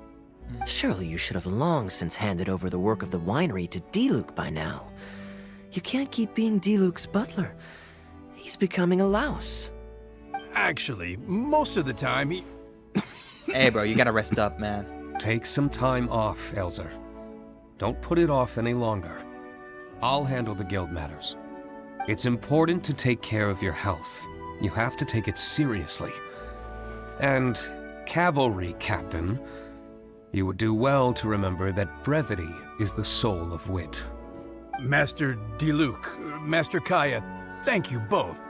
Surely you should have long since handed over the work of the winery to Diluc by now. You can't keep being Diluc's butler. He's becoming a louse. Actually, most of the time he... Hey bro, you gotta rest up, man. Take some time off, Elzer. Don't put it off any longer. I'll handle the guild matters. It's important to take care of your health. You have to take it seriously. And, cavalry captain, you would do well to remember that brevity is the soul of wit. Master Diluc, Master Kaeya, thank you both.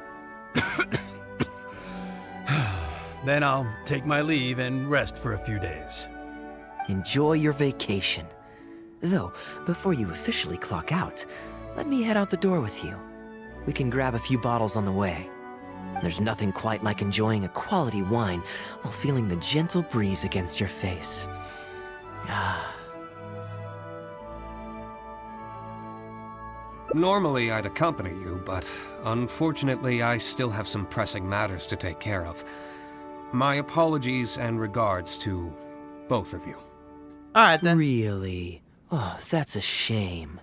Then I'll take my leave and rest for a few days. Enjoy your vacation. Though, before you officially clock out, let me head out the door with you. We can grab a few bottles on the way. There's nothing quite like enjoying a quality wine while feeling the gentle breeze against your face. Normally I'd accompany you, but unfortunately I still have some pressing matters to take care of. My apologies and regards to both of you. Alright then. Really? Oh, that's a shame.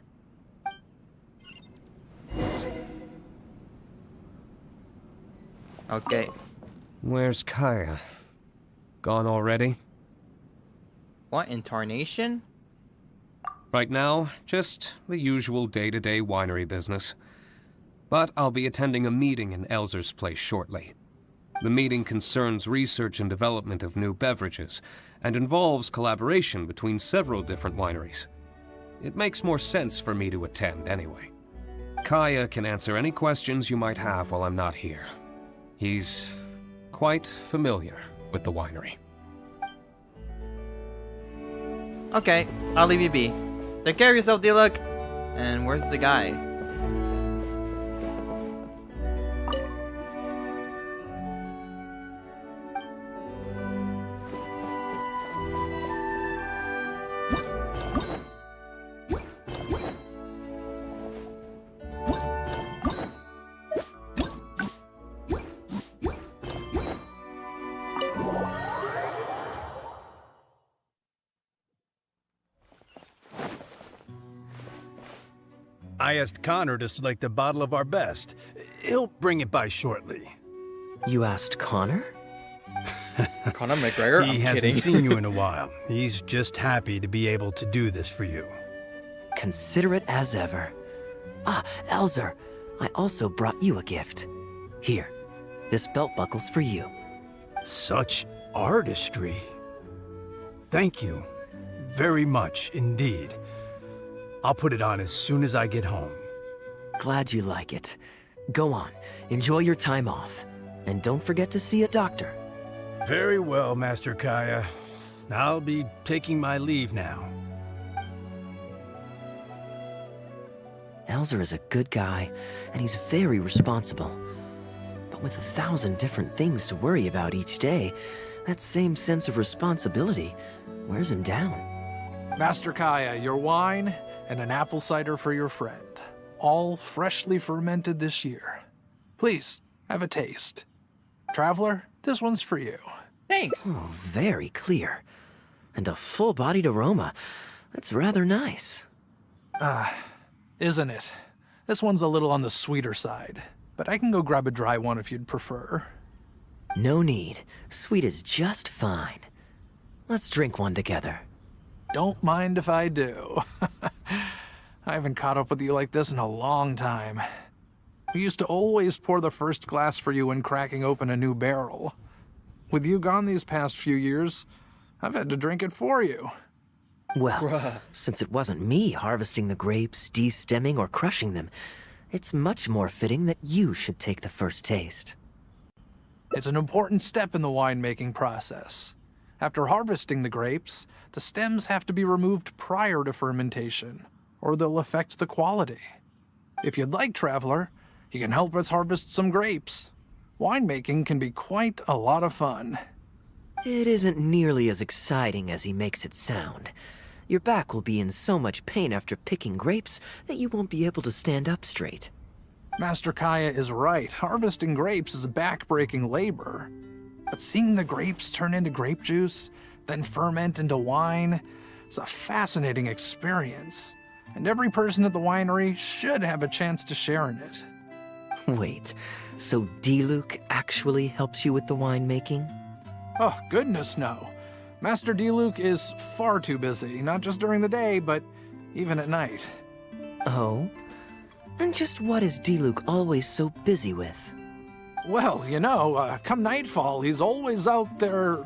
Okay. Where's Kaeya? Gone already? What, in Tarnation? Right now, just the usual day-to-day winery business. But I'll be attending a meeting in Elzer's place shortly. The meeting concerns research and development of new beverages, and involves collaboration between several different wineries. It makes more sense for me to attend anyway. Kaeya can answer any questions you might have while I'm not here. He's quite familiar with the winery. Okay, I'll leave you be. Take care of yourself, Diluc. And where's the guy? I asked Connor to select a bottle of our best. He'll bring it by shortly. You asked Connor? Conor McGregor? He I'm hasn't kidding. seen you in a while. He's just happy to be able to do this for you. Considerate as ever. Ah, Elzer, I also brought you a gift. Here, this belt buckle's for you. Such artistry. Thank you very much indeed. I'll put it on as soon as I get home. Glad you like it. Go on, enjoy your time off. And don't forget to see a doctor. Very well, Master Kaeya. I'll be taking my leave now. Elzer is a good guy, and he's very responsible. But with 1,000 different things to worry about each day, that same sense of responsibility wears him down. Master Kaeya, your wine and an apple cider for your friend. All freshly fermented this year. Please, have a taste. Traveler, this one's for you. Thanks. Oh, very clear. And a full-bodied aroma. That's rather nice. Isn't it? This one's a little on the sweeter side, but I can go grab a dry one if you'd prefer. No need. Sweet is just fine. Let's drink one together. Don't mind if I do. I haven't caught up with you like this in a long time. We used to always pour the first glass for you when cracking open a new barrel. With you gone these past few years, I've had to drink it for you. Well, since it wasn't me harvesting the grapes, de-stemming, or crushing them, it's much more fitting that you should take the first taste. It's an important step in the winemaking process. After harvesting the grapes, the stems have to be removed prior to fermentation, or they'll affect the quality. If you'd like, Traveler, you can help us harvest some grapes. Winemaking can be quite a lot of fun. It isn't nearly as exciting as he makes it sound. Your back will be in so much pain after picking grapes that you won't be able to stand up straight. Master Kaeya is right. Harvesting grapes is a back-breaking labor. But seeing the grapes turn into grape juice, then ferment into wine, it's a fascinating experience. And every person at the winery should have a chance to share in it. Wait, so Diluc actually helps you with the winemaking? Oh, goodness no. Master Diluc is far too busy, not just during the day, but even at night. Oh? And just what is Diluc always so busy with? Well, you know, come nightfall, he's always out there,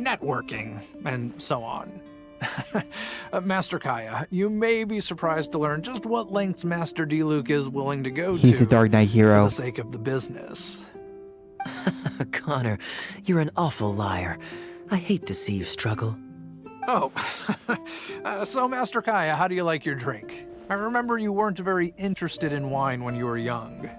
networking, and so on. Master Kaeya, you may be surprised to learn just what lengths Master Diluc is willing to go He's to a Dark Knight hero. for the sake of the business. Connor, you're an awful liar. I hate to see you struggle. Oh, so Master Kaeya, how do you like your drink? I remember you weren't very interested in wine when you were young.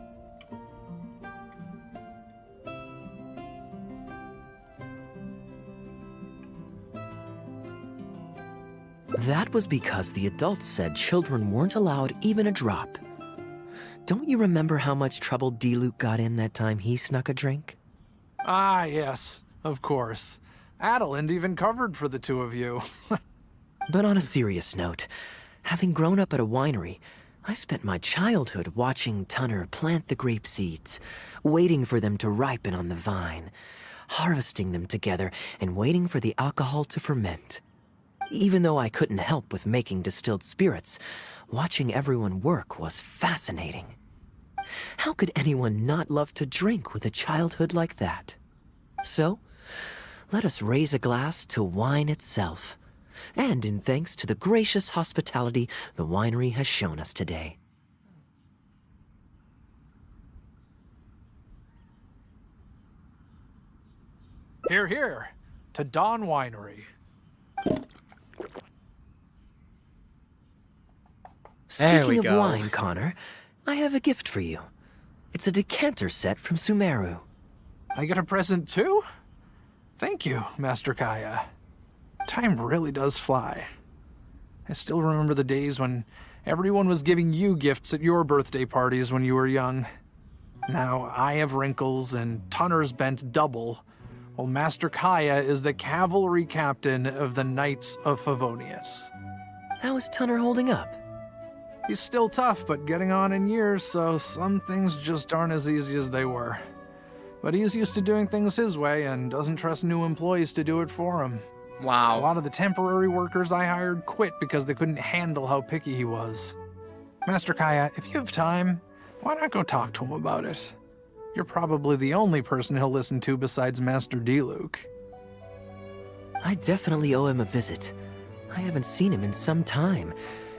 That was because the adults said children weren't allowed even a drop. Don't you remember how much trouble Diluc got in that time he snuck a drink? Ah, yes, of course. Adeline even covered for the two of you. But on a serious note, having grown up at a winery, I spent my childhood watching Tunner plant the grape seeds, waiting for them to ripen on the vine, harvesting them together, and waiting for the alcohol to ferment. Even though I couldn't help with making distilled spirits, watching everyone work was fascinating. How could anyone not love to drink with a childhood like that? So, let us raise a glass to wine itself, and in thanks to the gracious hospitality the winery has shown us today. Here, here, to Dawn Winery. Speaking of wine, Connor, I have a gift for you. It's a decanter set from Sumeru. I get a present too? Thank you, Master Kaeya. Time really does fly. I still remember the days when everyone was giving you gifts at your birthday parties when you were young. Now I have wrinkles and Tunner's bent double, while Master Kaeya is the cavalry captain of the Knights of Favonius. How is Tunner holding up? He's still tough, but getting on in years, so some things just aren't as easy as they were. But he's used to doing things his way and doesn't trust new employees to do it for him. Wow. A lot of the temporary workers I hired quit because they couldn't handle how picky he was. Master Kaeya, if you have time, why not go talk to him about it? You're probably the only person he'll listen to besides Master D-Luke. I definitely owe him a visit. I haven't seen him in some time,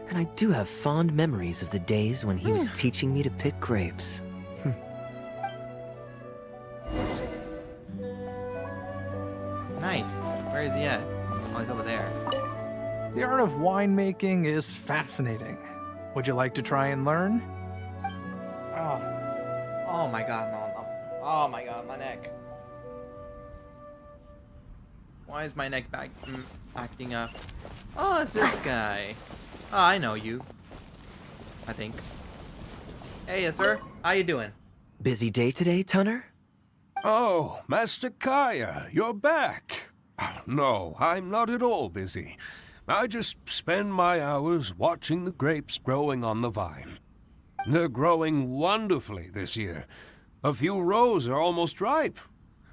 and I do have fond memories of the days when he was teaching me to pick grapes. Nice. Where is he at? Oh, he's over there. The art of winemaking is fascinating. Would you like to try and learn? Oh my god, no. Oh my god, my neck. Why is my neck acting up? Oh, it's this guy. Oh, I know you. I think. Hey, yes, sir. How you doing? Busy day today, Tunner? Oh, Master Kaeya, you're back. No, I'm not at all busy. I just spend my hours watching the grapes growing on the vine. They're growing wonderfully this year. A few rows are almost ripe.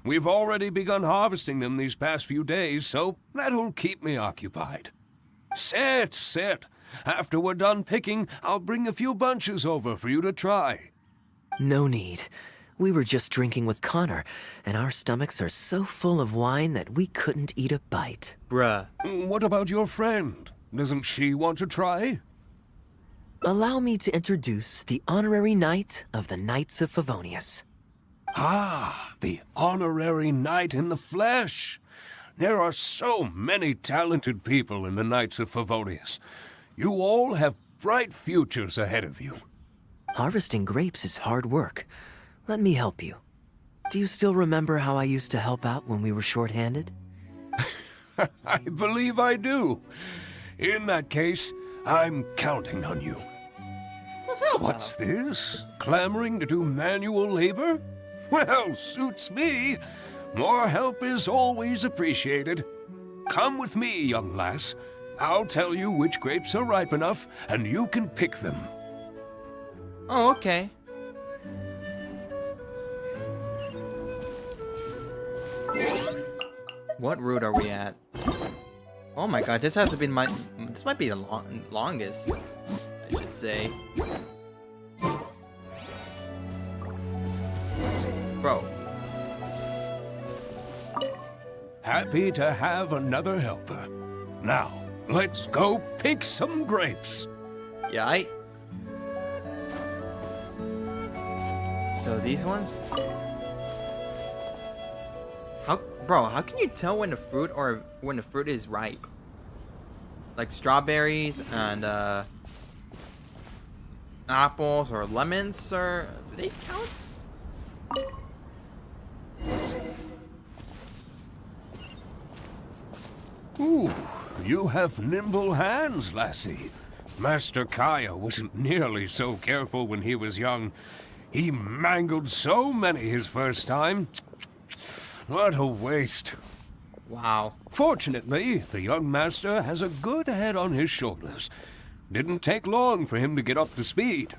We've already begun harvesting them these past few days, so that'll keep me occupied. Sit. After we're done picking, I'll bring a few bunches over for you to try. No need. We were just drinking with Connor, and our stomachs are so full of wine that we couldn't eat a bite. Bruh. What about your friend? Doesn't she want to try? Allow me to introduce the honorary knight of the Knights of Favonius. Ah, the honorary knight in the flesh. There are so many talented people in the Knights of Favonius. You all have bright futures ahead of you. Harvesting grapes is hard work. Let me help you. Do you still remember how I used to help out when we were short-handed? I believe I do. In that case, I'm counting on you. What's this? Clamoring to do manual labor? Well, suits me. More help is always appreciated. Come with me, young lass. I'll tell you which grapes are ripe enough, and you can pick them. Oh, okay. What route are we at? Oh my god, this has to be this might be the longest, I should say. Bro. Happy to have another helper. Now, let's go pick some grapes. Yeah, So these ones? How can you tell when the fruit is ripe? Like strawberries and apples or lemons, or do they count? Ooh, you have nimble hands, lassie. Master Kaeya wasn't nearly so careful when he was young. He mangled so many his first time. What a waste. Wow. Fortunately, the young master has a good head on his shoulders. Didn't take long for him to get up to speed.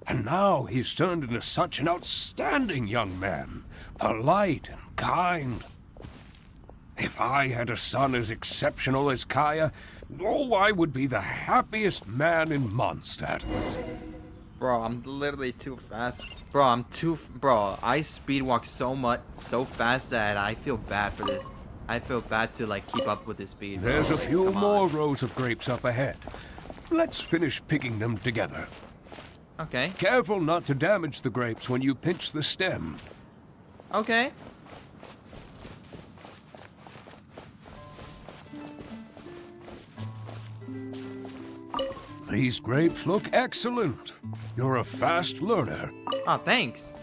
And now he's turned into such an outstanding young man. Polite and kind. If I had a son as exceptional as Kaeya, oh, I would be the happiest man in Mondstadt. Bro, I'm literally too fast. Bro, I speed walk so fast that I feel bad for this. I feel bad to like keep up with this speed. There's a Like, few come on. more rows of grapes up ahead. Let's finish picking them together. Okay. Careful not to damage the grapes when you pinch the stem. Okay. These grapes look excellent. You're a fast learner. Oh, thanks.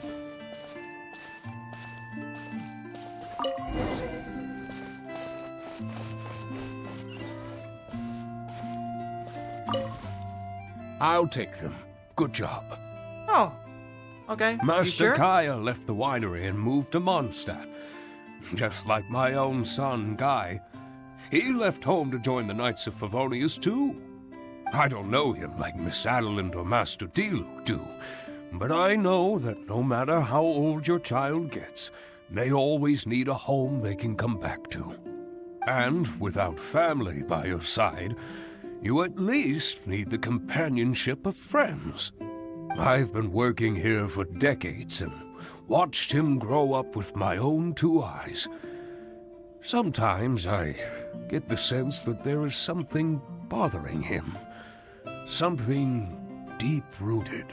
I'll take them. Good job. Oh. Okay. You Master sure? Kaeya left the winery and moved to Mondstadt. Just like my own son, Guy. He left home to join the Knights of Favonius, too. I don't know him like Miss Adeline or Master Diluc do, but I know that no matter how old your child gets, they always need a home they can come back to. And without family by your side, you at least need the companionship of friends. I've been working here for decades and watched him grow up with my own 2 eyes. Sometimes I get the sense that there is something bothering him. Something deep-rooted.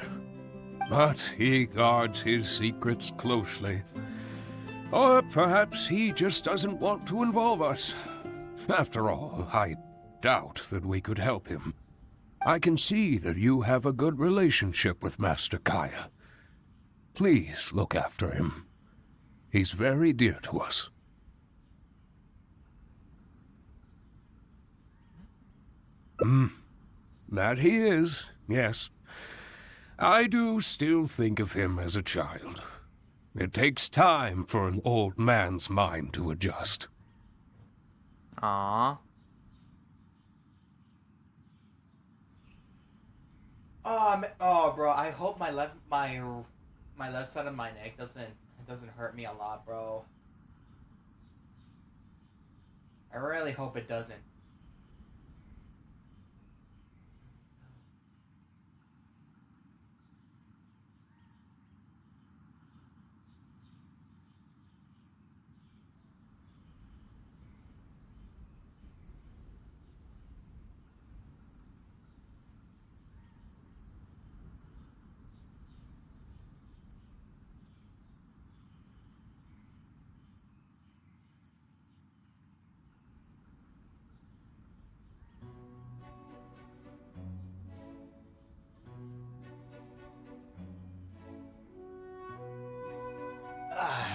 But he guards his secrets closely. Or perhaps he just doesn't want to involve us. After all, I doubt that we could help him. I can see that you have a good relationship with Master Kaeya. Please look after him. He's very dear to us. That he is, yes. I do still think of him as a child. It takes time for an old man's mind to adjust. Aww. Oh, bro. I hope my left side of my neck doesn't hurt me a lot, bro. I really hope it doesn't.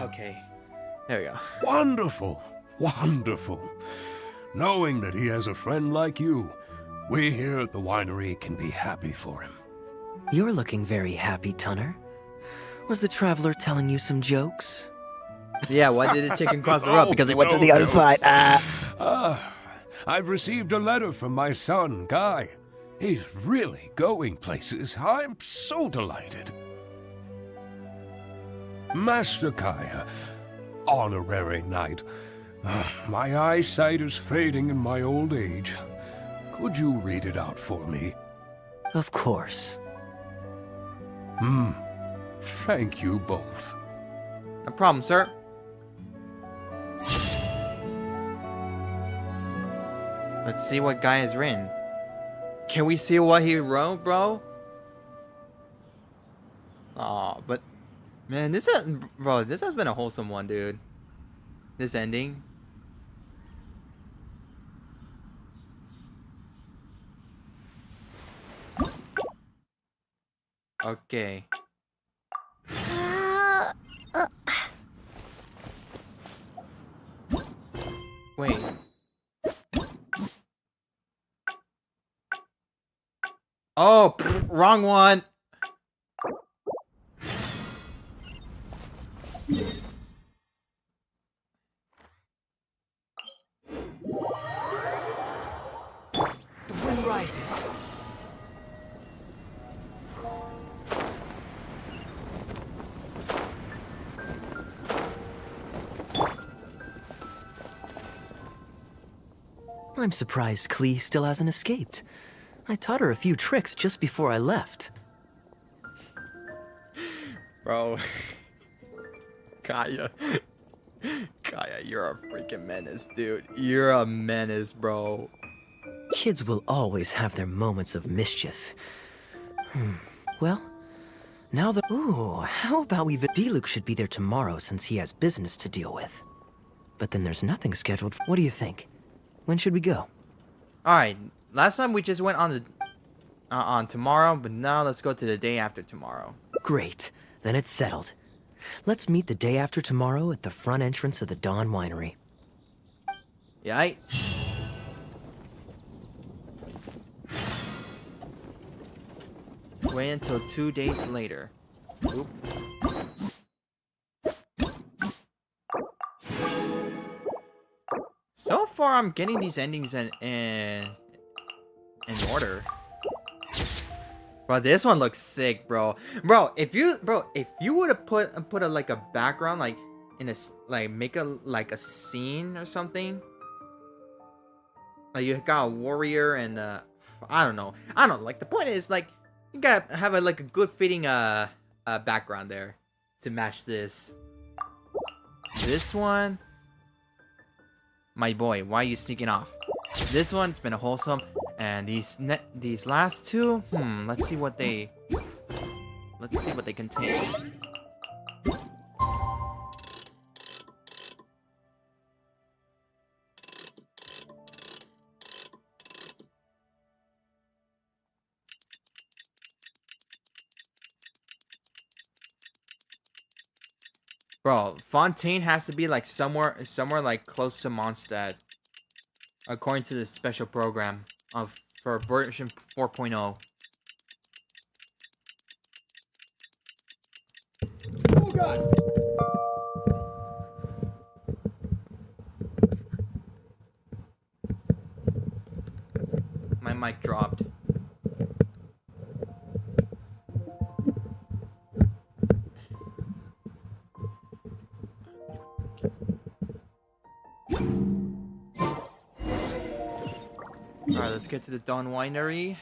Okay. There we go. Wonderful! Wonderful! Knowing that he has a friend like you, we here at the winery can be happy for him. You're looking very happy, Tunner. Was the traveler telling you some jokes? Yeah, why did the chicken cross the road? Because it went to no, the other no. side. I've received a letter from my son, Guy. He's really going places. I'm so delighted. Master Kaeya, honorary knight, my eyesight is fading in my old age. Could you read it out for me? Of course. Thank you both. No problem, sir. Let's see what Guy has written. Can we see what he wrote, bro? Aw, but man, this has been a wholesome one, dude. This ending. Okay. Wait. Oh, wrong one. The wind rises. I'm surprised Klee still hasn't escaped. I taught her a few tricks just before I left. Bro. Kaeya. Kaeya, you're a freaking menace, dude. You're a menace, bro. Kids will always have their moments of mischief. Well, now that... Ooh, how about Diluc should be there tomorrow since he has business to deal with. But then there's nothing scheduled. What do you think? When should we go? Alright, last time we just went on the... on tomorrow, but now let's go to the day after tomorrow. Great. Then it's settled. Let's meet the day after tomorrow at the front entrance of the Dawn Winery. Yeah, wait until 2 days later. Oop. So far, I'm getting these endings in order. Bro, this one looks sick, bro. If you would have put a like a background, like in a make a like a scene or something. Like you got a warrior and I don't know. Like the point is like you gotta have like a good fitting background there to match this. This one, my boy, why are you sneaking off? This one's been a wholesome, and these last two, let's see what they contain. Bro, Fontaine has to be like somewhere like close to Mondstadt, according to the special program for version 4.0. Oh God! My mic dropped. Alright, let's get to the Dawn Winery.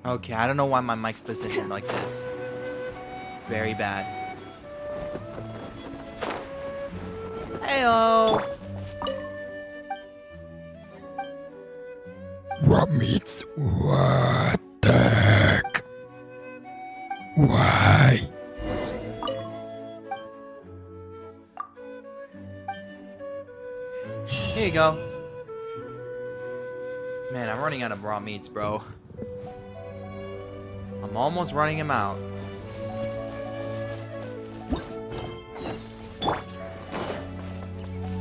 Okay, I don't know why my mic's positioned like this. Very bad. Heyo! What meets what? The heck? Why? Here you go. Man, I'm running out of raw meats, bro. I'm almost running him out.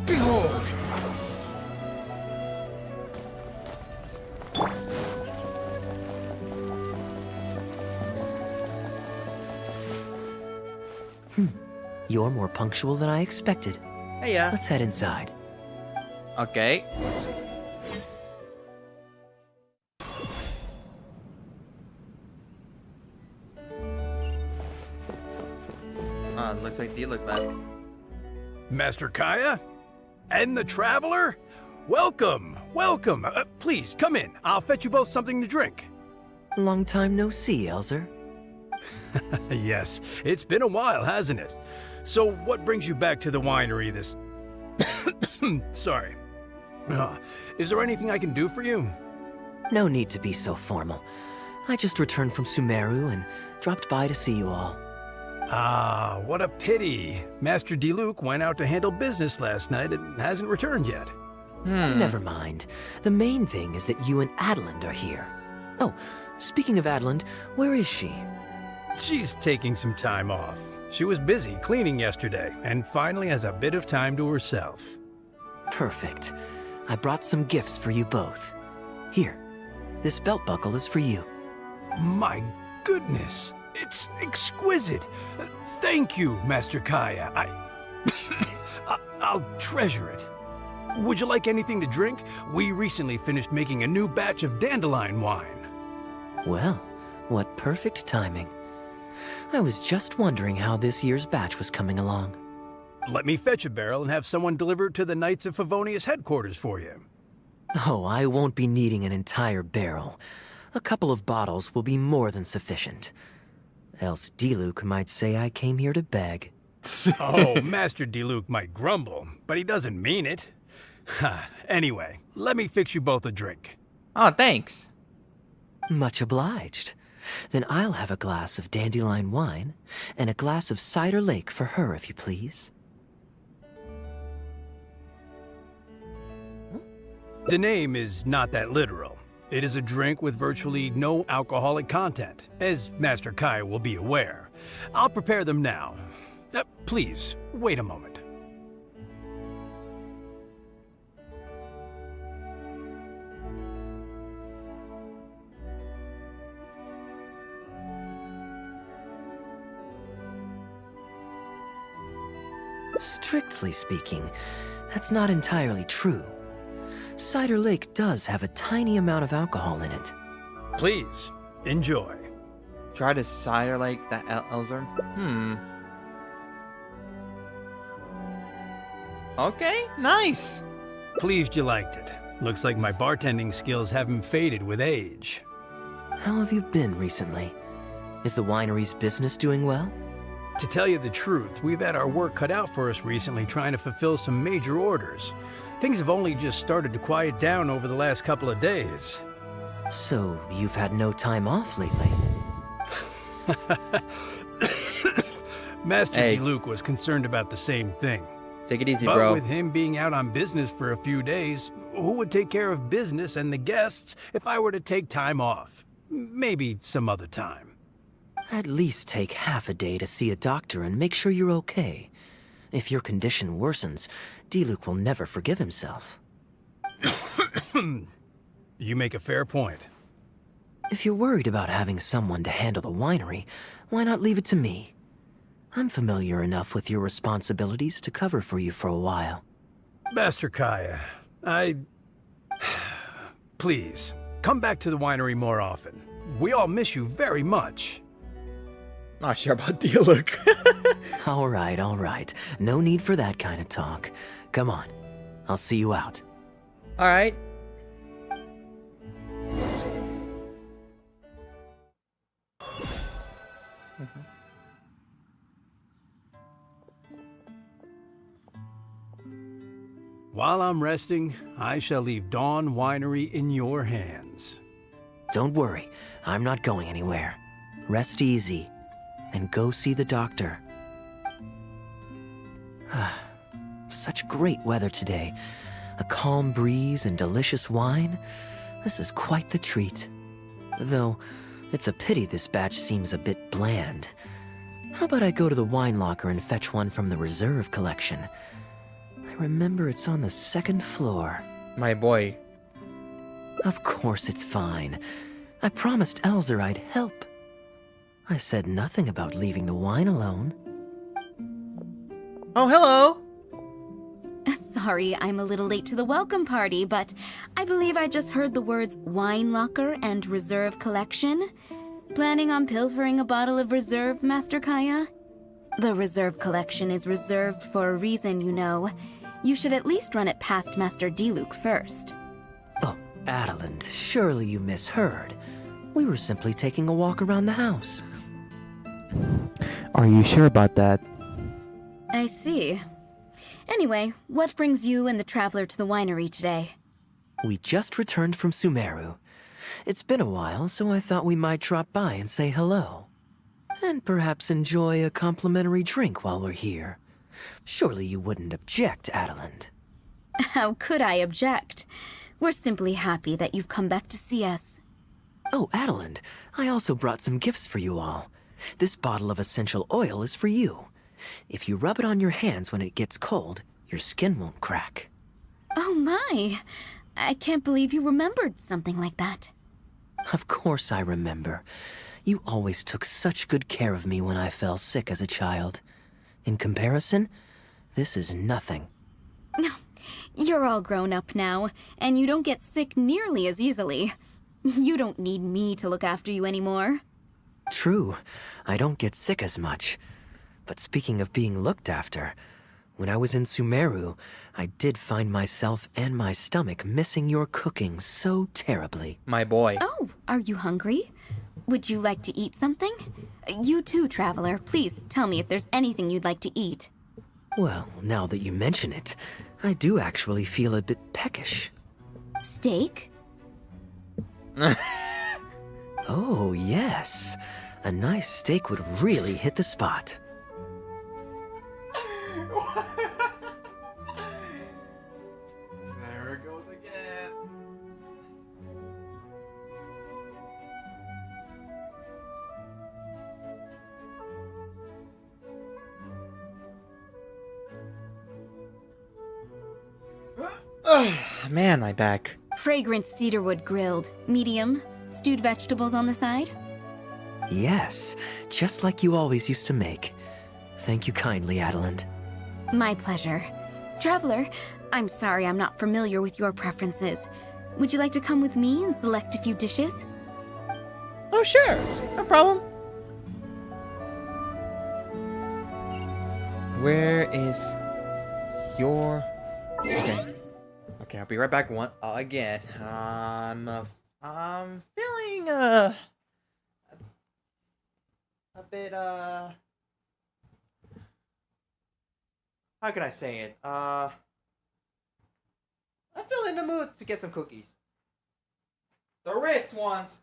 Behold! You're more punctual than I expected. Hey, yeah. Let's head inside. Okay. Looks like Diluc left. Master Kaeya? And the Traveler? Welcome, welcome. Please, come in. I'll fetch you both something to drink. Long time no see, Elzer. Yes, it's been a while, hasn't it? So what brings you back to the winery this... Sorry. Is there anything I can do for you? No need to be so formal. I just returned from Sumeru and dropped by to see you all. Ah, what a pity. Master Diluc went out to handle business last night and hasn't returned yet. Never mind. The main thing is that you and Adeland are here. Oh, speaking of Adeland, where is she? She's taking some time off. She was busy cleaning yesterday and finally has a bit of time to herself. Perfect. I brought some gifts for you both. Here, this belt buckle is for you. My goodness! It's exquisite. Thank you, Master Kaeya. I'll treasure it. Would you like anything to drink? We recently finished making a new batch of dandelion wine. Well, what perfect timing. I was just wondering how this year's batch was coming along. Let me fetch a barrel and have someone deliver it to the Knights of Favonius headquarters for you. Oh, I won't be needing an entire barrel. A couple of bottles will be more than sufficient. Else Diluc might say I came here to beg. Oh, Master Diluc might grumble, but he doesn't mean it. Anyway, let me fix you both a drink. Oh, thanks. Much obliged. Then I'll have a glass of dandelion wine and a glass of cider lake for her, if you please. The name is not that literal. It is a drink with virtually no alcoholic content, as Master Kaeya will be aware. I'll prepare them now. Please, wait a moment. Strictly speaking, that's not entirely true. Cider Lake does have a tiny amount of alcohol in it. Please, enjoy. Try to cider like that, Elzer? Okay, nice. Pleased you liked it. Looks like my bartending skills haven't faded with age. How have you been recently? Is the winery's business doing well? To tell you the truth, we've had our work cut out for us recently trying to fulfill some major orders. Things have only just started to quiet down over the last couple of days. So, you've had no time off lately? Master Diluc was concerned about the same thing. Take it easy, but bro. With him being out on business for a few days, who would take care of business and the guests if I were to take time off? Maybe some other time. At least take half a day to see a doctor and make sure you're okay. If your condition worsens, Diluc will never forgive himself. You make a fair point. If you're worried about having someone to handle the winery, why not leave it to me? I'm familiar enough with your responsibilities to cover for you for a while. Master Kaeya, Please, come back to the winery more often. We all miss you very much. Not sure about Diluc. All right. No need for that kind of talk. Come on. I'll see you out. All right. While I'm resting, I shall leave Dawn Winery in your hands. Don't worry. I'm not going anywhere. Rest easy. And go see the doctor. Such great weather today. A calm breeze and delicious wine. This is quite the treat. Though, it's a pity this batch seems a bit bland. How about I go to the wine locker and fetch one from the reserve collection? I remember it's on the second floor. My boy. Of course it's fine. I promised Elzer I'd help. I said nothing about leaving the wine alone. Oh, hello! Sorry, I'm a little late to the welcome party, but I believe I just heard the words wine locker and reserve collection. Planning on pilfering a bottle of reserve, Master Kaeya? The reserve collection is reserved for a reason, you know. You should at least run it past Master Diluc first. Oh, Adeland, surely you misheard. We were simply taking a walk around the house. Are you sure about that? I see. Anyway, what brings you and the traveler to the winery today? We just returned from Sumeru. It's been a while, so I thought we might drop by and say hello. And perhaps enjoy a complimentary drink while we're here. Surely you wouldn't object, Adeland. How could I object? We're simply happy that you've come back to see us. Oh, Adeland, I also brought some gifts for you all. This bottle of essential oil is for you. If you rub it on your hands when it gets cold, your skin won't crack. Oh my! I can't believe you remembered something like that. Of course I remember. You always took such good care of me when I fell sick as a child. In comparison, this is nothing. You're all grown up now, and you don't get sick nearly as easily. You don't need me to look after you anymore. True, I don't get sick as much. But speaking of being looked after, when I was in Sumeru, I did find myself and my stomach missing your cooking so terribly. My boy. Oh, are you hungry? Would you like to eat something? You too, Traveler. Please tell me if there's anything you'd like to eat. Well, now that you mention it, I do actually feel a bit peckish. Steak? Oh, yes. A nice steak would really hit the spot. There it goes again. Man, my back. Fragrant cedarwood grilled, medium, stewed vegetables on the side? Yes, just like you always used to make. Thank you kindly, Adeland. My pleasure. Traveler, I'm sorry I'm not familiar with your preferences. Would you like to come with me and select a few dishes? Oh, sure. No problem. Where is your... Okay. Okay, I'll be right back again. I'm feeling, a bit, how can I say it? I feel in the mood to get some cookies. The Ritz ones.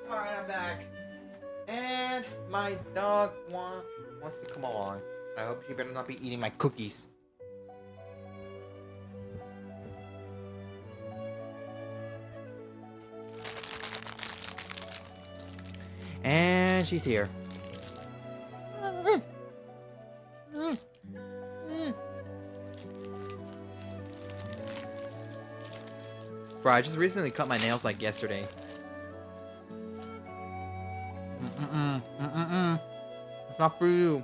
Alright, I'm back. And my dog wants to come along. I hope she better not be eating my cookies. And she's here. Bro, I just recently cut my nails like yesterday. It's not for you.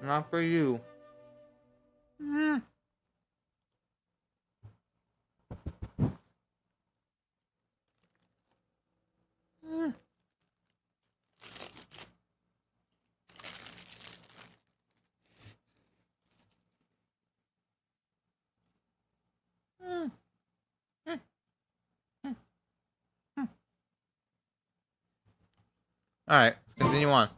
Not for you. Alright, let's continue on.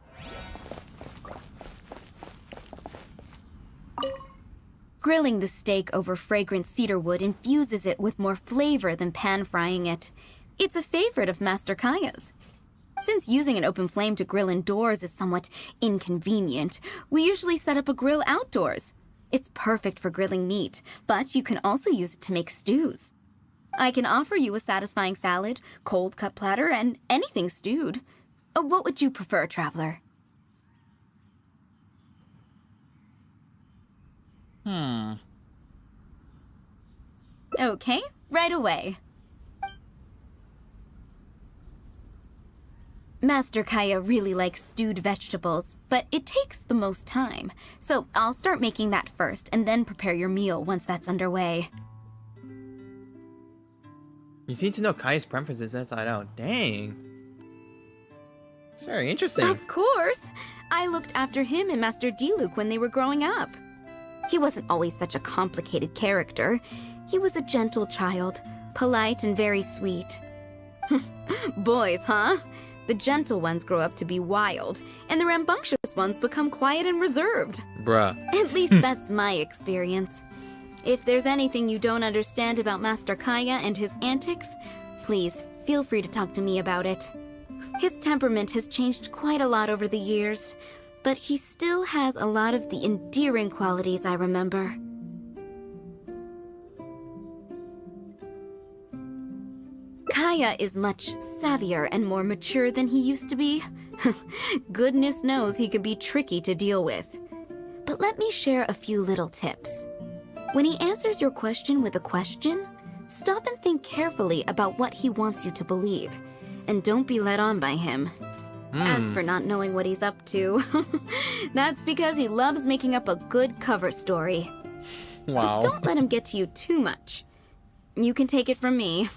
Grilling the steak over fragrant cedarwood infuses it with more flavor than pan-frying it. It's a favorite of Master Kaeya's. Since using an open flame to grill indoors is somewhat inconvenient, we usually set up a grill outdoors. It's perfect for grilling meat, but you can also use it to make stews. I can offer you a satisfying salad, cold cut platter, and anything stewed. What would you prefer, Traveler? Okay, right away. Master Kaeya really likes stewed vegetables, but it takes the most time. So I'll start making that first, and then prepare your meal once that's underway. You seem to know Kaeya's preferences inside out. Dang. It's very interesting. Of course! I looked after him and Master Diluc when they were growing up. He wasn't always such a complicated character. He was a gentle child, polite and very sweet. Boys, huh? The gentle ones grow up to be wild, and the rambunctious ones become quiet and reserved. Bruh. At least that's my experience. If there's anything you don't understand about Master Kaeya and his antics, please feel free to talk to me about it. His temperament has changed quite a lot over the years, but he still has a lot of the endearing qualities I remember. Kaeya is much savvier and more mature than he used to be. Goodness knows he can be tricky to deal with. But let me share a few little tips. When he answers your question with a question, stop and think carefully about what he wants you to believe, and don't be led on by him. As for not knowing what he's up to, that's because he loves making up a good cover story. Wow. But don't let him get to you too much. You can take it from me.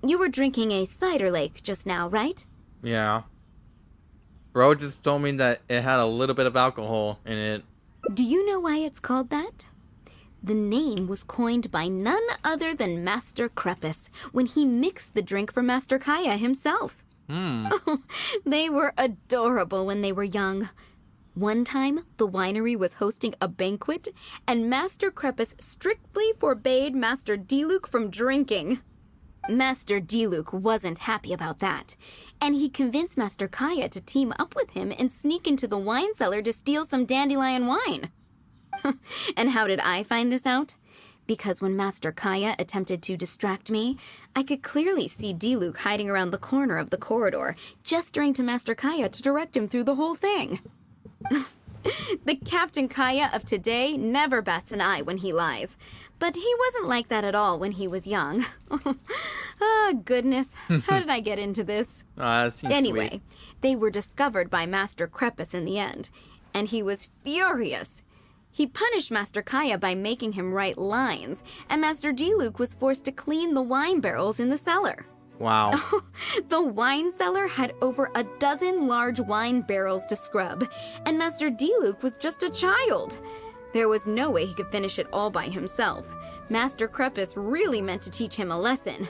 You were drinking a cider lake just now, right? Yeah. Bro just told me that it had a little bit of alcohol in it. Do you know why it's called that? The name was coined by none other than Master Crepus when he mixed the drink for Master Kaeya himself. They were adorable when they were young. One time, the winery was hosting a banquet, and Master Crepus strictly forbade Master Diluc from drinking. Master Diluc wasn't happy about that, and he convinced Master Kaeya to team up with him and sneak into the wine cellar to steal some dandelion wine. And how did I find this out? Because when Master Kaeya attempted to distract me, I could clearly see Diluc hiding around the corner of the corridor, gesturing to Master Kaeya to direct him through the whole thing. The Captain Kaeya of today never bats an eye when he lies, but he wasn't like that at all when he was young. Goodness, how did I get into this? That seems Anyway, sweet. they were discovered by Master Crepus in the end, and he was furious. He punished Master Kaeya by making him write lines, and Master Diluc was forced to clean the wine barrels in the cellar. Wow. The wine cellar had over a dozen large wine barrels to scrub, and Master Diluc was just a child. There was no way he could finish it all by himself. Master Crepus really meant to teach him a lesson.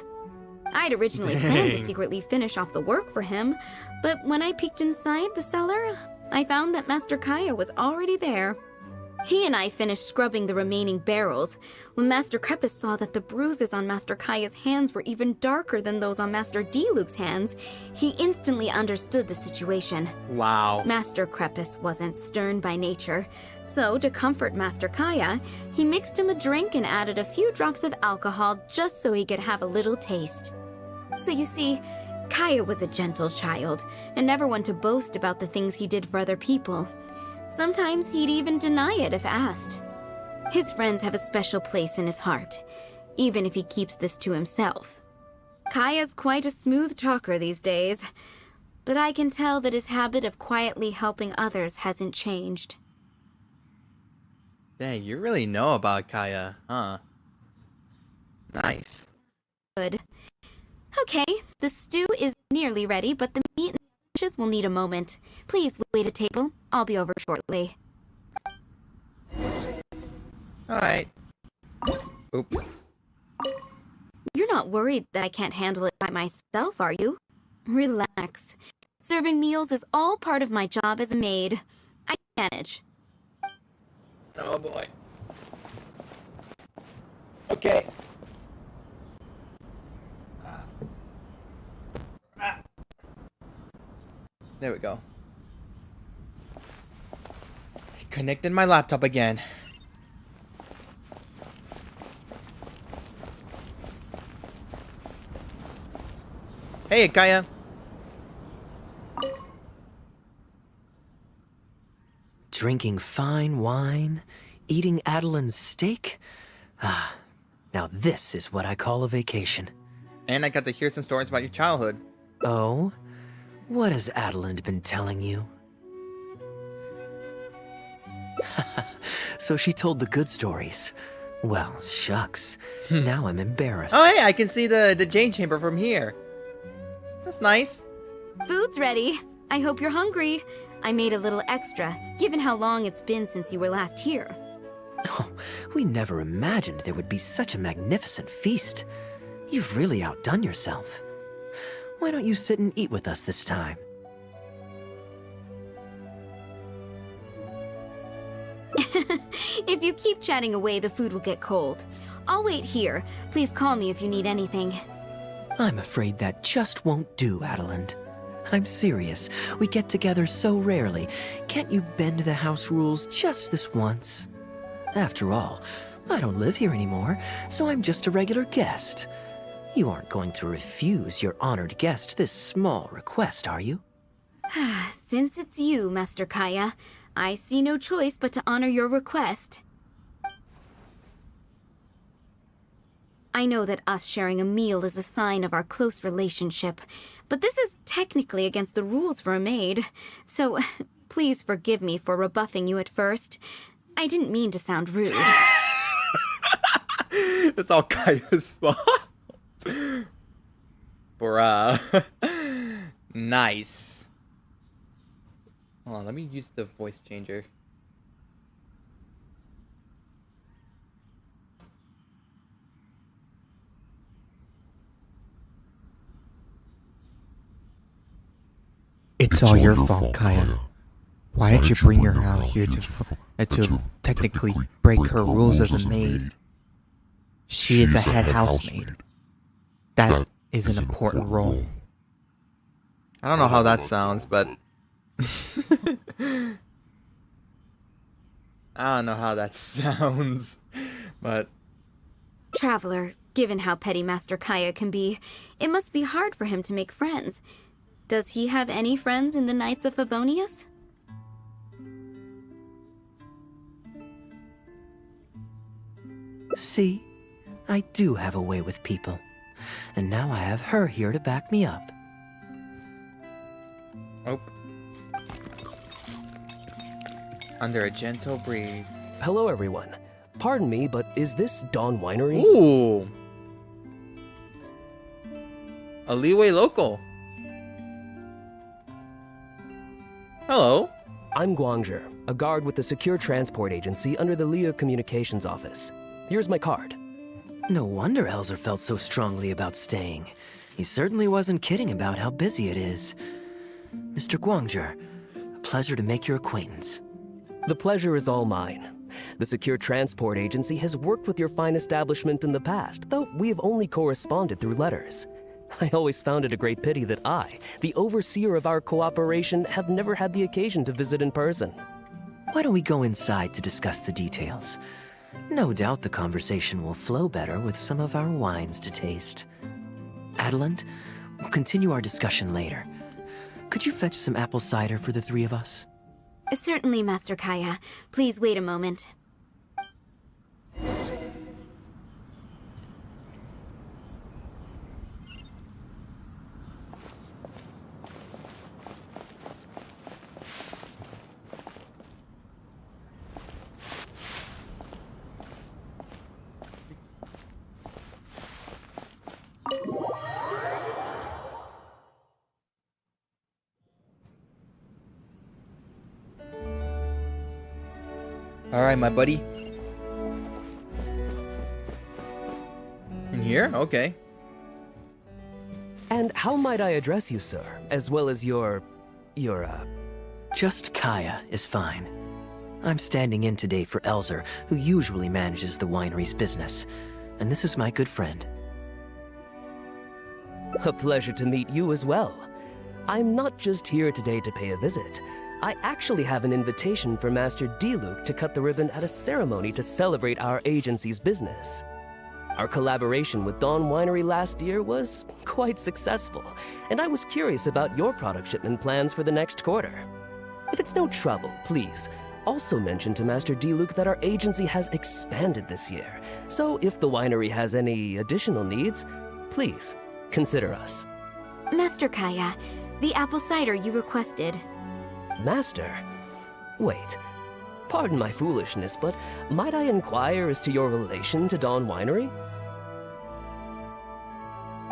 I'd originally planned to secretly finish off the work for him, but when I peeked inside the cellar, I found that Master Kaeya was already there. He and I finished scrubbing the remaining barrels. When Master Crepus saw that the bruises on Master Kaeya's hands were even darker than those on Master Diluc's hands, he instantly understood the situation. Wow. Master Crepus wasn't stern by nature, so to comfort Master Kaeya, he mixed him a drink and added a few drops of alcohol just so he could have a little taste. So you see, Kaeya was a gentle child, and never one to boast about the things he did for other people. Sometimes he'd even deny it if asked. His friends have a special place in his heart, even if he keeps this to himself. Kaeya's quite a smooth talker these days, but I can tell that his habit of quietly helping others hasn't changed. Dang, you really know about Kaeya, huh? Nice. Good. Okay, the stew is nearly ready, but the meat and dishes will need a moment. Please wait at table. I'll be over shortly. Alright. Oop. You're not worried that I can't handle it by myself, are you? Relax. Serving meals is all part of my job as a maid. I can manage. Oh boy. Okay. There we go. Connected my laptop again. Hey, Kaeya. Drinking fine wine, eating Adelin's steak. Ah, now this is what I call a vacation. And I got to hear some stories about your childhood. Oh? What has Adeland been telling you? So she told the good stories. Well, shucks. Now I'm embarrassed. Oh, hey, I can see the Jane Chamber from here. That's nice. Food's ready. I hope you're hungry. I made a little extra, given how long it's been since you were last here. Oh, we never imagined there would be such a magnificent feast. You've really outdone yourself. Why don't you sit and eat with us this time? If you keep chatting away, the food will get cold. I'll wait here. Please call me if you need anything. I'm afraid that just won't do, Adeland. I'm serious. We get together so rarely. Can't you bend the house rules just this once? After all, I don't live here anymore, so I'm just a regular guest. You aren't going to refuse your honored guest this small request, are you? Since it's you, Master Kaeya, I see no choice but to honor your request. I know that us sharing a meal is a sign of our close relationship, but this is technically against the rules for a maid, so please forgive me for rebuffing you at first. I didn't mean to sound rude. It's all Kaeya's fault. Bruh. Nice. Hold on, let me use the voice changer. It's all your fault, Kaeya. Why did you bring her out here to technically break her rules as a maid? She is a head housemaid. That is an important role. I don't know how that sounds, but... I don't know how that sounds, but... Traveler, given how petty Master Kaeya can be, it must be hard for him to make friends. Does he have any friends in the Knights of Favonius? See? I do have a way with people. And now I have her here to back me up. Oh. Under a gentle breeze. Hello, everyone. Pardon me, but is this Dawn Winery? Ooh. A Leeway local. Hello. I'm Guangzhi, a guard with the Secure Transport Agency under the Leo Communications Office. Here's my card. No wonder Elzer felt so strongly about staying. He certainly wasn't kidding about how busy it is. Mr. Guangzhi, a pleasure to make your acquaintance. The pleasure is all mine. The Secure Transport Agency has worked with your fine establishment in the past, though we have only corresponded through letters. I always found it a great pity that I, the overseer of our cooperation, have never had the occasion to visit in person. Why don't we go inside to discuss the details? No doubt the conversation will flow better with some of our wines to taste. Adeland, we'll continue our discussion later. Could you fetch some apple cider for the three of us? Certainly, Master Kaeya. Please wait a moment. Alright, my buddy. In here? Okay. And how might I address you, sir? As well as your... Just Kaeya is fine. I'm standing in today for Elzer, who usually manages the winery's business. And this is my good friend. A pleasure to meet you as well. I'm not just here today to pay a visit. I actually have an invitation for Master Diluc to cut the ribbon at a ceremony to celebrate our agency's business. Our collaboration with Dawn Winery last year was quite successful, and I was curious about your product shipment plans for the next quarter. If it's no trouble, please, also mentioned to Master Diluc that our agency has expanded this year. So if the winery has any additional needs, please consider us. Master Kaeya, the apple cider you requested. Master? Wait. Pardon my foolishness, but might I inquire as to your relation to Dawn Winery?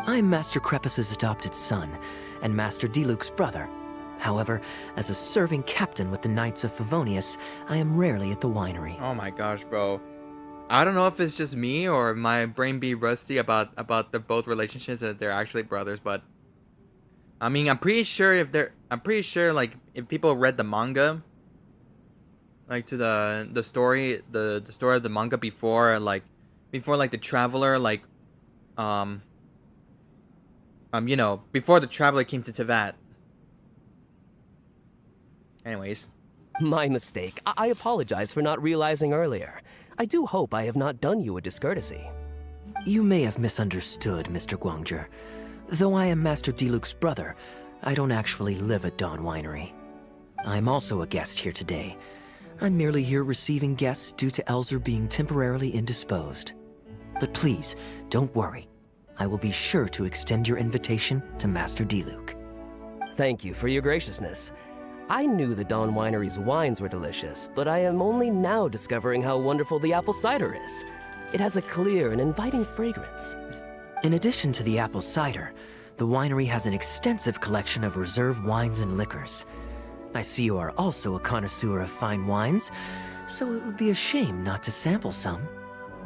I'm Master Crepus's adopted son, and Master Diluc's brother. However, as a serving captain with the Knights of Favonius, I am rarely at the winery. Oh my gosh, bro. I don't know if it's just me or my brain be rusty about the both relationships that they're actually brothers, but I mean, I'm pretty sure like if people read the manga, like to the story, the story of the manga before like the traveler you know, before the traveler came to Teyvat. Anyways. My mistake. I apologize for not realizing earlier. I do hope I have not done you a discourtesy. You may have misunderstood, Mr. Guangzhe. Though I am Master Diluc's brother, I don't actually live at Dawn Winery. I'm also a guest here today. I'm merely here receiving guests due to Elzer being temporarily indisposed. But please, don't worry. I will be sure to extend your invitation to Master Diluc. Thank you for your graciousness. I knew the Dawn Winery's wines were delicious, but I am only now discovering how wonderful the apple cider is. It has a clear and inviting fragrance. In addition to the apple cider, the winery has an extensive collection of reserve wines and liquors. I see you are also a connoisseur of fine wines, so it would be a shame not to sample some.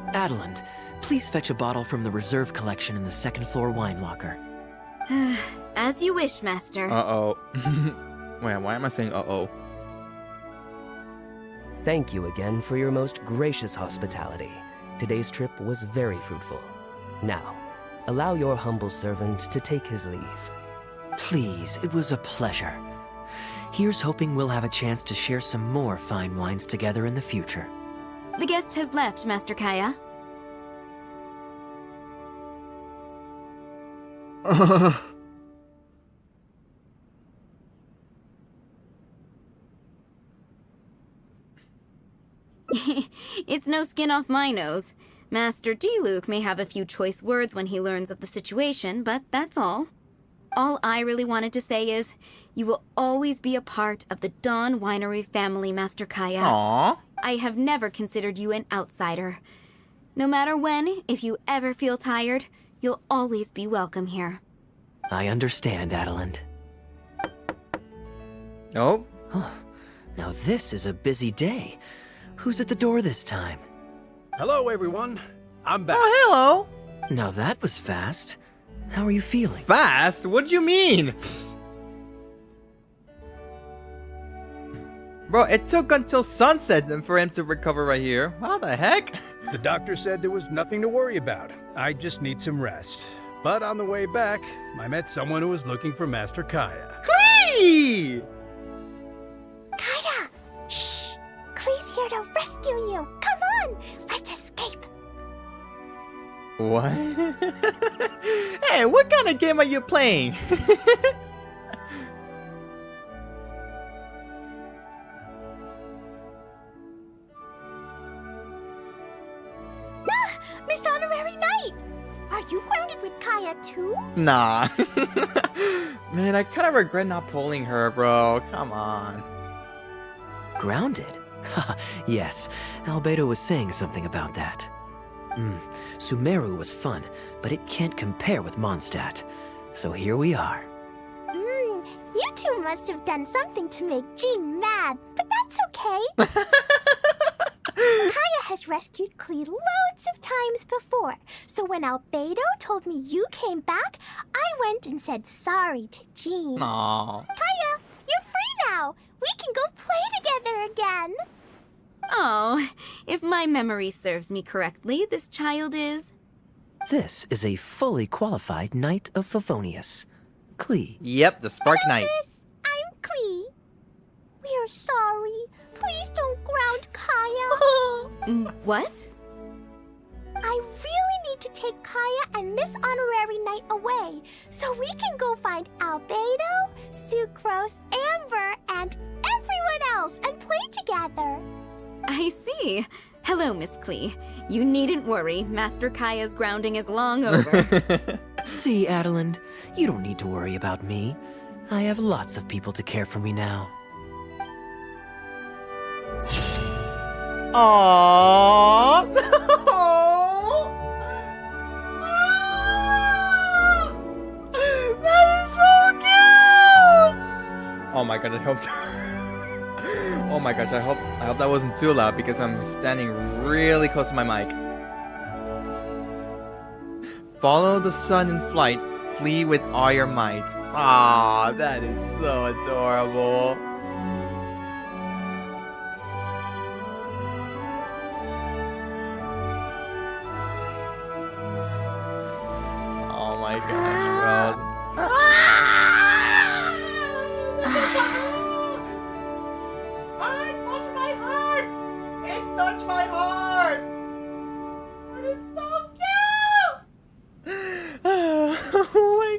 Adeland, please fetch a bottle from the reserve collection in the second floor wine locker. As you wish, Master. Uh-oh. Wait, why am I saying uh-oh? Thank you again for your most gracious hospitality. Today's trip was very fruitful. Now, allow your humble servant to take his leave. Please, it was a pleasure. Here's hoping we'll have a chance to share some more fine wines together in the future. The guest has left, Master Kaeya. It's no skin off my nose. Master Diluc may have a few choice words when he learns of the situation, but that's all. All I really wanted to say is, you will always be a part of the Dawn Winery family, Master Kaeya. Aww. I have never considered you an outsider. No matter when, if you ever feel tired, you'll always be welcome here. I understand, Adeland. Oh. Now this is a busy day. Who's at the door this time? Hello, everyone. I'm back. Oh, hello. Now that was fast. How are you feeling? Fast? What do you mean? Bro, it took until sunset for him to recover right here. How the heck? The doctor said there was nothing to worry about. I just need some rest. But on the way back, I met someone who was looking for Master Kaeya. Clee! Kaeya! Shh! Klee's here to rescue you. Come on, let's escape. What? Hey, what kind of game are you playing? Miss Honorary Knight! Are you grounded with Kaeya too? Nah. Man, I kind of regret not pulling her, bro. Come on. Grounded? Yes, Albedo was saying something about that. Sumeru was fun, but it can't compare with Mondstadt. So here we are. You two must have done something to make Jean mad, but that's okay. Kaeya has rescued Klee loads of times before, so when Albedo told me you came back, I went and said sorry to Jean. Aww. Kaeya, you're free now. We can go play together again. Oh, if my memory serves me correctly, this child is... This is a fully qualified Knight of Favonius. Klee. Yep, the Spark Knight. I'm Klee. We're sorry. Please don't ground Kaeya. What? I really need to take Kaeya and Miss Honorary Knight away, so we can go find Albedo, Sucrose, Amber, and everyone else and play together. see. Hello, Miss Klee. You needn't worry. Master Kaeya's grounding is long over. See, Adeline, you don't need to worry about me. I have lots of people to care for me now. Aww. That is so cute. Oh my god, I hope. Oh my gosh, I hope that wasn't too loud because I'm standing really close to my mic. Follow the sun in flight, flee with all your might. Ah, that is so adorable. Oh my gosh, bro. Touch my heart! That is so cute! Oh my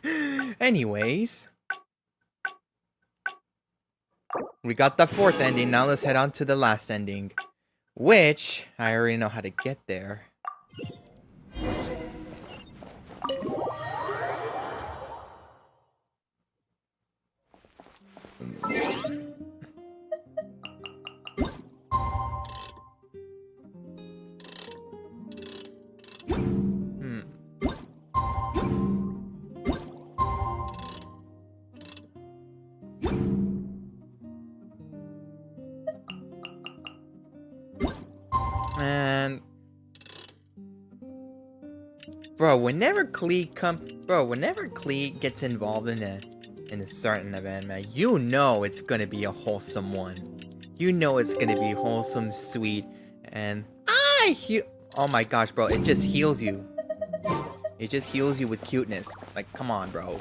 gosh! Anyways, we got the 4th ending. Now let's head on to the last ending, which I already know how to get there. And whenever Klee gets involved in a certain event, man, you know it's gonna be a wholesome one. You know it's gonna be wholesome, sweet, and oh my gosh, bro, it just heals you. It just heals you with cuteness. Like, come on, bro.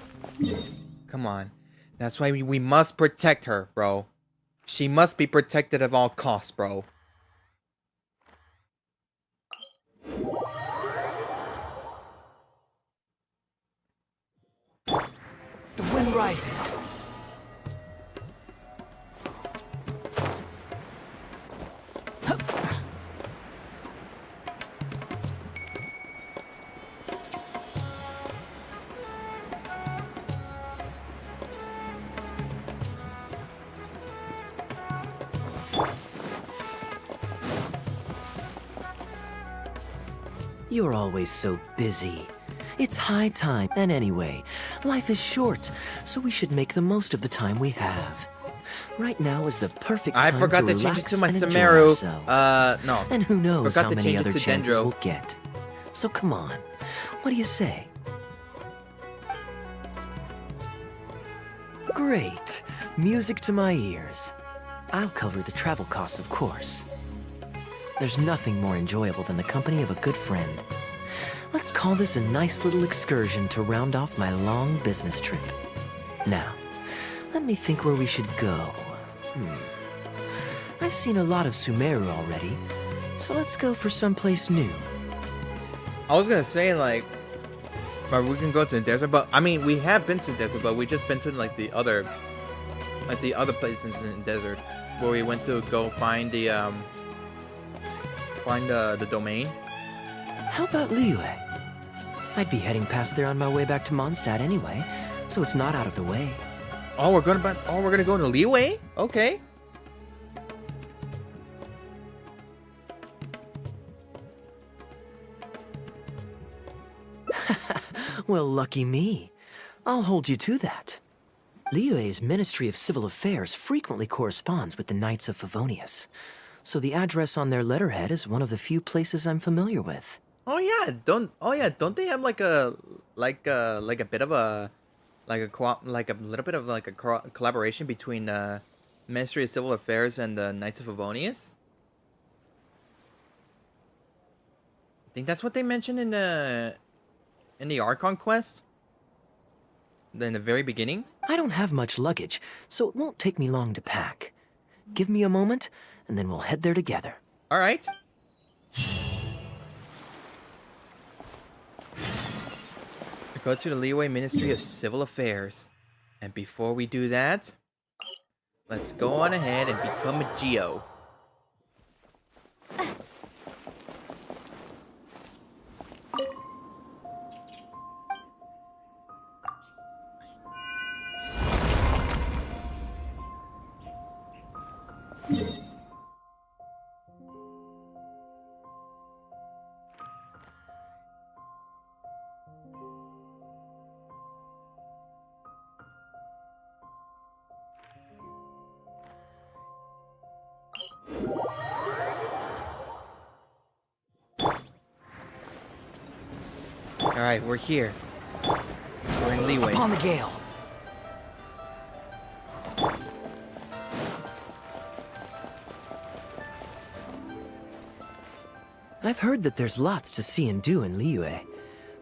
Come on. That's why we must protect her, bro. She must be protected at all costs, bro. The wind rises. You're always so busy. It's high time. And anyway, life is short, so we should make the most of the time we have. Right now is the perfect time I forgot to change it to my Sumeru. No. And who knows Forgot how to many change other it to chances Dendro. we'll get. So come on, what do you say? Great. Music to my ears. I'll cover the travel costs, of course. There's nothing more enjoyable than the company of a good friend. Let's call this a nice little excursion to round off my long business trip. Now, let me think where we should go. I've seen a lot of Sumeru already, so let's go for someplace new. I was gonna say, like, but we can go to the desert, but I mean, we have been to the desert, but we just been to like the other places in the desert where we went to go find the domain. How about Liyue? I'd be heading past there on my way back to Mondstadt anyway, so it's not out of the way. Oh, we're gonna go to Liyue? Okay. Well, lucky me. I'll hold you to that. Liyue's Ministry of Civil Affairs frequently corresponds with the Knights of Favonius, so the address on their letterhead is one of the few places I'm familiar with. Oh yeah, don't they have like a bit of a little bit of like a collaboration between Ministry of Civil Affairs and the Knights of Favonius? I think that's what they mentioned in the Archon quest. In the very beginning. I don't have much luggage, so it won't take me long to pack. Give me a moment, and then we'll head there together. All right. Go to the Liyue Ministry of Civil Affairs. And before we do that, let's go on ahead and become a Geo. Alright, we're here. We're in leeway. Upon the gale. I've heard that there's lots to see and do in Liyue,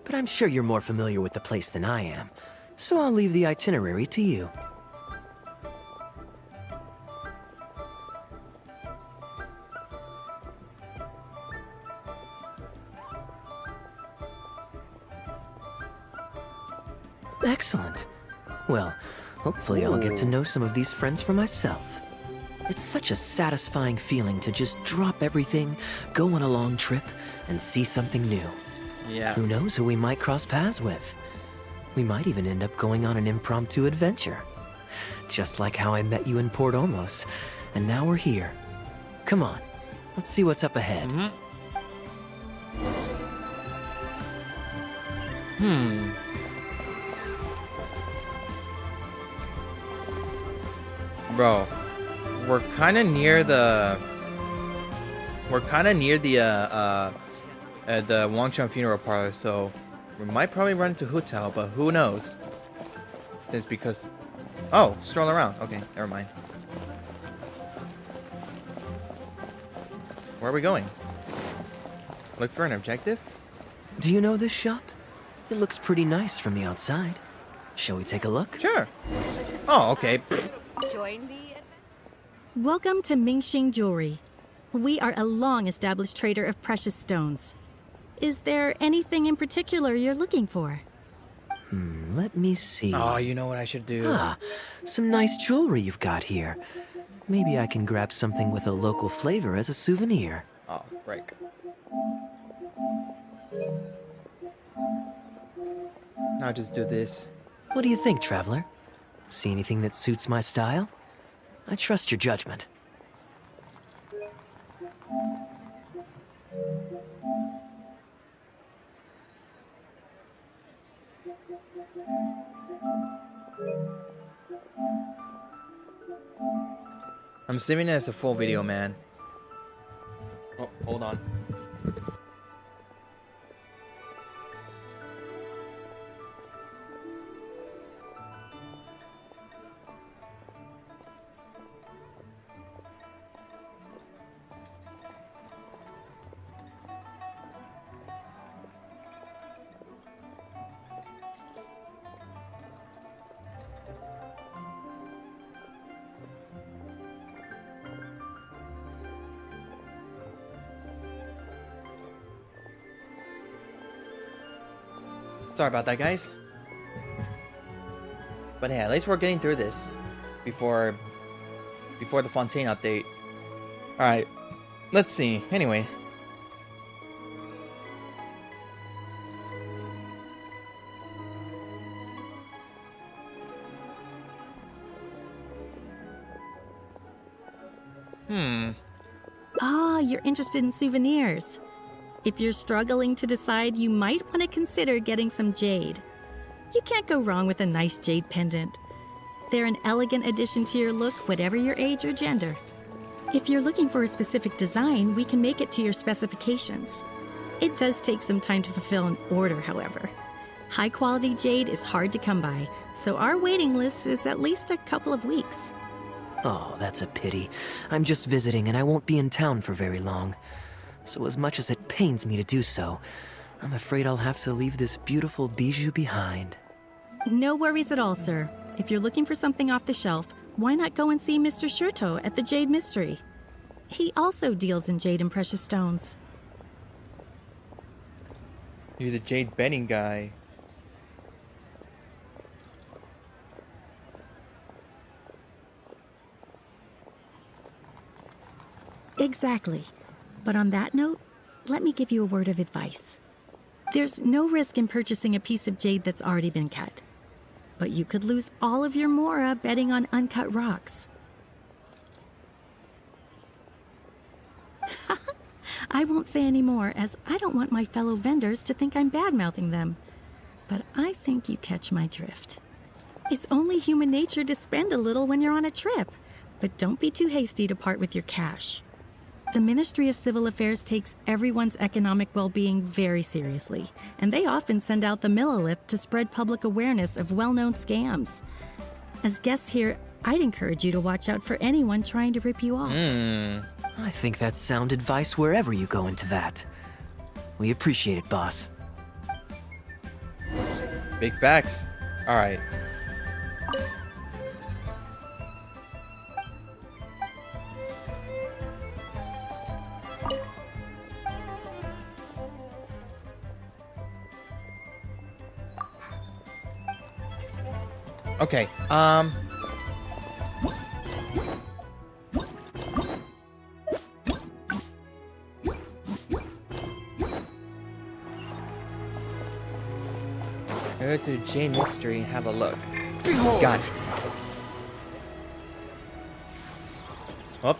but I'm sure you're more familiar with the place than I am, so I'll leave the itinerary to you. Excellent. Well, hopefully I'll get to know some of these friends for myself. It's such a satisfying feeling to just drop everything, go on a long trip, and see something new. Yeah. Who knows who we might cross paths with? We might even end up going on an impromptu adventure. Just like how I met you in Port Olmos, and now we're here. Come on, let's see what's up ahead. Bro, we're kind of near the Wangchun funeral parlor, so we might probably run into Hu Tao, but who knows? Oh, stroll around. Okay, never mind. Where are we going? Look for an objective? Do you know this shop? It looks pretty nice from the outside. Shall we take a look? Sure. Oh, okay. Join the Welcome to Mingxing Jewelry. We are a long-established trader of precious stones. Is there anything in particular you're looking for? Let me see. Oh, you know what I should do? Ah, some nice jewelry you've got here. Maybe I can grab something with a local flavor as a souvenir. Oh, frick. I'll just do this. What do you think, traveler? See anything that suits my style? I trust your judgment. I'm assuming it's a full video, man. Oh, hold on. Sorry about that, guys. But yeah, at least we're getting through this before the Fontaine update. Alright, let's see. Anyway. Ah, you're interested in souvenirs. If you're struggling to decide, you might want to consider getting some jade. You can't go wrong with a nice jade pendant. They're an elegant addition to your look, whatever your age or gender. If you're looking for a specific design, we can make it to your specifications. It does take some time to fulfill an order, however. High-quality jade is hard to come by, so our waiting list is at least a couple of weeks. Oh, that's a pity. I'm just visiting and I won't be in town for very long. So as much as it pains me to do so, I'm afraid I'll have to leave this beautiful bijou behind. No worries at all, sir. If you're looking for something off the shelf, why not go and see Mr. Shurto at the Jade Mystery? He also deals in jade and precious stones. You're the jade betting guy. Exactly. But on that note, let me give you a word of advice. There's no risk in purchasing a piece of jade that's already been cut. But you could lose all of your mora betting on uncut rocks. I won't say any more, as I don't want my fellow vendors to think I'm bad-mouthing them. But I think you catch my drift. It's only human nature to spend a little when you're on a trip, but don't be too hasty to part with your cash. The Ministry of Civil Affairs takes everyone's economic well-being very seriously, and they often send out the Millilith to spread public awareness of well-known scams. As guests here, I'd encourage you to watch out for anyone trying to rip you off. I think that's sound advice wherever you go into that. We appreciate it, boss. Big facts. All right. Okay, go to J Mystery and have a look. Got it. Oh,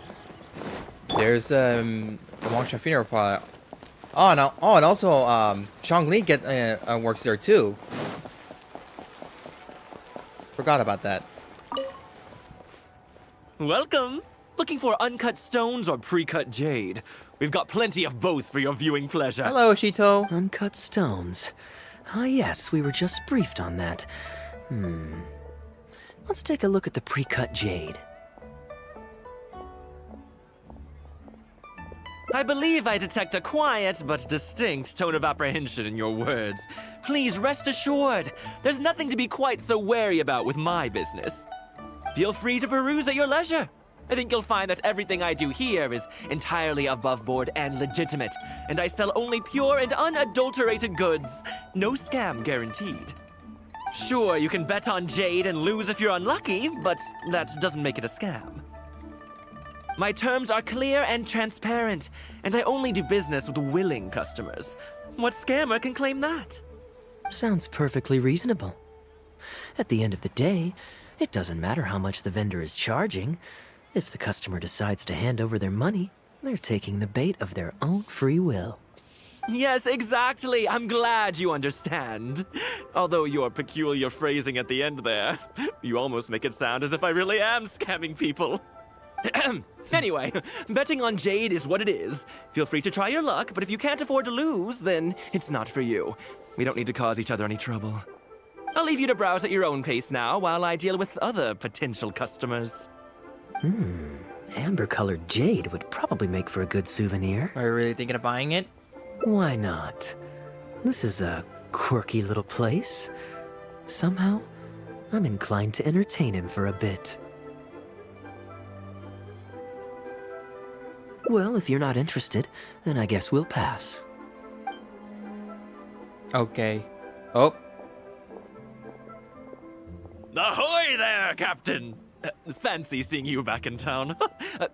there's Wang Shafina product. Oh, no. Oh, and also Shang Li works there too. Forgot about that. Welcome! Looking for uncut stones or pre-cut jade? We've got plenty of both for your viewing pleasure. Hello, Shito. Uncut stones. Ah, yes, we were just briefed on that. Let's take a look at the pre-cut jade. I believe I detect a quiet but distinct tone of apprehension in your words. Please rest assured, there's nothing to be quite so wary about with my business. Feel free to peruse at your leisure. I think you'll find that everything I do here is entirely above board and legitimate, and I sell only pure and unadulterated goods. No scam guaranteed. Sure, you can bet on jade and lose if you're unlucky, but that doesn't make it a scam. My terms are clear and transparent, and I only do business with willing customers. What scammer can claim that? Sounds perfectly reasonable. At the end of the day, it doesn't matter how much the vendor is charging. If the customer decides to hand over their money, they're taking the bait of their own free will. Yes, exactly. I'm glad you understand. Although your peculiar phrasing at the end there, you almost make it sound as if I really am scamming people. Anyway, betting on jade is what it is. Feel free to try your luck, but if you can't afford to lose, then it's not for you. We don't need to cause each other any trouble. I'll leave you to browse at your own pace now while I deal with other potential customers. Amber-colored jade would probably make for a good souvenir. Are you really thinking of buying it? Why not? This is a quirky little place. Somehow, I'm inclined to entertain him for a bit. Well, if you're not interested, then I guess we'll pass. Okay. Oh. Ahoy there, Captain! Fancy seeing you back in town.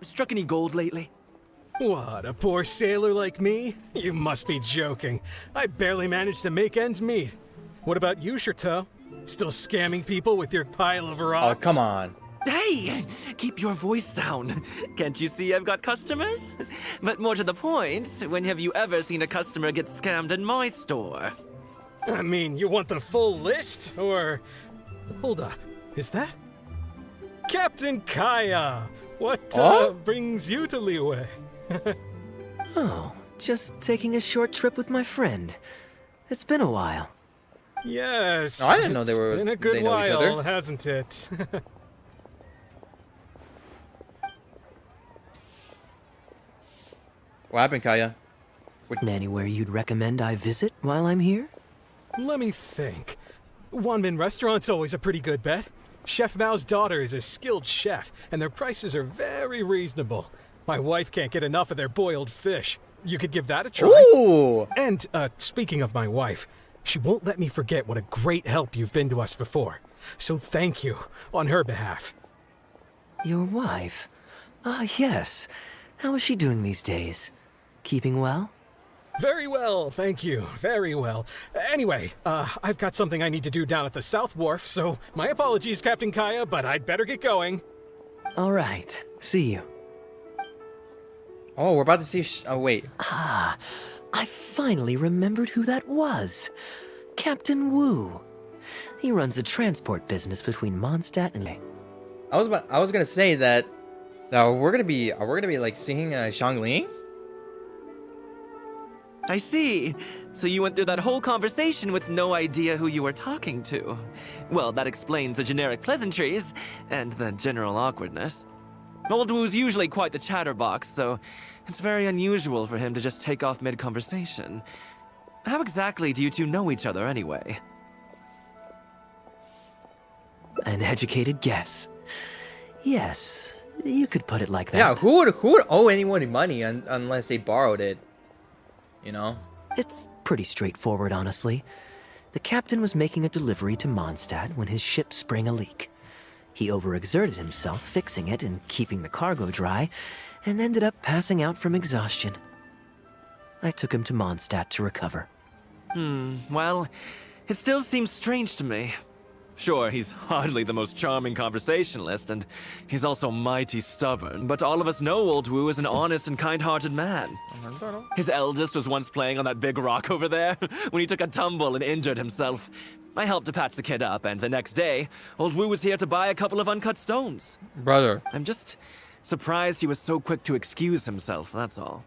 Struck any gold lately? What, a poor sailor like me? You must be joking. I barely managed to make ends meet. What about you, Chateau? Still scamming people with your pile of rocks? Oh, come on. Hey! Keep your voice down. Can't you see I've got customers? But more to the point, when have you ever seen a customer get scammed in my store? I mean, you want the full list? Or... Hold up. Is that... Captain Kaeya! What, brings you to Liyue? Oh, just taking a short trip with my friend. It's been a while. Yes. Oh, I didn't know they were. It's been a good know each other. while, hasn't it? What happened, Kaeya? Anywhere you'd recommend I visit while I'm here? Let me think. Wanmin Restaurant's always a pretty good bet. Chef Mao's daughter is a skilled chef, and their prices are very reasonable. My wife can't get enough of their boiled fish. You could give that a try. Ooh! And, speaking of my wife, she won't let me forget what a great help you've been to us before. So thank you, on her behalf. Your wife? Ah, yes. How is she doing these days? Keeping well? Very well, thank you. Very well. Anyway, I've got something I need to do down at the South Wharf, so my apologies, Captain Kaeya, but I'd better get going. All right. See you. Oh, we're about to see. Oh, wait. Ah, I finally remembered who that was. Captain Wu. He runs a transport business between Mondstadt and. I was gonna say that. Now we're gonna be like seeing Xiangling. I see. So you went through that whole conversation with no idea who you were talking to. Well, that explains the generic pleasantries and the general awkwardness. Old Wu's usually quite the chatterbox, so it's very unusual for him to just take off mid-conversation. How exactly do you two know each other anyway? An educated guess. Yes, you could put it like that. Yeah, who would owe anyone money unless they borrowed it? You know? It's pretty straightforward, honestly. The captain was making a delivery to Mondstadt when his ship sprang a leak. He overexerted himself fixing it and keeping the cargo dry, and ended up passing out from exhaustion. I took him to Mondstadt to recover. Well, it still seems strange to me. Sure, he's hardly the most charming conversationalist, and he's also mighty stubborn, but all of us know Old Wu is an honest and kind-hearted man. His eldest was once playing on that big rock over there when he took a tumble and injured himself. I helped to patch the kid up, and the next day, Old Wu was here to buy a couple of uncut stones. Brother. I'm just surprised he was so quick to excuse himself, that's all.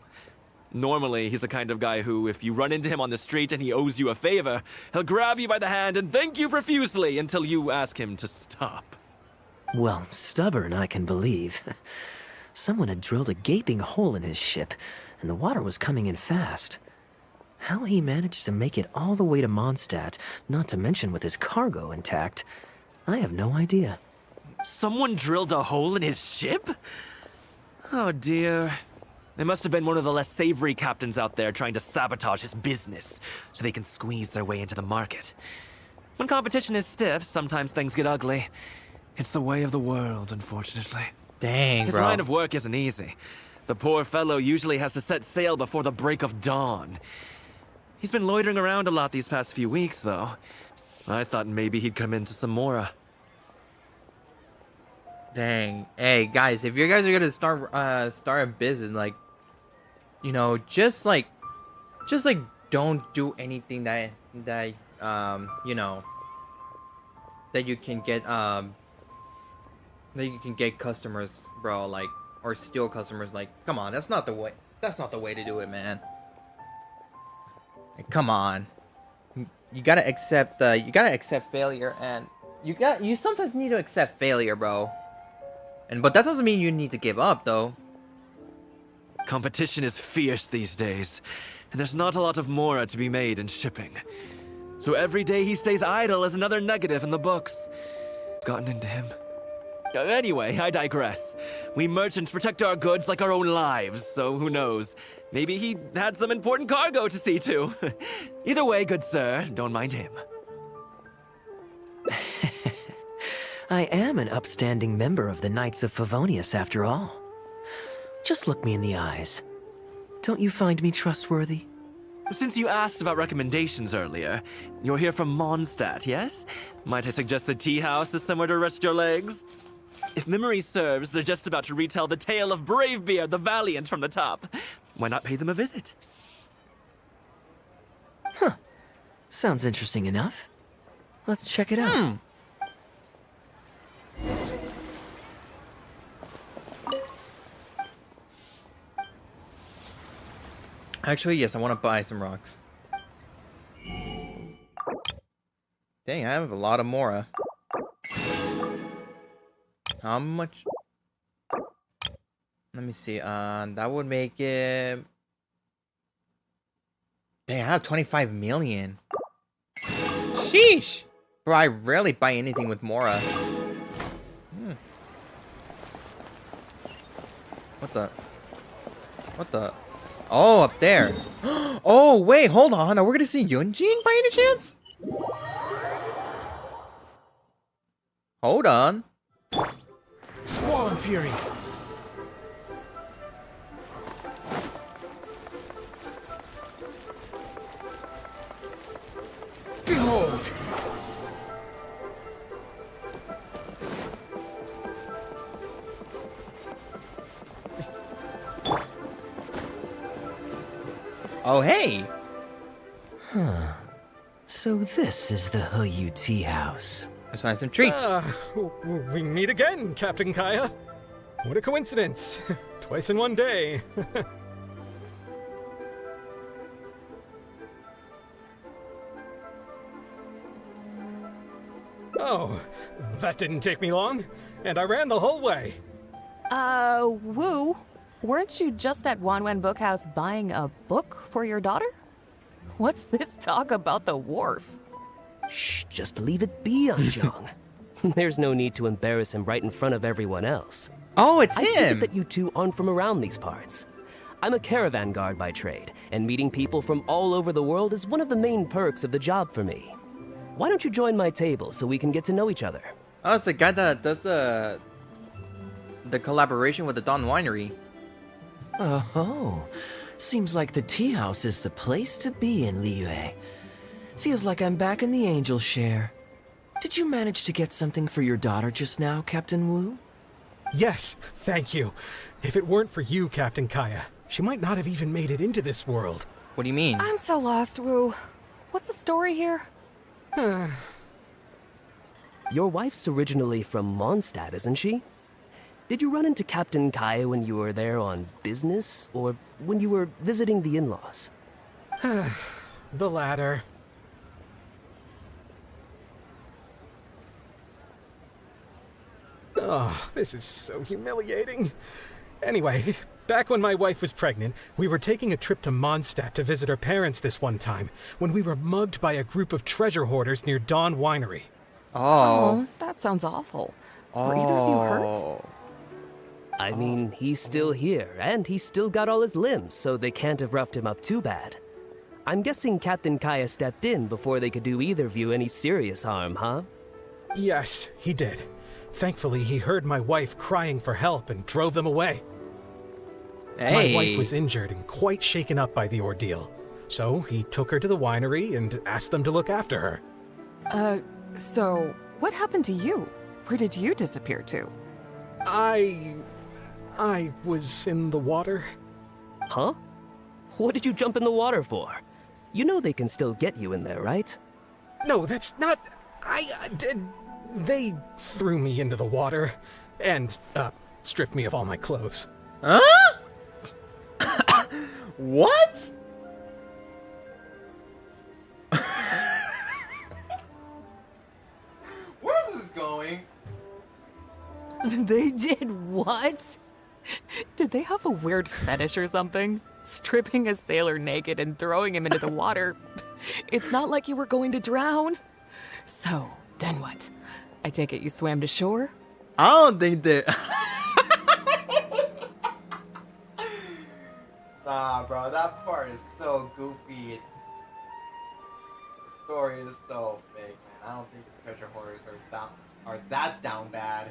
Normally, he's the kind of guy who, if you run into him on the street and he owes you a favor, he'll grab you by the hand and thank you profusely until you ask him to stop. Well, stubborn, I can believe. Someone had drilled a gaping hole in his ship, and the water was coming in fast. How he managed to make it all the way to Mondstadt, not to mention with his cargo intact, I have no idea. Someone drilled a hole in his ship? Oh dear. It must have been one of the less savory captains out there trying to sabotage his business, so they can squeeze their way into the market. When competition is stiff, sometimes things get ugly. It's the way of the world, unfortunately. Dang, His bro. line of work isn't easy. The poor fellow usually has to set sail before the break of dawn. He's been loitering around a lot these past few weeks, though. I thought maybe he'd come into Samora. Dang. Hey, guys, if you guys are gonna start a business, like, you know, just like don't do anything that you know, that you can get customers, bro, like, or steal customers. Like, come on, that's not the way to do it, man. Like, come on. You gotta accept failure, and you sometimes need to accept failure, bro. But that doesn't mean you need to give up, though. Competition is fierce these days, and there's not a lot of mora to be made in shipping. So every day he stays idle is another negative in the books. It's gotten into him. Anyway, I digress. We merchants protect our goods like our own lives, so who knows? Maybe he had some important cargo to see to. Either way, good sir, don't mind him. I am an upstanding member of the Knights of Favonius, after all. Just look me in the eyes. Don't you find me trustworthy? Since you asked about recommendations earlier, you're here from Mondstadt, yes? Might I suggest the tea house is somewhere to rest your legs? If memory serves, they're just about to retell the tale of Bravebeard the Valiant from the top. Why not pay them a visit? Huh. Sounds interesting enough. Let's check it out. Actually, yes, I want to buy some rocks. Dang, I have a lot of mora. How much? Let me see. That would make it. Dang, I have 25 million. Sheesh! Bro, I rarely buy anything with mora. What the? Oh, up there. Oh, wait, hold on. Are we gonna see Yunjin by any chance? Hold on. Squall and Fury. Oh, hey! Huh. So this is the Hoyo tea house. Let's find some treats. We meet again, Captain Kaeya. What a coincidence. Twice in one day. Oh, that didn't take me long, and I ran the whole way. Wu, weren't you just at Wanwen Bookhouse buying a book for your daughter? What's this talk about the wharf? Shh, just leave it be, Anjong. There's no need to embarrass him right in front of everyone else. Oh, it's I take him! it that you two aren't from around these parts. I'm a caravan guard by trade, and meeting people from all over the world is one of the main perks of the job for me. Why don't you join my table so we can get to know each other? Oh, it's the guy that does the collaboration with the Dawn Winery. Oh, seems like the tea house is the place to be in Liyue. Feels like I'm back in the angel share. Did you manage to get something for your daughter just now, Captain Wu? Yes, thank you. If it weren't for you, Captain Kaeya, she might not have even made it into this world. What do you mean? I'm so lost, Wu. What's the story here? Your wife's originally from Mondstadt, isn't she? Did you run into Captain Kaeya when you were there on business, or when you were visiting the in-laws? The latter. Oh, this is so humiliating. Anyway, back when my wife was pregnant, we were taking a trip to Mondstadt to visit her parents this one time, when we were mugged by a group of treasure hoarders near Dawn Winery. Oh, that sounds awful. Were either of you hurt? I mean, he's still here, and he's still got all his limbs, so they can't have roughed him up too bad. I'm guessing Captain Kaeya stepped in before they could do either of you any serious harm, huh? Yes, he did. Thankfully, he heard my wife crying for help and drove them away. Hey. My wife was injured and quite shaken up by the ordeal, so he took her to the winery and asked them to look after her. So what happened to you? Where did you disappear to? I was in the water. Huh? What did you jump in the water for? You know they can still get you in there, right? No, that's not... They threw me into the water and, stripped me of all my clothes. Huh? What? Where's this going? They did what? Did they have a weird fetish or something? Stripping a sailor naked and throwing him into the water. It's not like you were going to drown. So, then what? I take it you swam to shore? I don't think that... Nah, bro, that part is so goofy. The story is so fake, man. I don't think the treasure hoarders are that down bad.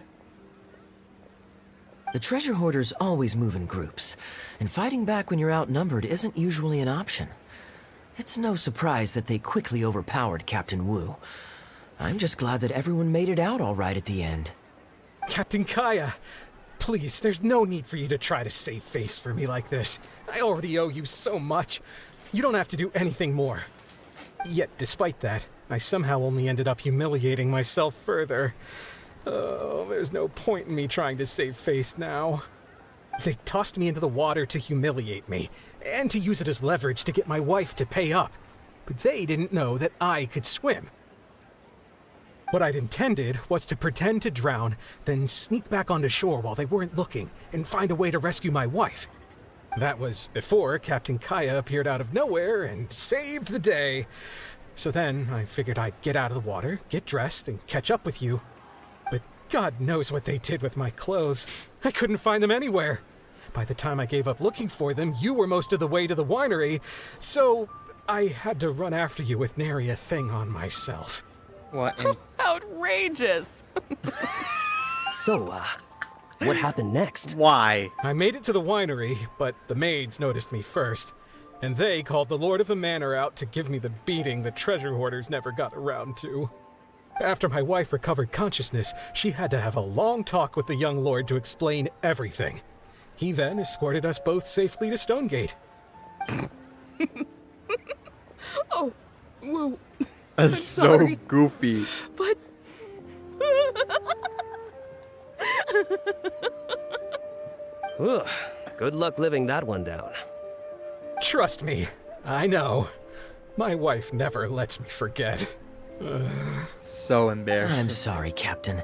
The treasure hoarders always move in groups, and fighting back when you're outnumbered isn't usually an option. It's no surprise that they quickly overpowered Captain Wu. I'm just glad that everyone made it out all right at the end. Captain Kaeya, please, there's no need for you to try to save face for me like this. I already owe you so much. You don't have to do anything more. Yet, despite that, I somehow only ended up humiliating myself further. Oh, there's no point in me trying to save face now. They tossed me into the water to humiliate me, and to use it as leverage to get my wife to pay up. But they didn't know that I could swim. What I'd intended was to pretend to drown, then sneak back onto shore while they weren't looking, and find a way to rescue my wife. That was before Captain Kaeya appeared out of nowhere and saved the day. So then I figured I'd get out of the water, get dressed, and catch up with you. But God knows what they did with my clothes. I couldn't find them anywhere. By the time I gave up looking for them, you were most of the way to the winery, so I had to run after you with nary a thing on myself. What? Outrageous! So, what happened next? Why? I made it to the winery, but the maids noticed me first, and they called the Lord of the Manor out to give me the beating the treasure hoarders never got around to. After my wife recovered consciousness, she had to have a long talk with the young lord to explain everything. He then escorted us both safely to Stonegate. Whoa. That's so sorry. goofy. But... Ugh, good luck living that one down. Trust me, I know. My wife never lets me forget. So embarrassed. I'm sorry, Captain.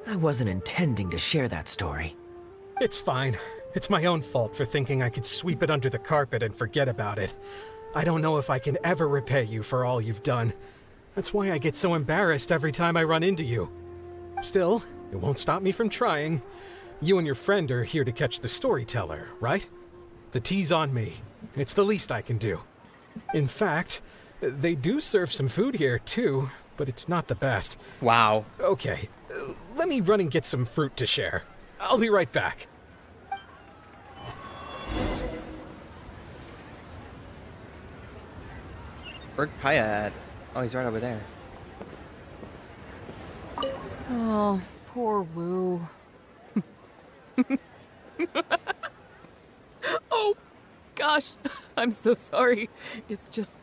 I wasn't intending to share that story. It's fine. It's my own fault for thinking I could sweep it under the carpet and forget about it. I don't know if I can ever repay you for all you've done. That's why I get so embarrassed every time I run into you. Still, it won't stop me from trying. You and your friend are here to catch the storyteller, right? The tea's on me. It's the least I can do. In fact, they do serve some food here, too, but it's not the best. Wow. Okay, let me run and get some fruit to share. I'll be right back. Where's Kaeya at? Oh, he's right over there. Oh, poor Wu. Oh, gosh. I'm so sorry. It's just...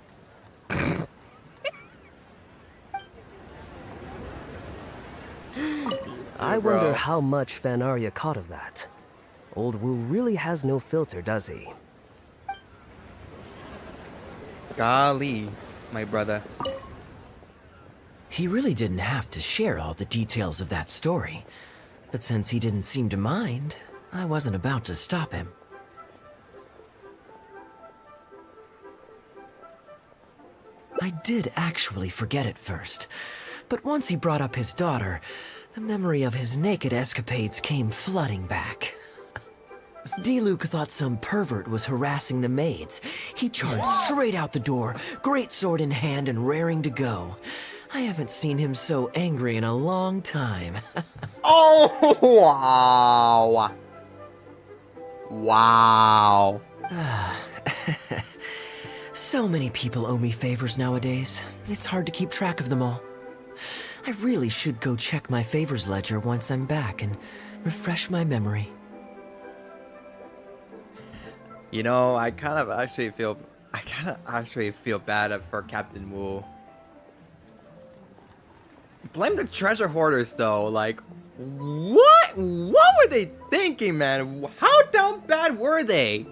I wonder how much Fanaria caught of that. Old Wu really has no filter, does he? Golly, my brother. He really didn't have to share all the details of that story. But since he didn't seem to mind, I wasn't about to stop him. I did actually forget at first, but once he brought up his daughter, the memory of his naked escapades came flooding back. D-Luke thought some pervert was harassing the maids. He charged straight out the door, great sword in hand and raring to go. I haven't seen him so angry in a long time. Oh, wow. Wow. So many people owe me favors nowadays. It's hard to keep track of them all. I really should go check my favors ledger once I'm back and refresh my memory. You know, I kind of actually feel bad for Captain Wu. Blame the treasure hoarders though. Like, what were they thinking, man? How down bad were they?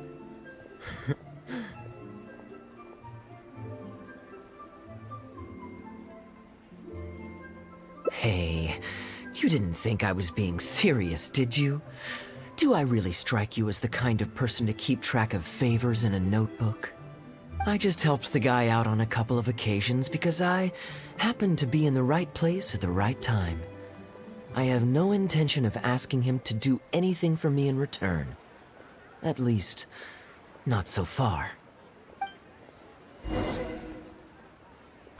Hey, you didn't think I was being serious, did you? Do I really strike you as the kind of person to keep track of favors in a notebook? I just helped the guy out on a couple of occasions because I happened to be in the right place at the right time. I have no intention of asking him to do anything for me in return. At least, not so far.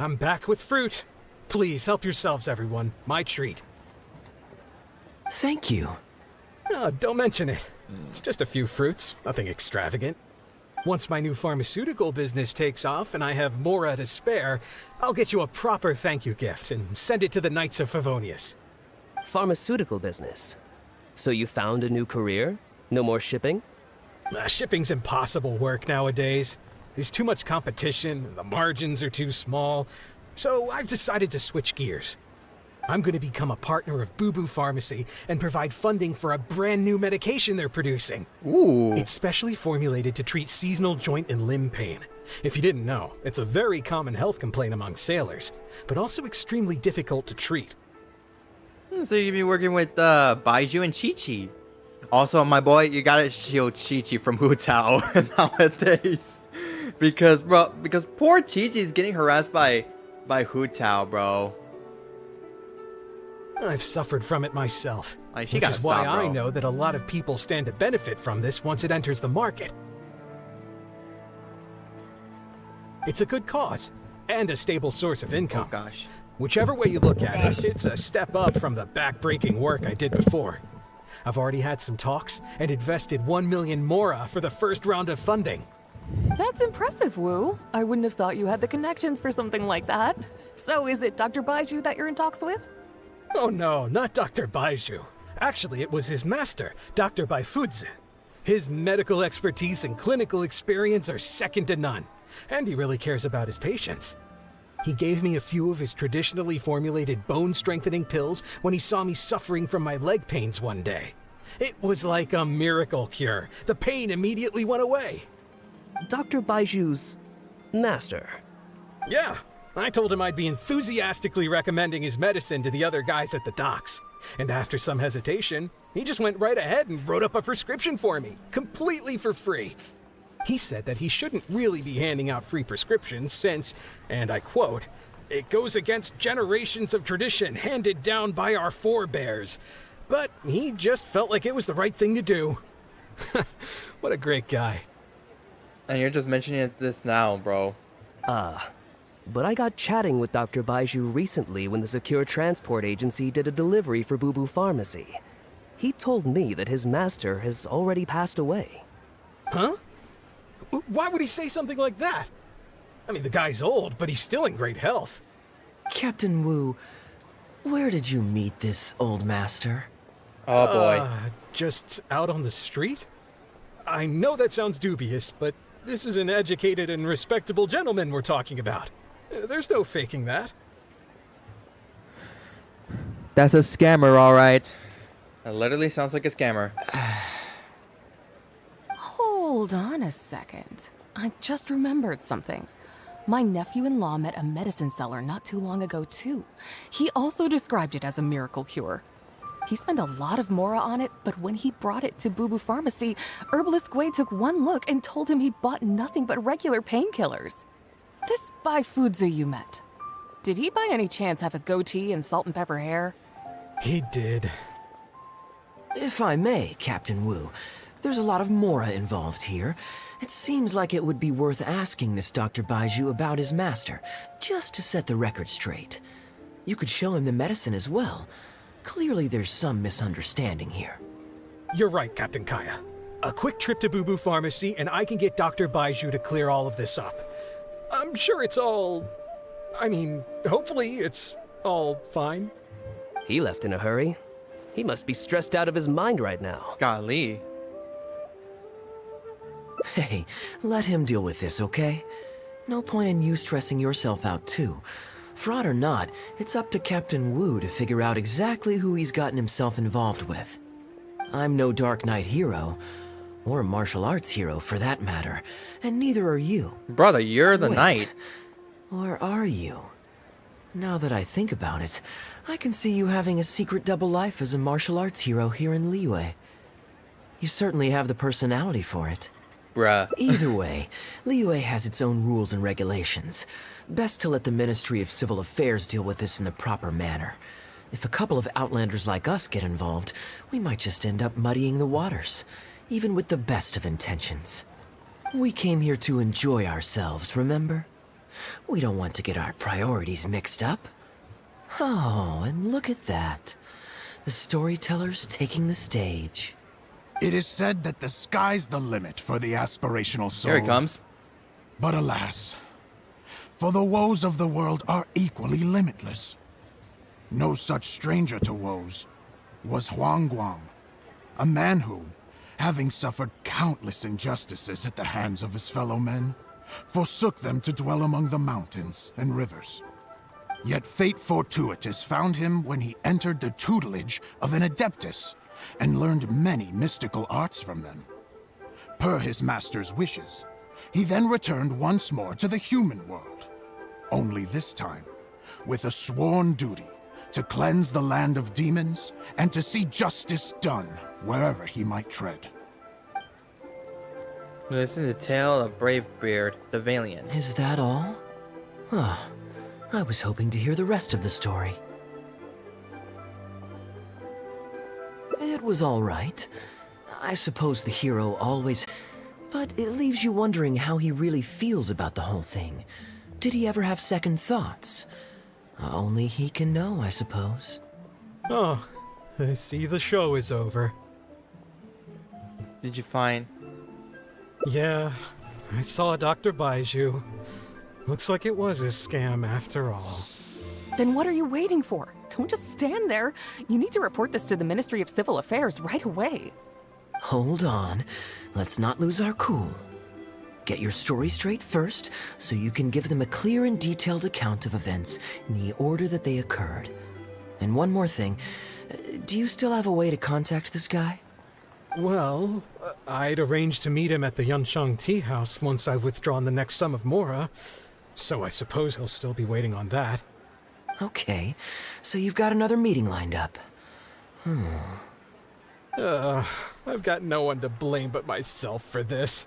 I'm back with fruit. Please help yourselves, everyone. My treat. Thank you. Oh, don't mention it. It's just a few fruits, nothing extravagant. Once my new pharmaceutical business takes off and I have more to spare, I'll get you a proper thank you gift and send it to the Knights of Favonius. Pharmaceutical business. So you found a new career? No more shipping? Shipping's impossible work nowadays. There's too much competition, the margins are too small, so I've decided to switch gears. I'm going to become a partner of Boo Boo Pharmacy and provide funding for a brand new medication they're producing. Ooh. It's specially formulated to treat seasonal joint and limb pain. If you didn't know, it's a very common health complaint among sailors, but also extremely difficult to treat. So you'll be working with Baiju and Chi-Chi. Also, my boy, you gotta shield Chi-Chi from Hu Tao nowadays. Because poor Chi-Chi's getting harassed by Hu Tao, bro. I've suffered from it myself, which is why I know that a lot of people stand to benefit from this once it enters the market. It's a good cause, and a stable source of income. Oh gosh. Whichever way you look at it, it's a step up from the back-breaking work I did before. I've already had some talks and invested 1 million mora for the first round of funding. That's impressive, Wu. I wouldn't have thought you had the connections for something like that. So is it Dr. Baiju that you're in talks with? Oh no, not Dr. Baiju. Actually, it was his master, Dr. Baifudze. His medical expertise and clinical experience are second to none, and he really cares about his patients. He gave me a few of his traditionally formulated bone-strengthening pills when he saw me suffering from my leg pains one day. It was like a miracle cure. The pain immediately went away. Dr. Baiju's master? Yeah, I told him I'd be enthusiastically recommending his medicine to the other guys at the docks. And after some hesitation, he just went right ahead and wrote up a prescription for me, completely for free. He said that he shouldn't really be handing out free prescriptions since, and I quote, "it goes against generations of tradition handed down by our forebears." But he just felt like it was the right thing to do. What a great guy. And you're just mentioning this now, bro. But I got chatting with Dr. Baiju recently when the Secure Transport Agency did a delivery for Boo Boo Pharmacy. He told me that his master has already passed away. Huh? Why would he say something like that? I mean, the guy's old, but he's still in great health. Captain Wu, where did you meet this old master? Oh boy. Just out on the street? I know that sounds dubious, but this is an educated and respectable gentleman we're talking about. There's no faking that. That's a scammer, alright. That literally sounds like a scammer. Hold on a second. I just remembered something. My nephew-in-law met a medicine seller not too long ago, too. He also described it as a miracle cure. He spent a lot of mora on it, but when he brought it to Boo Boo Pharmacy, Herbalist Gui took one look and told him he bought nothing but regular painkillers. This Bai Fuzi you met, did he by any chance have a goatee and salt and pepper hair? He did. If I may, Captain Wu, there's a lot of mora involved here. It seems like it would be worth asking this Dr. Baiju about his master, just to set the record straight. You could show him the medicine as well. Clearly there's some misunderstanding here. You're right, Captain Kaeya. A quick trip to Boo Boo Pharmacy and I can get Dr. Baiju to clear all of this up. I'm sure it's all... hopefully it's all fine. He left in a hurry. He must be stressed out of his mind right now. Golly. Hey, let him deal with this, okay? No point in you stressing yourself out too. Fraud or not, it's up to Captain Wu to figure out exactly who he's gotten himself involved with. I'm no Dark Knight hero, or martial arts hero for that matter, and neither are you. Brother, you're the Wait, knight. Or are you? Now that I think about it, I can see you having a secret double life as a martial arts hero here in Liyue. You certainly have the personality for it. Bruh. Either way, Liyue has its own rules and regulations. Best to let the Ministry of Civil Affairs deal with this in the proper manner. If a couple of outlanders like us get involved, we might just end up muddying the waters, even with the best of intentions. We came here to enjoy ourselves, remember? We don't want to get our priorities mixed up. Oh, and look at that. The storyteller's taking the stage. It is said that the sky's the limit for the aspirational soul. Here he comes. But alas, for the woes of the world are equally limitless. No such stranger to woes was Huang Guang, a man who, having suffered countless injustices at the hands of his fellow men, forsook them to dwell among the mountains and rivers. Yet fate fortuitous found him when he entered the tutelage of an adeptus and learned many mystical arts from them. Per his master's wishes, he then returned once more to the human world, only this time with a sworn duty to cleanse the land of demons and to see justice done wherever he might tread. Listen to the tale of Bravebeard, the Valiant. Is that all? Oh, I was hoping to hear the rest of the story. It was all right. I suppose the hero always... But it leaves you wondering how he really feels about the whole thing. Did he ever have second thoughts? Only he can know, I suppose. Oh, I see the show is over. Did you find... Yeah, I saw Dr. Baiju. Looks like it was a scam after all. Then what are you waiting for? Don't just stand there. You need to report this to the Ministry of Civil Affairs right away. Hold on. Let's not lose our cool. Get your story straight first, so you can give them a clear and detailed account of events in the order that they occurred. And one more thing. Do you still have a way to contact this guy? Well, I'd arranged to meet him at the Yunshang Tea House once I've withdrawn the next sum of Mora, so I suppose he'll still be waiting on that. Okay, so you've got another meeting lined up. I've got no one to blame but myself for this.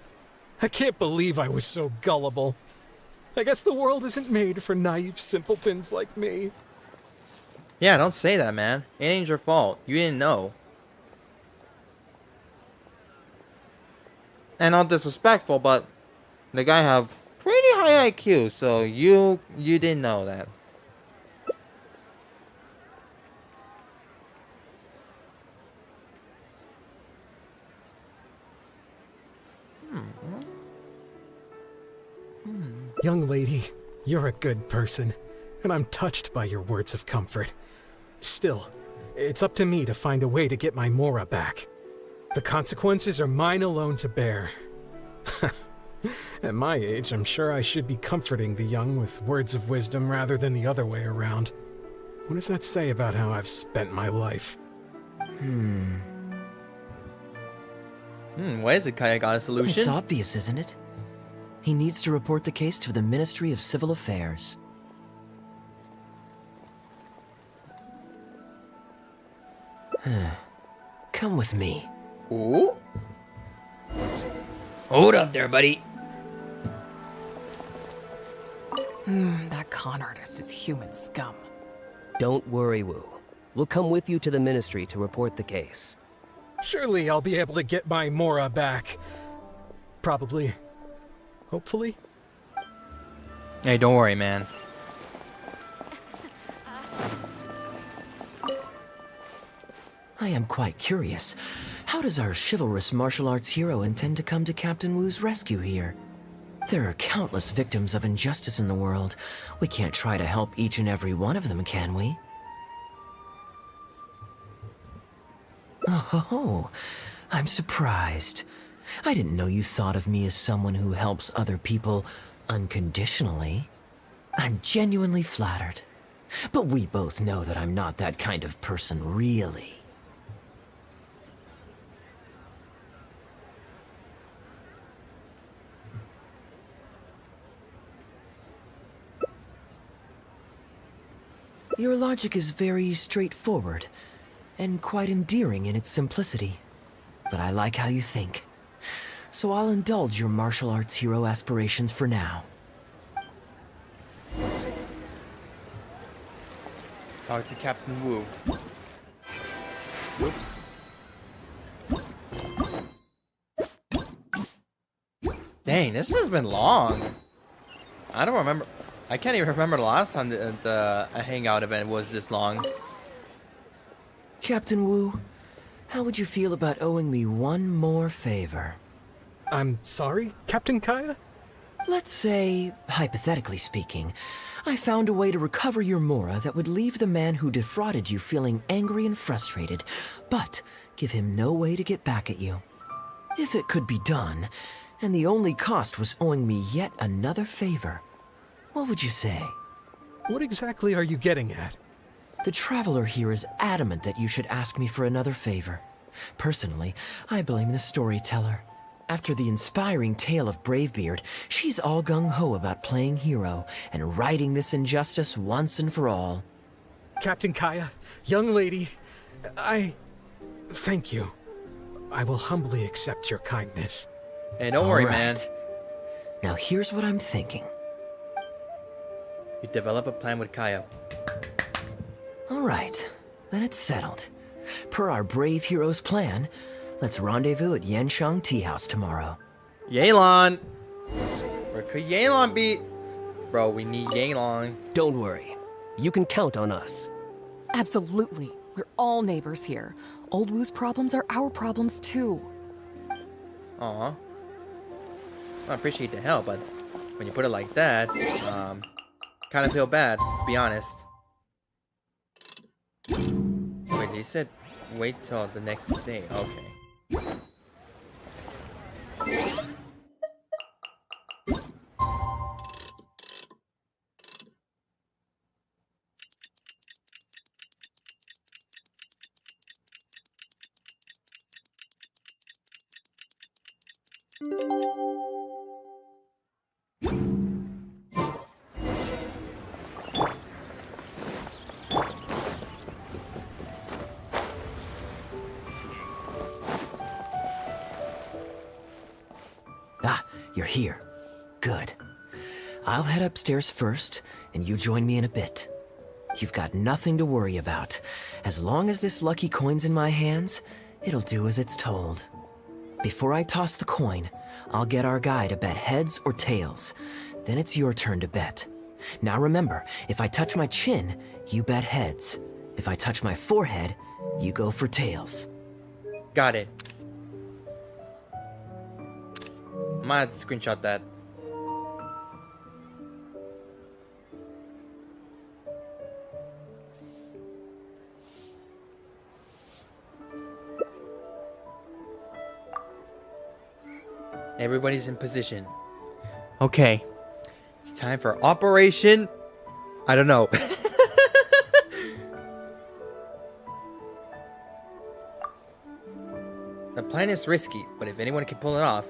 I can't believe I was so gullible. I guess the world isn't made for naive simpletons like me. Yeah, don't say that, man. It ain't your fault. You didn't know. And not disrespectful, but the guy have pretty high IQ, so you didn't know that. Young lady, you're a good person, and I'm touched by your words of comfort. Still, it's up to me to find a way to get my Mora back. The consequences are mine alone to bear. At my age, I'm sure I should be comforting the young with words of wisdom rather than the other way around. What does that say about how I've spent my life? What is it, Kaeya? Got a solution? It's obvious, isn't it? He needs to report the case to the Ministry of Civil Affairs. Come with me. Ooh. Hold up there, buddy. That con artist is human scum. Don't worry, Wu. We'll come with you to the Ministry to report the case. Surely I'll be able to get my Mora back. Probably. Hopefully. Hey, don't worry, man. I am quite curious. How does our chivalrous martial arts hero intend to come to Captain Wu's rescue here? There are countless victims of injustice in the world. We can't try to help each and every one of them, can we? Oh, I'm surprised. I didn't know you thought of me as someone who helps other people unconditionally. I'm genuinely flattered. But we both know that I'm not that kind of person, really. Your logic is very straightforward, and quite endearing in its simplicity. But I like how you think. So I'll indulge your martial arts hero aspirations for now. Talk to Captain Wu. Whoops. Dang, this has been long. I don't remember. I can't even remember the last time the Hangout event was this long. Captain Wu, how would you feel about owing me one more favor? I'm sorry, Captain Kaeya? Let's say, hypothetically speaking, I found a way to recover your Mora that would leave the man who defrauded you feeling angry and frustrated, but give him no way to get back at you. If it could be done, and the only cost was owing me yet another favor, what would you say? What exactly are you getting at? The traveler here is adamant that you should ask me for another favor. Personally, I blame the storyteller. After the inspiring tale of Bravebeard, she's all gung-ho about playing hero and righting this injustice once and for all. Captain Kaeya, young lady, thank you. I will humbly accept your kindness. Hey, don't worry, man. Now here's what I'm thinking. You develop a plan with Kaeya. All right, then it's settled. Per our brave hero's plan, let's rendezvous at Yanshang Tea House tomorrow. Yelan! Where could Yelan be? Bro, we need Yelan. Don't worry. You can count on us. Absolutely. We're all neighbors here. Old Wu's problems are our problems too. Aw. I appreciate the help, but when you put it like that, kind of feel bad, to be honest. Wait, he said wait till the next day. Okay. Ah, you're here. Good. I'll head upstairs first, and you join me in a bit. You've got nothing to worry about. As long as this lucky coin's in my hands, it'll do as it's told. Before I toss the coin, I'll get our guy to bet heads or tails. Then it's your turn to bet. Now remember, if I touch my chin, you bet heads. If I touch my forehead, you go for tails. Got it. Might have to screenshot that. Everybody's in position. Okay. It's time for Operation... I don't know. The plan is risky, but if anyone can pull it off,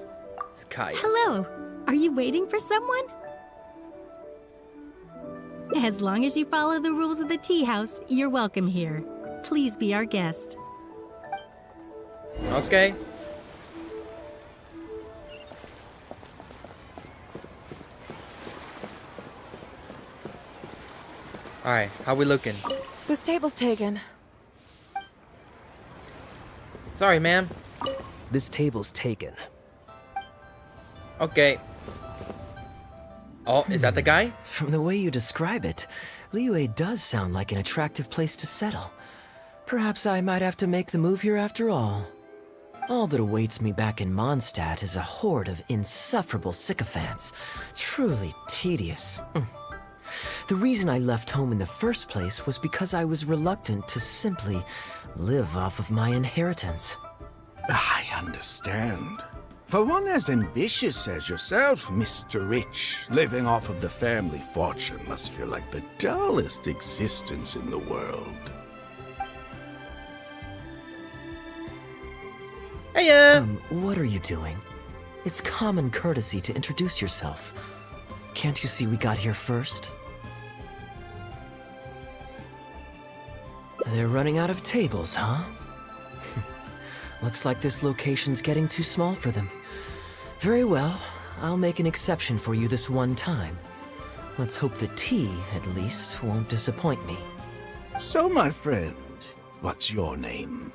it's Kaeya. Hello. Are you waiting for someone? As long as you follow the rules of the tea house, you're welcome here. Please be our guest. Okay. Alright, how we looking? This table's taken. Sorry, ma'am. This table's taken. Okay. Oh, is that the guy? From the way you describe it, Liyue does sound like an attractive place to settle. Perhaps I might have to make the move here after all. All that awaits me back in Mondstadt is a horde of insufferable sycophants. Truly tedious. The reason I left home in the first place was because I was reluctant to simply live off of my inheritance. I understand. For one as ambitious as yourself, Mr. Rich, living off of the family fortune must feel like the dullest existence in the world. Hey, what are you doing? It's common courtesy to introduce yourself. Can't you see we got here first? They're running out of tables, huh? Looks like this location's getting too small for them. Very well, I'll make an exception for you this one time. Let's hope the tea, at least, won't disappoint me. So, my friend, what's your name?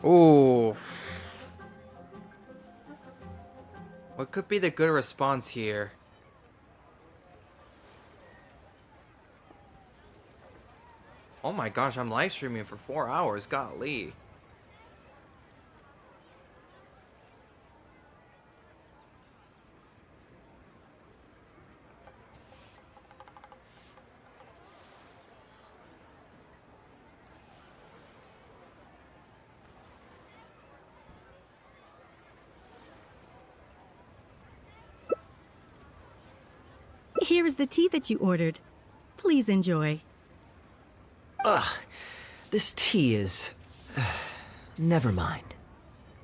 Ooh. What could be the good response here? Oh my gosh, I'm live streaming for 4 hours. Golly. Here is the tea that you ordered. Please enjoy. Ugh, this tea is... never mind.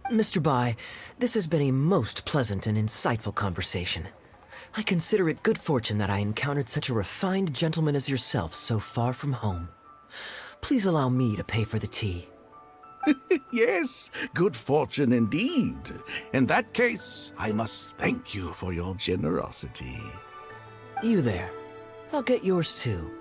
Mr. Bai, this has been a most pleasant and insightful conversation. I consider it good fortune that I encountered such a refined gentleman as yourself so far from home. Please allow me to pay for the tea. Yes, good fortune indeed. In that case, I must thank you for your generosity. You there. I'll get yours too.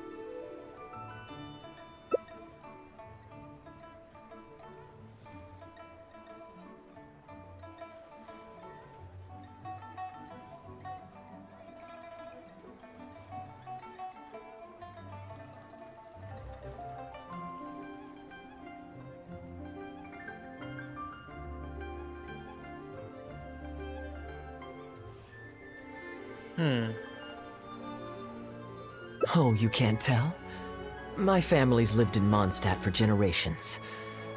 Oh, you can't tell? My family's lived in Mondstadt for generations.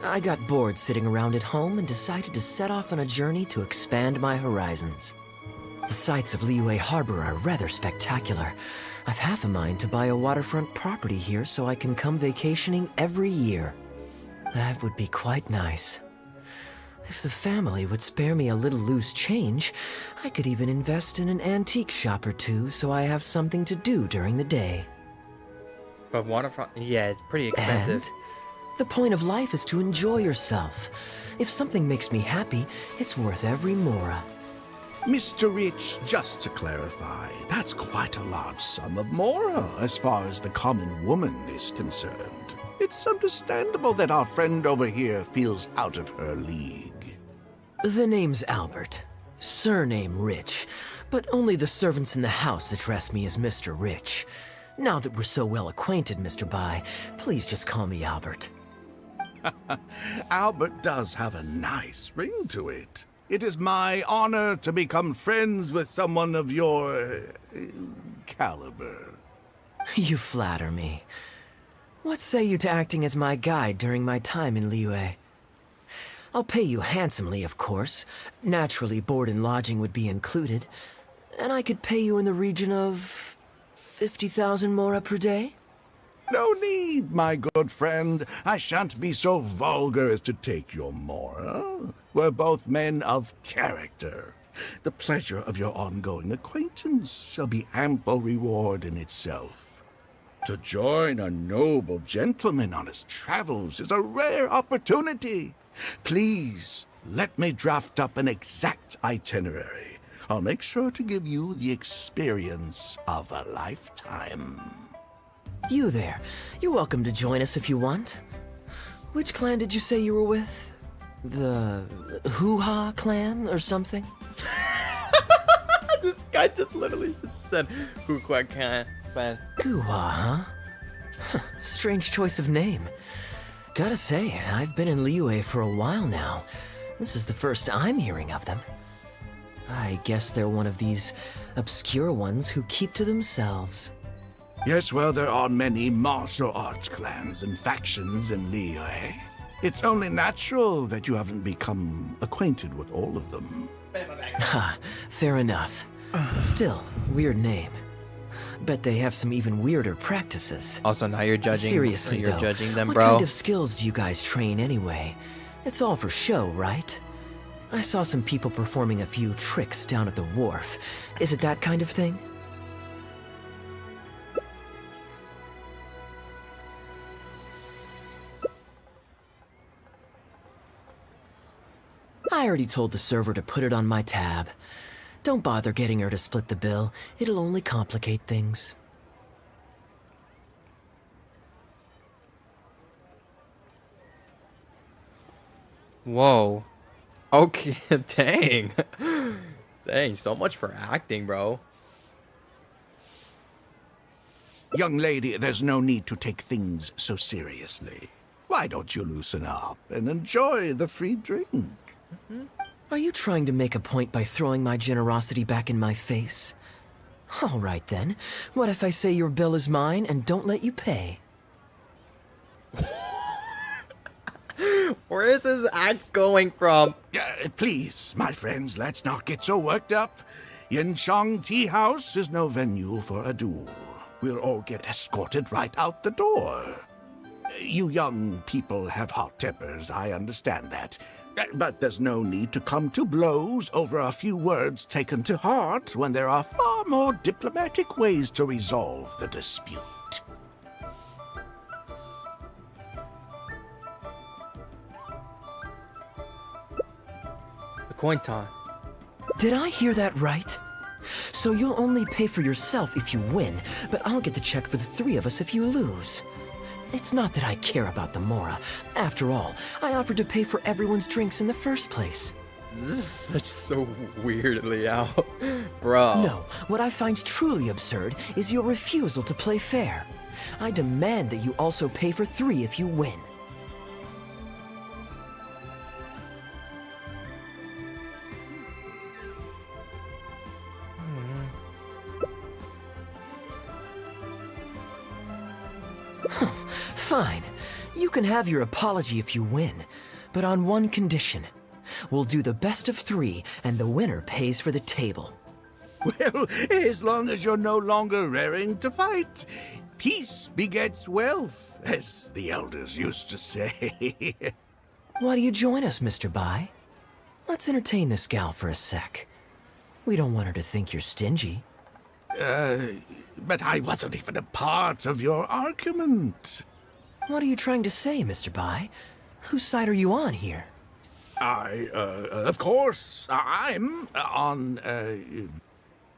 I got bored sitting around at home and decided to set off on a journey to expand my horizons. The sights of Liyue Harbor are rather spectacular. I've half a mind to buy a waterfront property here so I can come vacationing every year. That would be quite nice. If the family would spare me a little loose change, I could even invest in an antique shop or two so I have something to do during the day. But waterfront, yeah, it's pretty expensive. And the point of life is to enjoy yourself. If something makes me happy, it's worth every mora. Mr. Rich, just to clarify, that's quite a large sum of mora as far as the common woman is concerned. It's understandable that our friend over here feels out of her league. The name's Albert. Surname Rich. But only the servants in the house address me as Mr. Rich. Now that we're so well acquainted, Mr. Bai, please just call me Albert. Albert does have a nice ring to it. It is my honor to become friends with someone of your caliber. You flatter me. What say you to acting as my guide during my time in Liyue? I'll pay you handsomely, of course. Naturally, board and lodging would be included. And I could pay you in the region of 50,000 mora per day? No need, my good friend. I shan't be so vulgar as to take your mora. We're both men of character. The pleasure of your ongoing acquaintance shall be ample reward in itself. To join a noble gentleman on his travels is a rare opportunity. Please, let me draft up an exact itinerary. I'll make sure to give you the experience of a lifetime. You there. You're welcome to join us if you want. Which clan did you say you were with? The Hoo-Ha clan or something? This guy just literally just said Hoo-Ha clan. Hoo-Ha, huh? Strange choice of name. Gotta say, I've been in Liyue for a while now. This is the first I'm hearing of them. I guess they're one of these obscure ones who keep to themselves. Yes, well, there are many martial arts clans and factions in Liyue. It's only natural that you haven't become acquainted with all of them. Ha, fair enough. Still, weird name. Bet they have some even weirder practices. Also, now you're judging. Seriously, you're though, judging them, what bro. kind of skills do you guys train anyway? It's all for show, right? I saw some people performing a few tricks down at the wharf. Is it that kind of thing? I already told the server to put it on my tab. Don't bother getting her to split the bill. It'll only complicate things. Whoa. Okay, dang. Dang, so much for acting, bro. Young lady, there's no need to take things so seriously. Why don't you loosen up and enjoy the free drink? Are you trying to make a point by throwing my generosity back in my face? All right then. What if I say your bill is mine and don't let you pay? Where is this act going from? Please, my friends, let's not get so worked up. Yinchang Tea House is no venue for a duel. We'll all get escorted right out the door. You young people have hot tempers, I understand that. But there's no need to come to blows over a few words taken to heart when there are far more diplomatic ways to resolve the dispute. The coin time. Did I hear that right? So you'll only pay for yourself if you win, but I'll get the check for the three of us if you lose. It's not that I care about the mora. After all, I offered to pay for everyone's drinks in the first place. This is such so weirdly out. Bro. No, what I find truly absurd is your refusal to play fair. I demand that you also pay for three if you win. Fine. You can have your apology if you win, but on one condition. We'll do the best of three, and the winner pays for the table. Well, as long as you're no longer raring to fight, peace begets wealth, as the elders used to say. Why do you join us, Mr. Bai? Let's entertain this gal for a sec. We don't want her to think you're stingy. But I wasn't even a part of your argument. What are you trying to say, Mr. Bai? Whose side are you on here? Of course, I'm on,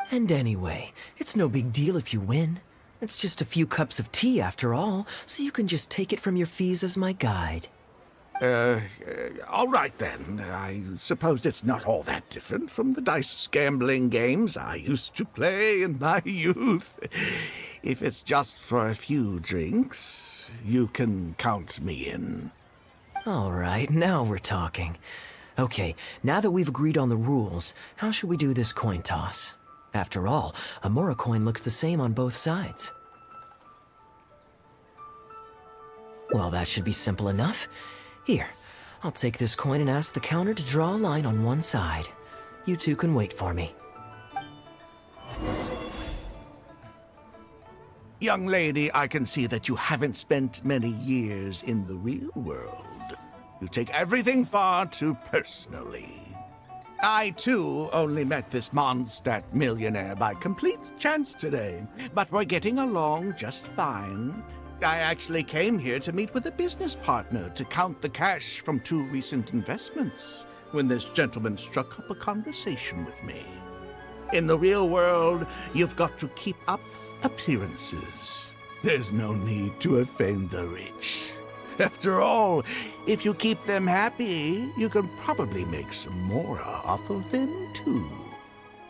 And anyway, it's no big deal if you win. It's just a few cups of tea after all, so you can just take it from your fees as my guide. All right then. I suppose it's not all that different from the dice gambling games I used to play in my youth. If it's just for a few drinks, you can count me in. All right, now we're talking. Okay, now that we've agreed on the rules, how should we do this coin toss? After all, a Mora coin looks the same on both sides. Well, that should be simple enough. Here, I'll take this coin and ask the counter to draw a line on one side. You two can wait for me. Young lady, I can see that you haven't spent many years in the real world. You take everything far too personally. I, too, only met this Mondstadt millionaire by complete chance today, but we're getting along just fine. I actually came here to meet with a business partner to count the cash from 2 recent investments, when this gentleman struck up a conversation with me. In the real world, you've got to keep up appearances. There's no need to offend the rich. After all, if you keep them happy, you can probably make some more off of them, too.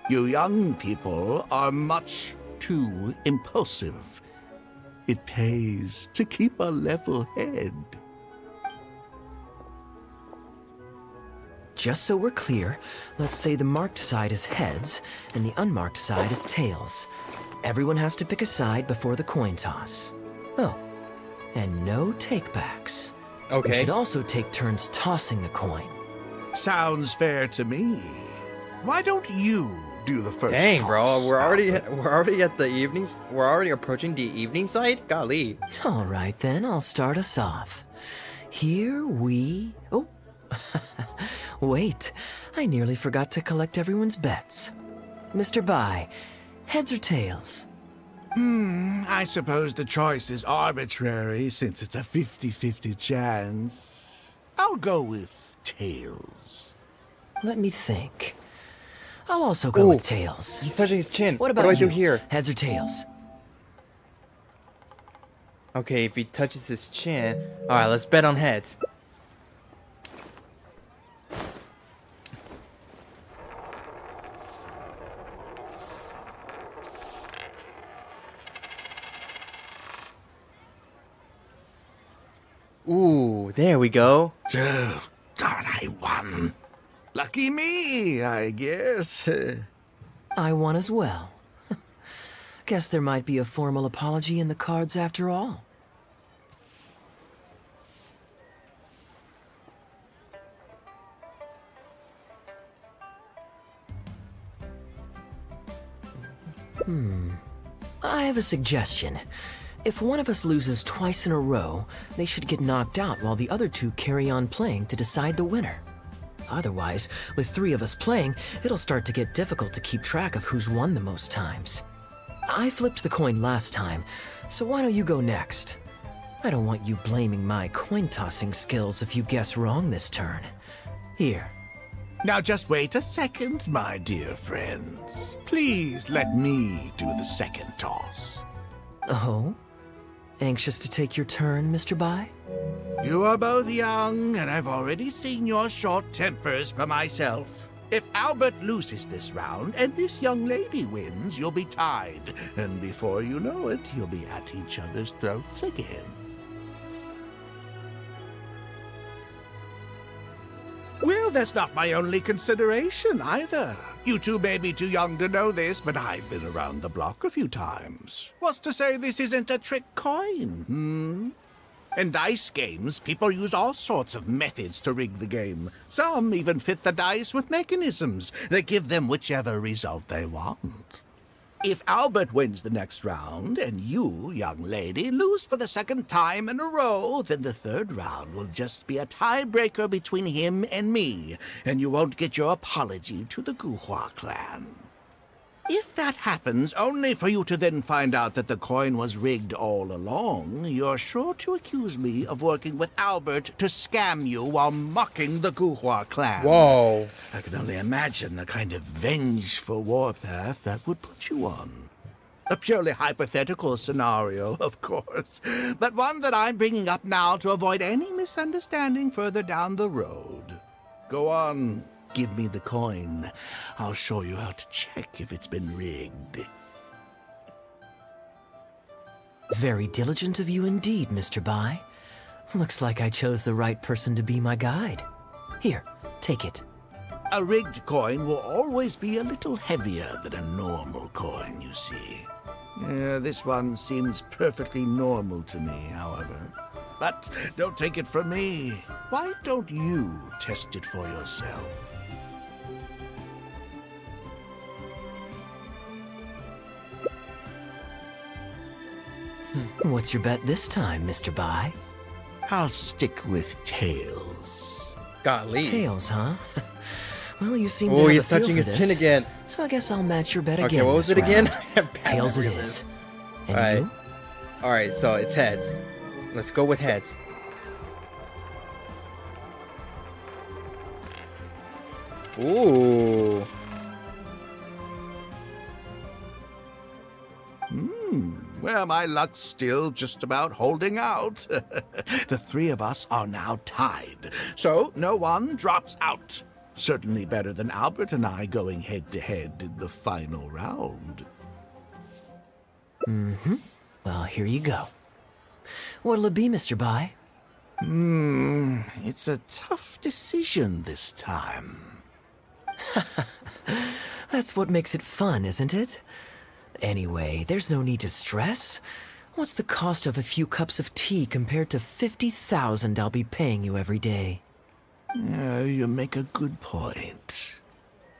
You young people are much too impulsive. It pays to keep a level head. Just so we're clear, let's say the marked side is heads and the unmarked side is tails. Everyone has to pick a side before the coin toss. Oh, and no takebacks. Okay. We should also take turns tossing the coin. Sounds fair to me. Why don't you do the first Dang, toss, bro, we're already Albert? at the evenings. We're already approaching the evening side. Golly. All right, then I'll start us off. Here we... Oh, wait. I nearly forgot to collect everyone's bets. Mr. Bai, heads or tails? I suppose the choice is arbitrary since it's a 50-50 chance. I'll go with tails. Let me think. I'll also go with tails. He's touching his chin. What about do I you? do here? Heads or tails? Okay, if he touches his chin. Alright, let's bet on heads. Ooh, there we go. Oh, darn, I won. Lucky me, I guess. I won as well. Guess there might be a formal apology in the cards after all. I have a suggestion. If one of us loses twice in a row, they should get knocked out while the other two carry on playing to decide the winner. Otherwise, with 3 of us playing, it'll start to get difficult to keep track of who's won the most times. I flipped the coin last time, so why don't you go next? I don't want you blaming my coin-tossing skills if you guess wrong this turn. Here. Now just wait a second, my dear friends. Please let me do the second toss. Oh? Anxious to take your turn, Mr. Bai? You are both young, and I've already seen your short tempers for myself. If Albert loses this round and this young lady wins, you'll be tied. And before you know it, you'll be at each other's throats again. Well, that's not my only consideration, either. You two may be too young to know this, but I've been around the block a few times. What's to say this isn't a trick coin, In dice games, people use all sorts of methods to rig the game. Some even fit the dice with mechanisms that give them whichever result they want. If Albert wins the next round, and you, young lady, lose for the second time in a row, then the third round will just be a tiebreaker between him and me, and you won't get your apology to the Guhua clan. If that happens, only for you to then find out that the coin was rigged all along, you're sure to accuse me of working with Albert to scam you while mocking the Guhua clan. Whoa. I can only imagine the kind of vengeful warpath that would put you on. A purely hypothetical scenario, of course, but one that I'm bringing up now to avoid any misunderstanding further down the road. Go on. Give me the coin. I'll show you how to check if it's been rigged. Very diligent of you indeed, Mr. Bai. Looks like I chose the right person to be my guide. Here, take it. A rigged coin will always be a little heavier than a normal coin, you see. This one seems perfectly normal to me, however. But don't take it from me. Why don't you test it for yourself? What's your bet this time, Mr. Bai? I'll stick with tails. Golly. Tails, huh? Well, you seem to Oh, have he's a feel touching for his this, chin again. So I guess I'll match your bet Okay, again. what was this it again? round. Tails it is. And Alright. you? Alright, so it's heads. Let's go with heads. Ooh. Well, my luck's still just about holding out. The three of us are now tied, so no one drops out. Certainly better than Albert and I going head-to-head in the final round. Mm-hmm. Well, here you go. What'll it be, Mr. Bai? It's a tough decision this time. That's what makes it fun, isn't it? Anyway, there's no need to stress. What's the cost of a few cups of tea compared to 50,000 I'll be paying you every day? You make a good point.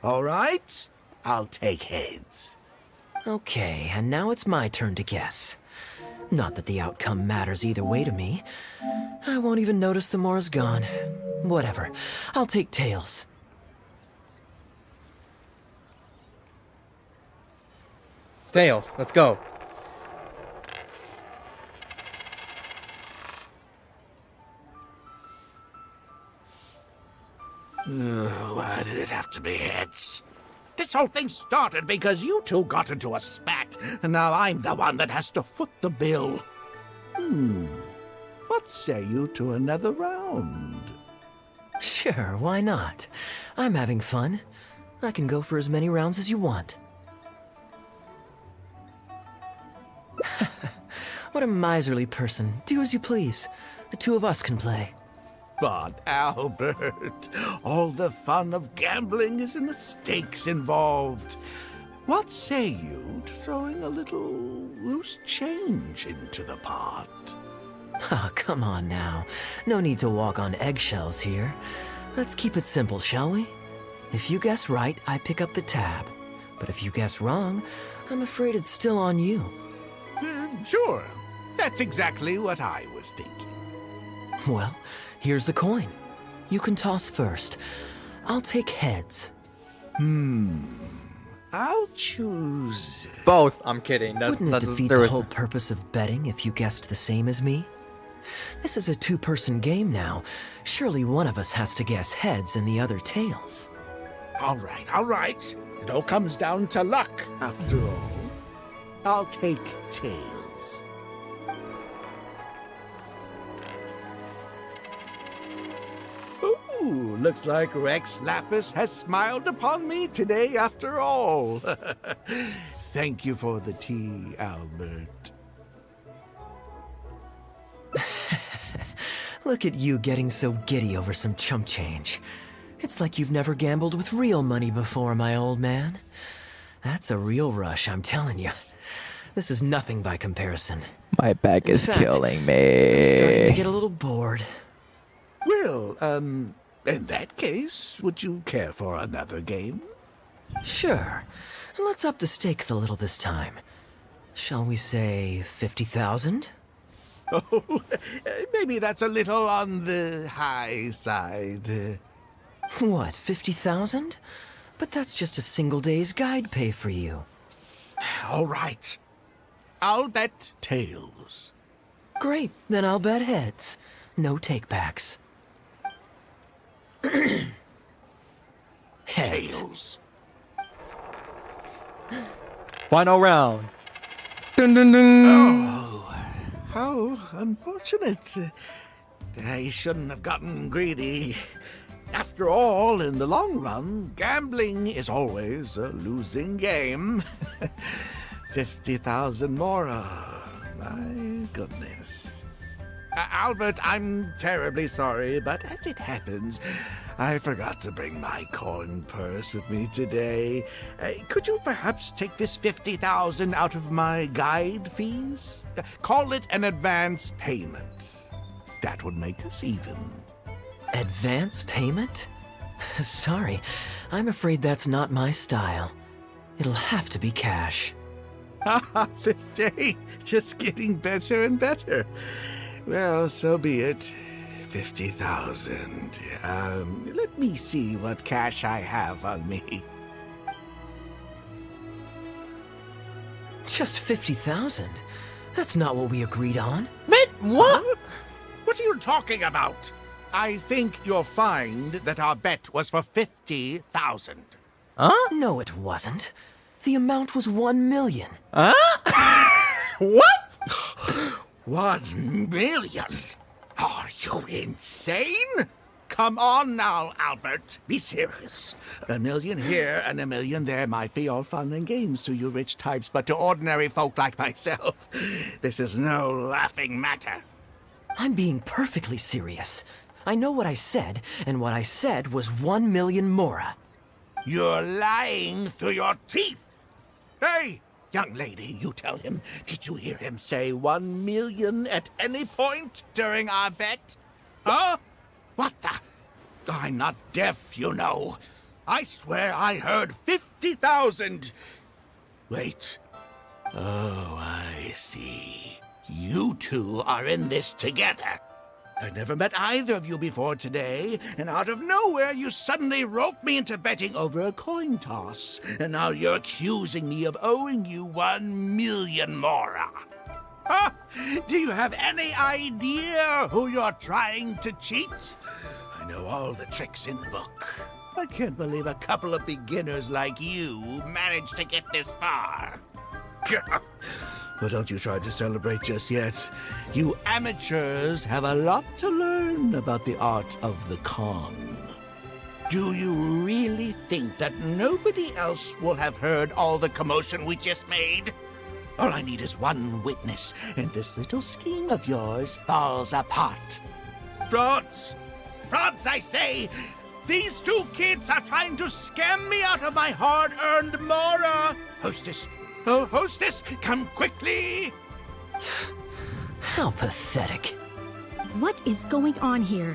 All right, I'll take heads. Okay, and now it's my turn to guess. Not that the outcome matters either way to me. I won't even notice the more is gone. Whatever, I'll take tails. Tails, let's go. Why did it have to be heads? This whole thing started because you two got into a spat, and now I'm the one that has to foot the bill. What say you to another round? Sure, why not? I'm having fun. I can go for as many rounds as you want. What a miserly person. Do as you please. The two of us can play. But Albert, all the fun of gambling is in the stakes involved. What say you to throwing a little loose change into the pot? Oh, come on now. No need to walk on eggshells here. Let's keep it simple, shall we? If you guess right, I pick up the tab. But if you guess wrong, I'm afraid it's still on you. Sure. That's exactly what I was thinking. Well, here's the coin. You can toss first. I'll take heads. I'll choose... Both. I'm kidding. Wouldn't it defeat the whole purpose of betting if you guessed the same as me? This is a two-person game now. Surely one of us has to guess heads and the other tails. All right. It all comes down to luck, after all. I'll take tails. Ooh, looks like Rex Lapis has smiled upon me today after all. Thank you for the tea, Albert. Look at you getting so giddy over some chump change. It's like you've never gambled with real money before, my old man. That's a real rush, I'm telling you. This is nothing by comparison. My back is In fact, killing I'm starting to me. get a little bored. Well, in that case, would you care for another game? Sure. Let's up the stakes a little this time. Shall we say 50,000? Oh, maybe that's a little on the high side. What, 50,000? But that's just a single day's guide pay for you. All right. I'll bet tails. Great, then I'll bet heads. No takebacks. Heads. Tails. Final round. Dun, dun, dun. Oh, how unfortunate. I shouldn't have gotten greedy. After all, in the long run, gambling is always a losing game. 50,000 more. My goodness. Albert, I'm terribly sorry, but as it happens, I forgot to bring my coin purse with me today. Could you perhaps take this 50,000 out of my guide fees? Call it an advance payment. That would make us even. Advance payment? Sorry, I'm afraid that's not my style. It'll have to be cash. This day just getting better and better. Well, so be it. 50,000. Let me see what cash I have on me. Just 50,000? That's not what we agreed on. Man, what? What are you talking about? I think you'll find that our bet was for 50,000. Huh? No, it wasn't. The amount was 1 million. Huh? What? 1 million? Are you insane? Come on now, Albert. Be serious. 1 million here and 1 million there might be all fun and games to you rich types, but to ordinary folk like myself, this is no laughing matter. I'm being perfectly serious. I know what I said, and what I said was 1 million mora. You're lying through your teeth. Hey, young lady, you tell him. Did you hear him say 1 million at any point during our bet? Huh? What the? I'm not deaf, you know. I swear I heard 50,000. Wait. Oh, I see. You two are in this together. I never met either of you before today, and out of nowhere you suddenly roped me into betting over a coin toss, and now you're accusing me of owing you 1 million mora. Huh? Do you have any idea who you're trying to cheat? I know all the tricks in the book. I can't believe a couple of beginners like you managed to get this far. Well, don't you try to celebrate just yet. You amateurs have a lot to learn about the art of the con. Do you really think that nobody else will have heard all the commotion we just made? All I need is one witness, and this little scheme of yours falls apart. Frauds! Frauds, I say! These two kids are trying to scam me out of my hard-earned mora! Hostess! Oh, hostess, come quickly! How pathetic. What is going on here?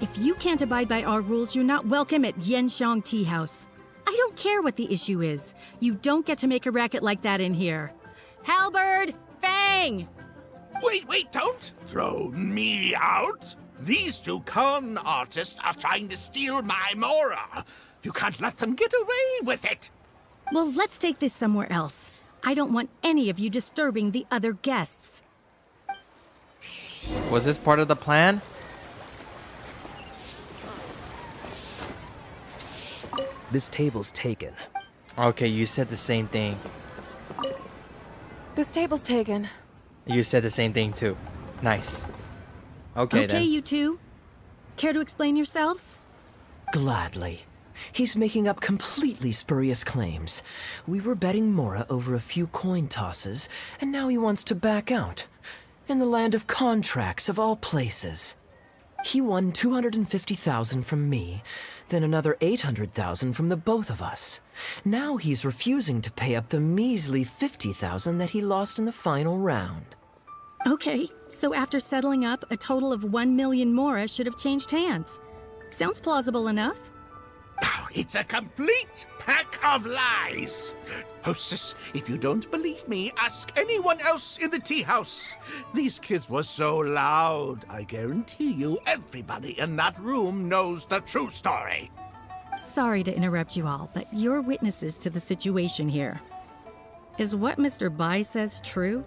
If you can't abide by our rules, you're not welcome at Yenshang Tea House. I don't care what the issue is. You don't get to make a racket like that in here. Halberd! Fang! Wait, don't throw me out! These two con artists are trying to steal my mora. You can't let them get away with it. Well, let's take this somewhere else. I don't want any of you disturbing the other guests. Was this part of the plan? This table's taken. Okay, you said the same thing. This table's taken. You said the same thing too. Nice. Okay then. you two. Care to explain yourselves? Gladly. He's making up completely spurious claims. We were betting mora over a few coin tosses, and now he wants to back out. In the land of contracts, of all places. He won 250,000 from me, then another 800,000 from the both of us. Now he's refusing to pay up the measly 50,000 that he lost in the final round. Okay, so after settling up, a total of 1 million mora should have changed hands. Sounds plausible enough. It's a complete pack of lies. Hostess, if you don't believe me, ask anyone else in the tea house. These kids were so loud. I guarantee you everybody in that room knows the true story. Sorry to interrupt you all, but you're witnesses to the situation here. Is what Mr. Bai says true?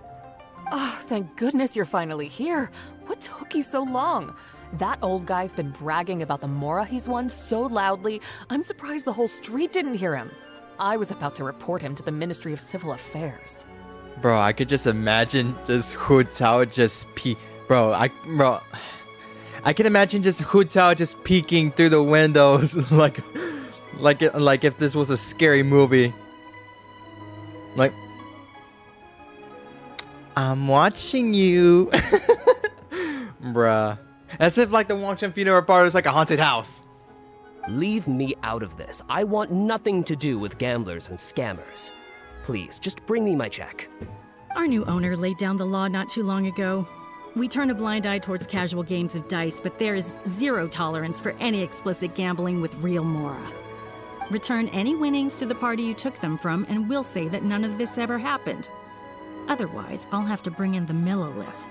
Oh, thank goodness you're finally here. What took you so long? That old guy's been bragging about the mora he's won so loudly, I'm surprised the whole street didn't hear him. I was about to report him to the Ministry of Civil Affairs. Bro, I could just imagine just Hu Tao just I can imagine just Hu Tao just peeking through the windows like if this was a scary movie. Like, I'm watching you. Bruh. As if like the Wangchun funeral parlor is like a haunted house. Leave me out of this. I want nothing to do with gamblers and scammers. Please, just bring me my check. Our new owner laid down the law not too long ago. We turn a blind eye towards casual games of dice, but there is zero tolerance for any explicit gambling with real mora. Return any winnings to the party you took them from, and we'll say that none of this ever happened. Otherwise, I'll have to bring in the Millilith.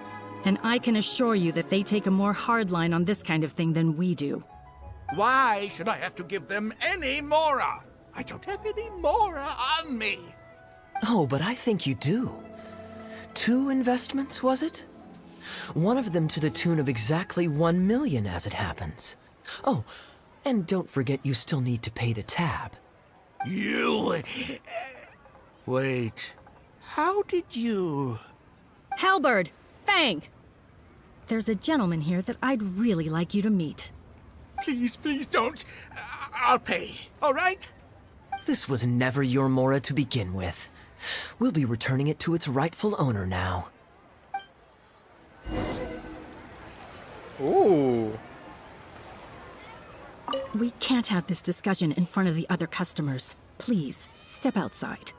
And I can assure you that they take a more hard line on this kind of thing than we do. Why should I have to give them any mora? I don't have any mora on me. Oh, but I think you do. 2 investments, was it? One of them to the tune of exactly 1 million as it happens. Oh, and don't forget you still need to pay the tab. You... Wait. How did you... Halberd! Fang! There's a gentleman here that I'd really like you to meet. Please, please don't. I'll pay, all right? This was never your mora to begin with. We'll be returning it to its rightful owner now. Ooh. We can't have this discussion in front of the other customers. Please, step outside.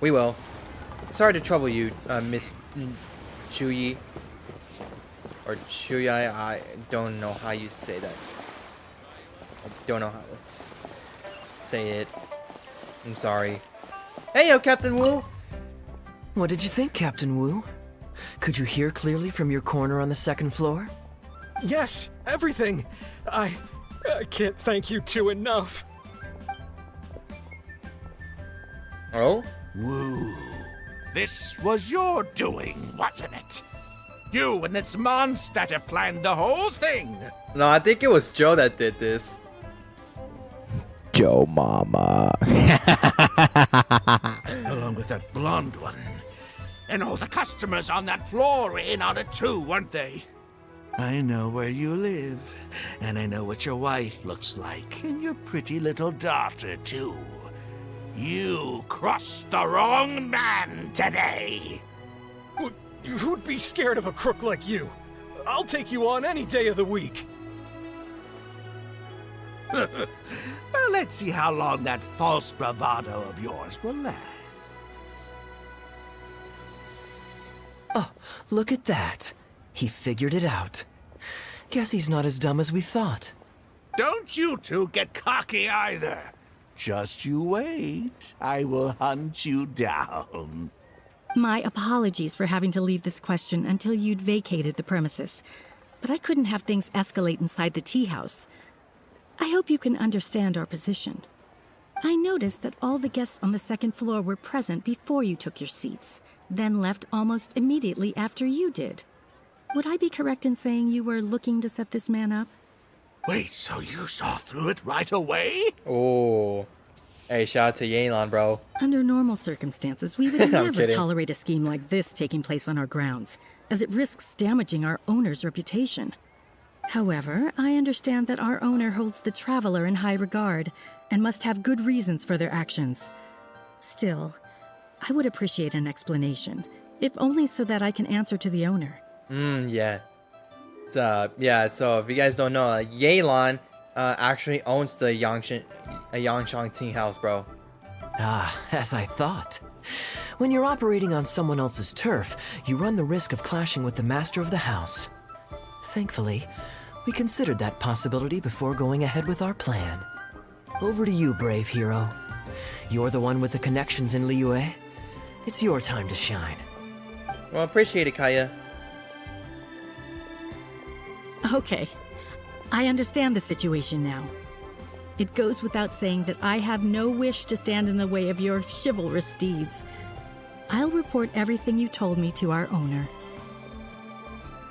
We will. Sorry to trouble you, Miss Chuyi. Or Chuyi, I don't know how you say that. I don't know how to say it. I'm sorry. Hey, yo, Captain Wu! What did you think, Captain Wu? Could you hear clearly from your corner on the 2nd floor? Yes, everything. I can't thank you two enough. Oh? Woo. This was your doing, wasn't it? You and this monster planned the whole thing. No, I think it was Joe that did this. Joe Mama. Along with that blonde one. And all the customers on that floor in on it too, weren't they? I know where you live, and I know what your wife looks like, and your pretty little daughter too. You crossed the wrong man today. Who'd be scared of a crook like you? I'll take you on any day of the week. Well, let's see how long that false bravado of yours will last. Oh, look at that. He figured it out. Guess he's not as dumb as we thought. Don't you two get cocky either. Just you wait. I will hunt you down. My apologies for having to leave this question until you'd vacated the premises. But I couldn't have things escalate inside the tea house. I hope you can understand our position. I noticed that all the guests on the 2nd floor were present before you took your seats, then left almost immediately after you did. Would I be correct in saying you were looking to set this man up? Wait, so you saw through it right away? Oh. Hey, shout out to Yelan, bro. Under normal circumstances, we would never kidding. tolerate a scheme like this taking place on our grounds, as it risks damaging our owner's reputation. However, I understand that our owner holds the traveler in high regard and must have good reasons for their actions. Still, I would appreciate an explanation, if only so that I can answer to the owner. Yeah. Yeah, so if you guys don't know, Yelan actually owns the Yangshan tea house, bro. Ah, as I thought. When you're operating on someone else's turf, you run the risk of clashing with the master of the house. Thankfully, we considered that possibility before going ahead with our plan. Over to you, brave hero. You're the one with the connections in Liyue. It's your time to shine. Well, appreciate it, Kaeya. Okay, I understand the situation now. It goes without saying that I have no wish to stand in the way of your chivalrous deeds. I'll report everything you told me to our owner.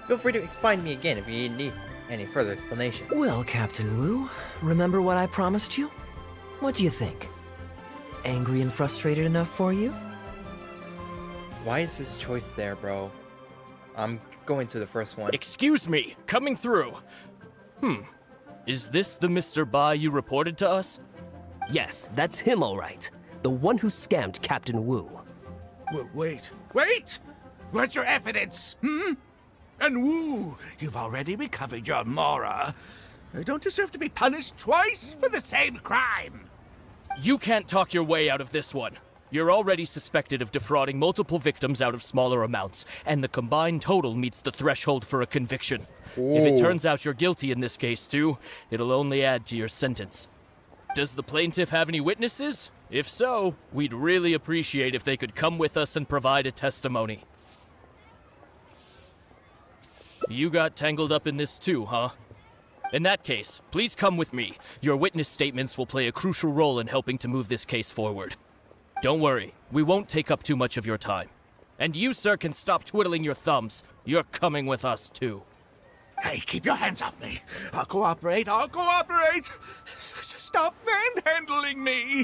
Feel free to find me again if you need any further explanation. Well, Captain Wu, remember what I promised you? What do you think? Angry and frustrated enough for you? Why is this choice there, bro? I'm going to the first one. Excuse me, coming through. Is this the Mr. Bai you reported to us? Yes, that's him all right. The one who scammed Captain Wu. Wait! Where's your evidence? And Wu, you've already recovered your Mora. I don't deserve to be punished twice for the same crime. You can't talk your way out of this one. You're already suspected of defrauding multiple victims out of smaller amounts, and the combined total meets the threshold for a conviction. If it turns out you're guilty in this case too, it'll only add to your sentence. Does the plaintiff have any witnesses? If so, we'd really appreciate if they could come with us and provide a testimony. You got tangled up in this too, huh? In that case, please come with me. Your witness statements will play a crucial role in helping to move this case forward. Don't worry, we won't take up too much of your time. And you, sir, can stop twiddling your thumbs. You're coming with us too. Hey, keep your hands off me. I'll cooperate. Stop manhandling me.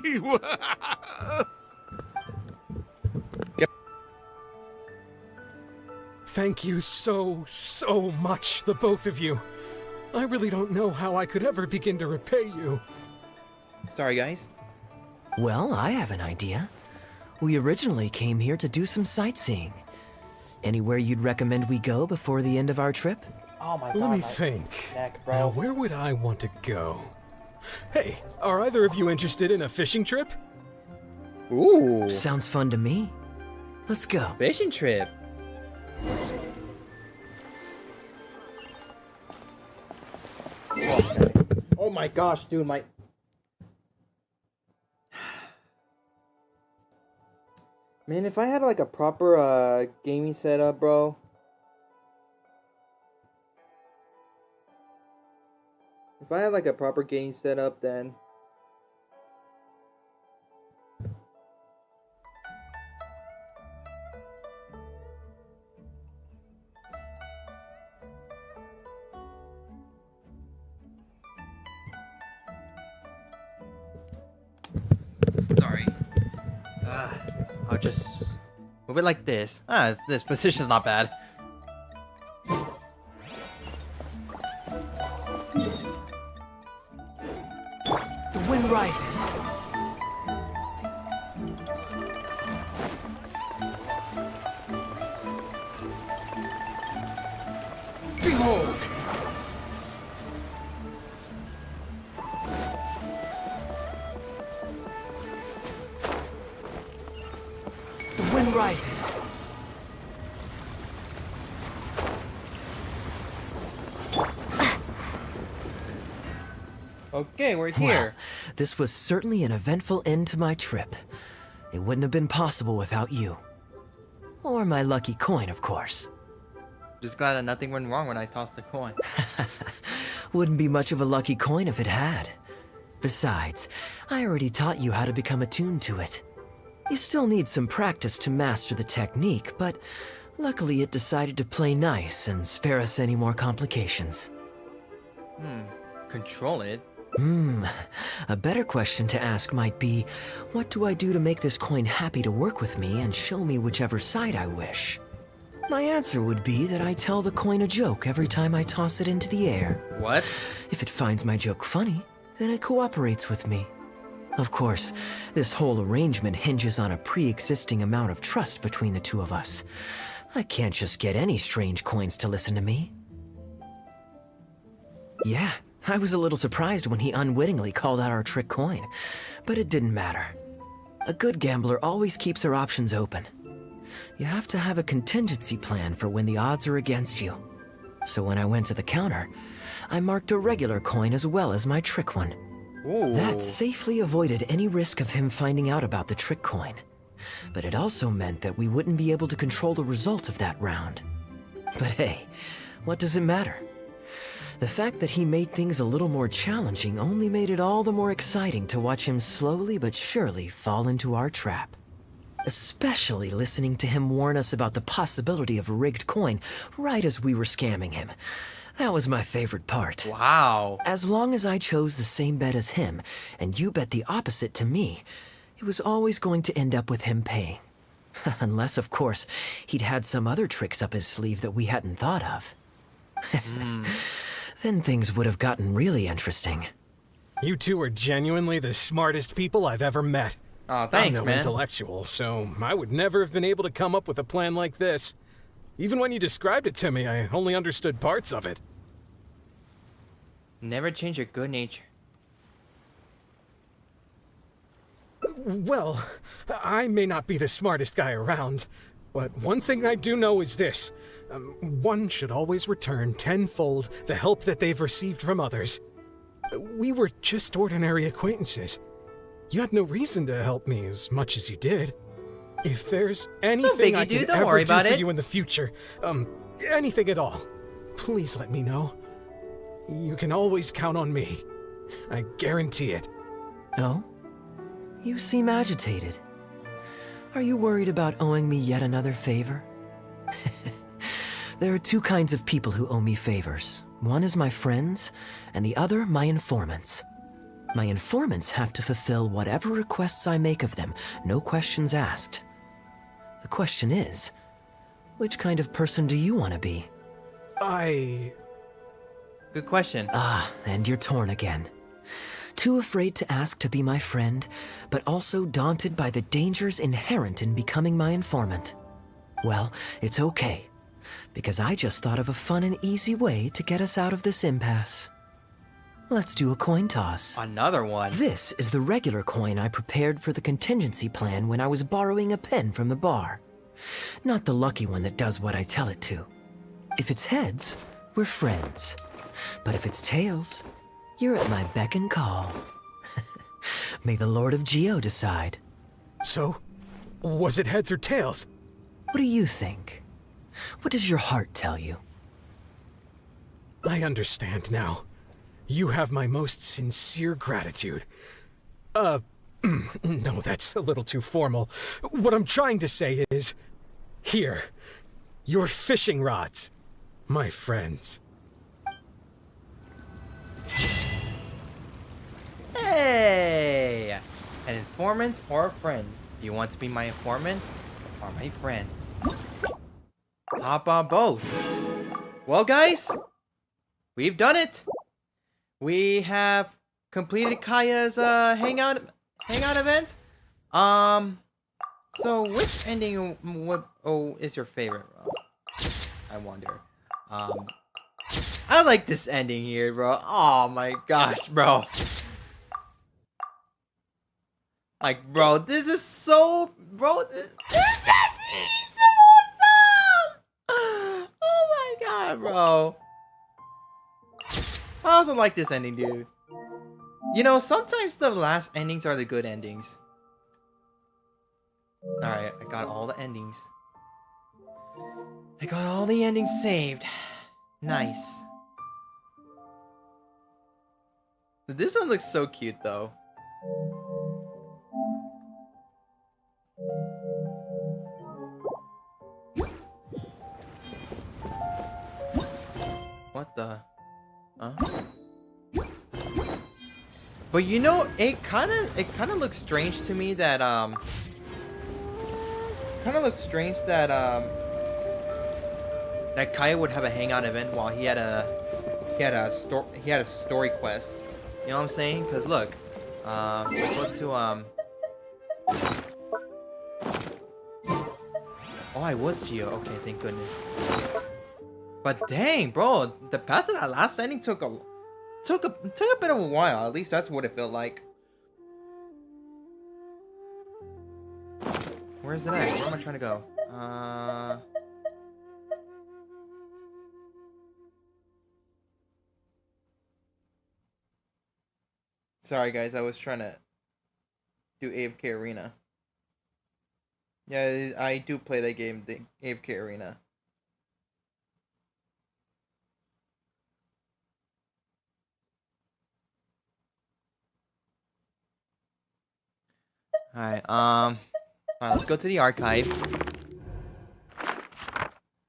Thank you so much, the both of you. I really don't know how I could ever begin to repay you. Sorry, guys. Well, I have an idea. We originally came here to do some sightseeing. Anywhere you'd recommend we go before the end of our trip? Oh my god. Let me think. Now, where would I want to go? Hey, are either of you interested in a fishing trip? Ooh. Sounds fun to me. Let's go. Fishing trip. Oh my gosh, dude, my... Man, if I had like a proper gaming setup, bro. If I had like a proper gaming setup, then... Sorry. I'll just move it like this. This position's not bad. The wind rises. Behold! The wind rises. Okay, we're here. Well, this was certainly an eventful end to my trip. It wouldn't have been possible without you. Or my lucky coin, of course. Just glad that nothing went wrong when I tossed the coin. Wouldn't be much of a lucky coin if it had. Besides, I already taught you how to become attuned to it. You still need some practice to master the technique, but luckily it decided to play nice and spare us any more complications. Control it? A better question to ask might be, what do I do to make this coin happy to work with me and show me whichever side I wish? My answer would be that I tell the coin a joke every time I toss it into the air. What? If it finds my joke funny, then it cooperates with me. Of course, this whole arrangement hinges on a pre-existing amount of trust between the two of us. I can't just get any strange coins to listen to me. Yeah, I was a little surprised when he unwittingly called out our trick coin, but it didn't matter. A good gambler always keeps their options open. You have to have a contingency plan for when the odds are against you. So when I went to the counter, I marked a regular coin as well as my trick one. Ooh. That safely avoided any risk of him finding out about the trick coin. But it also meant that we wouldn't be able to control the result of that round. But hey, what does it matter? The fact that he made things a little more challenging only made it all the more exciting to watch him slowly but surely fall into our trap. Especially listening to him warn us about the possibility of a rigged coin right as we were scamming him. That was my favorite part. Wow. As long as I chose the same bet as him, and you bet the opposite to me, it was always going to end up with him paying. Unless, of course, he'd had some other tricks up his sleeve that we hadn't thought of. Then things would have gotten really interesting. You two are genuinely the smartest people I've ever met. Oh, thanks, I'm no man. intellectual, so I would never have been able to come up with a plan like this. Even when you described it to me, I only understood parts of it. Never change your good nature. Well, I may not be the smartest guy around, but one thing I do know is this. One should always return tenfold the help that they've received from others. We were just ordinary acquaintances. You had no reason to help me as much as you did. If there's anything I can ever do for you in the future, anything at all, please let me know. You can always count on me. I guarantee it. Oh? You seem agitated. Are you worried about owing me yet another favor? There are two kinds of people who owe me favors. One is my friends, and the other my informants. My informants have to fulfill whatever requests I make of them, no questions asked. The question is, which kind of person do you want to be? Good question. Ah, and you're torn again. Too afraid to ask to be my friend, but also daunted by the dangers inherent in becoming my informant. Well, it's okay, because I just thought of a fun and easy way to get us out of this impasse. Let's do a coin toss. Another one? This is the regular coin I prepared for the contingency plan when I was borrowing a pen from the bar. Not the lucky one that does what I tell it to. If it's heads, we're friends. But if it's tails, you're at my beck and call. May the Lord of Geo decide. So, was it heads or tails? What do you think? What does your heart tell you? I understand now. You have my most sincere gratitude. No, that's a little too formal. What I'm trying to say is, here, your fishing rods, my friends. Hey! An informant or a friend? Do you want to be my informant or my friend? Hop on both. Well, guys, we've done it. We have completed Kaeya's hangout event. So which ending is your favorite, bro? I wonder. I like this ending here, bro. Oh my gosh, bro. Like, bro, this is so, bro. This ending is so awesome. Oh my god, bro. I also like this ending, dude. You know, sometimes the last endings are the good endings. Alright, I got all the endings. I got all the endings saved. Nice. This one looks so cute, though. What the? Huh? But you know, it kind of looks strange to me that that Kaeya would have a hangout event while he had a story quest. You know what I'm saying? Cause look, let's go to Oh, I was Geo. Okay, thank goodness. But dang, bro, the path to that last ending took a bit of a while. At least that's what it felt like. Where's it at? Where am I trying to go? Sorry guys, I was trying to do AFK Arena. Yeah, I do play that game, the AFK Arena. Alright, let's go to the archive.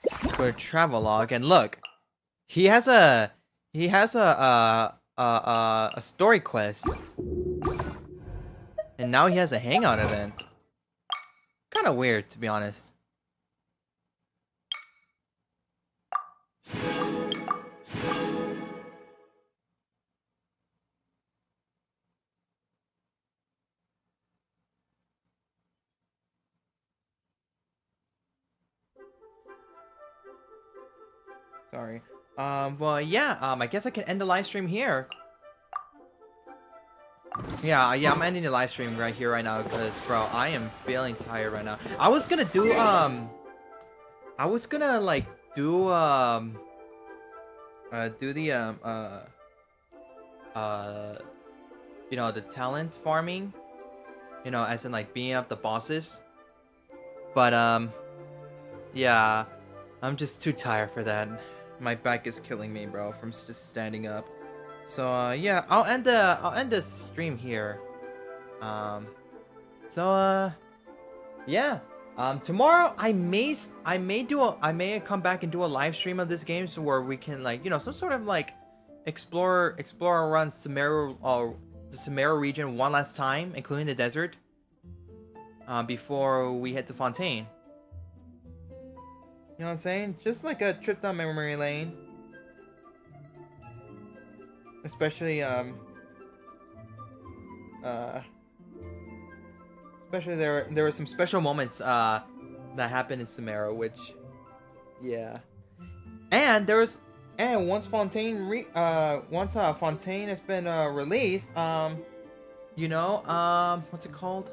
Let's go to Travelogue, and look, he has a story quest, and now he has a Hangout event. Kind of weird, to be honest. Sorry. Well, yeah, I guess I can end the live stream here. Yeah, I'm ending the live stream right here, right now, because, bro, I am feeling tired right now. I was gonna do, like, do the, you know, the talent farming, you know, as in, like, beating up the bosses. But, yeah, I'm just too tired for that. My back is killing me, bro, from just standing up. So yeah, I'll end the stream here. Yeah. Tomorrow I may come back and do a live stream of this game, so where we can, like, you know, some sort of like explore around Sumeru, the Sumeru region one last time, including the desert. Before we head to Fontaine. You know what I'm saying? Just like a trip down memory lane. Especially there were some special moments that happened in Sumeru, which, yeah. And once Fontaine Fontaine has been released, you know, what's it called?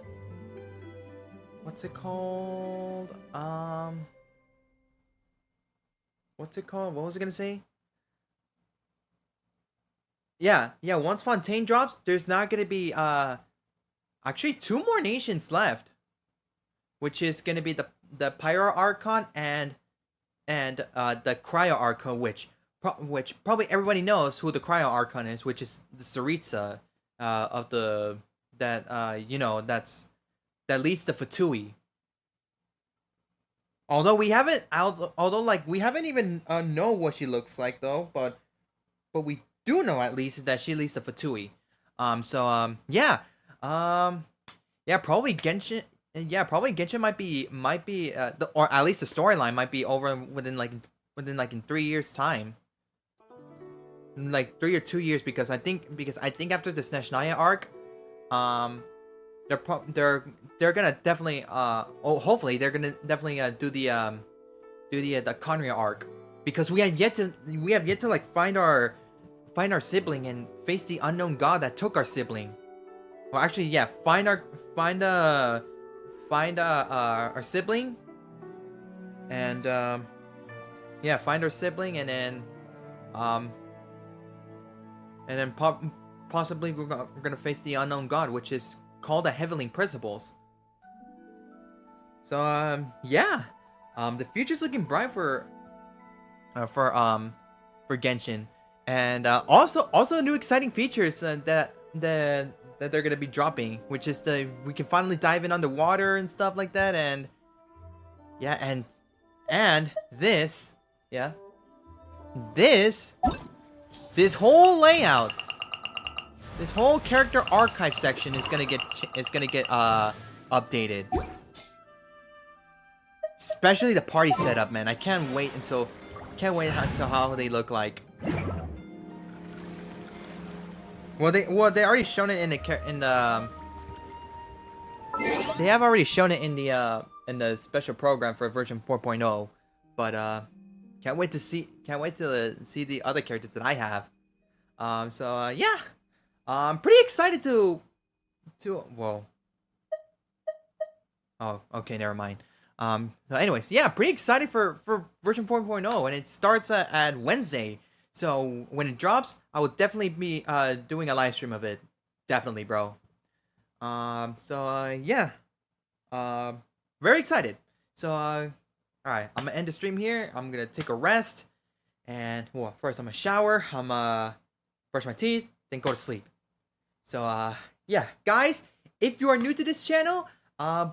What's it called? What was I gonna say? Yeah, once Fontaine drops, there's not gonna be actually 2 more nations left. Which is gonna be the Pyro Archon and the Cryo Archon, which probably everybody knows who the Cryo Archon is, which is the Saritsa you know, that leads to Fatui. Although we haven't even know what she looks like though, but we do know at least that she leads to Fatui. Yeah, probably Genshin. Yeah, probably Genshin might be or at least the storyline might be over within in 3 years time. Like 3 or 2 years, because I think after the Snezhnaya arc, they're gonna definitely hopefully they're gonna definitely do the Conria arc, because we have yet to like find our sibling and face the unknown god that took our sibling. Well, actually, yeah, find our sibling, and yeah, find our sibling, and then possibly we're gonna face the unknown god, which is called the Heavenly Principles. So yeah, the future's looking bright for Genshin, and also new exciting features that they're gonna be dropping, which is we can finally dive in underwater and stuff like that, and yeah, and this whole layout, this whole character archive section is gonna get updated. Especially the party setup, man. I can't wait until how they look like. Well, they already shown it they have already shown it in the special program for version 4.0, but can't wait to see the other characters that I have. Yeah, I'm pretty excited to Oh, okay, never mind. So anyways, yeah, pretty excited for version 4.0, and it starts at Wednesday. So when it drops, I will definitely be doing a live stream of it. Definitely, bro. Yeah. Very excited. So all right, I'm gonna end the stream here. I'm gonna take a rest, and well, first I'm gonna shower. I'm brush my teeth, then go to sleep. So yeah, guys, if you are new to this channel,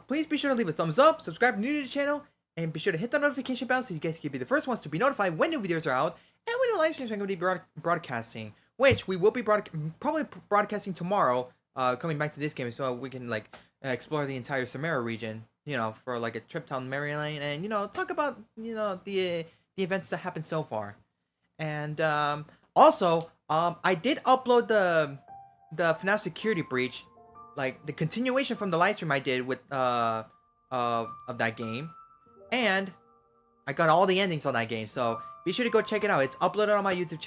please be sure to leave a thumbs up, subscribe if you're new to the channel, and be sure to hit the notification bell so you guys can be the first ones to be notified when new videos are out and when new live streams are going to be broadcasting, which we will be probably broadcasting tomorrow, coming back to this game, so we can like explore the entire Samara region, you know, for like a trip down memory lane, and you know, talk about, you know, the events that happened so far. And also, I did upload the FNAF security breach, like the continuation from the live stream I did with of that game, and I got all the endings on that game, so be sure to go check it out. It's uploaded on my YouTube channel.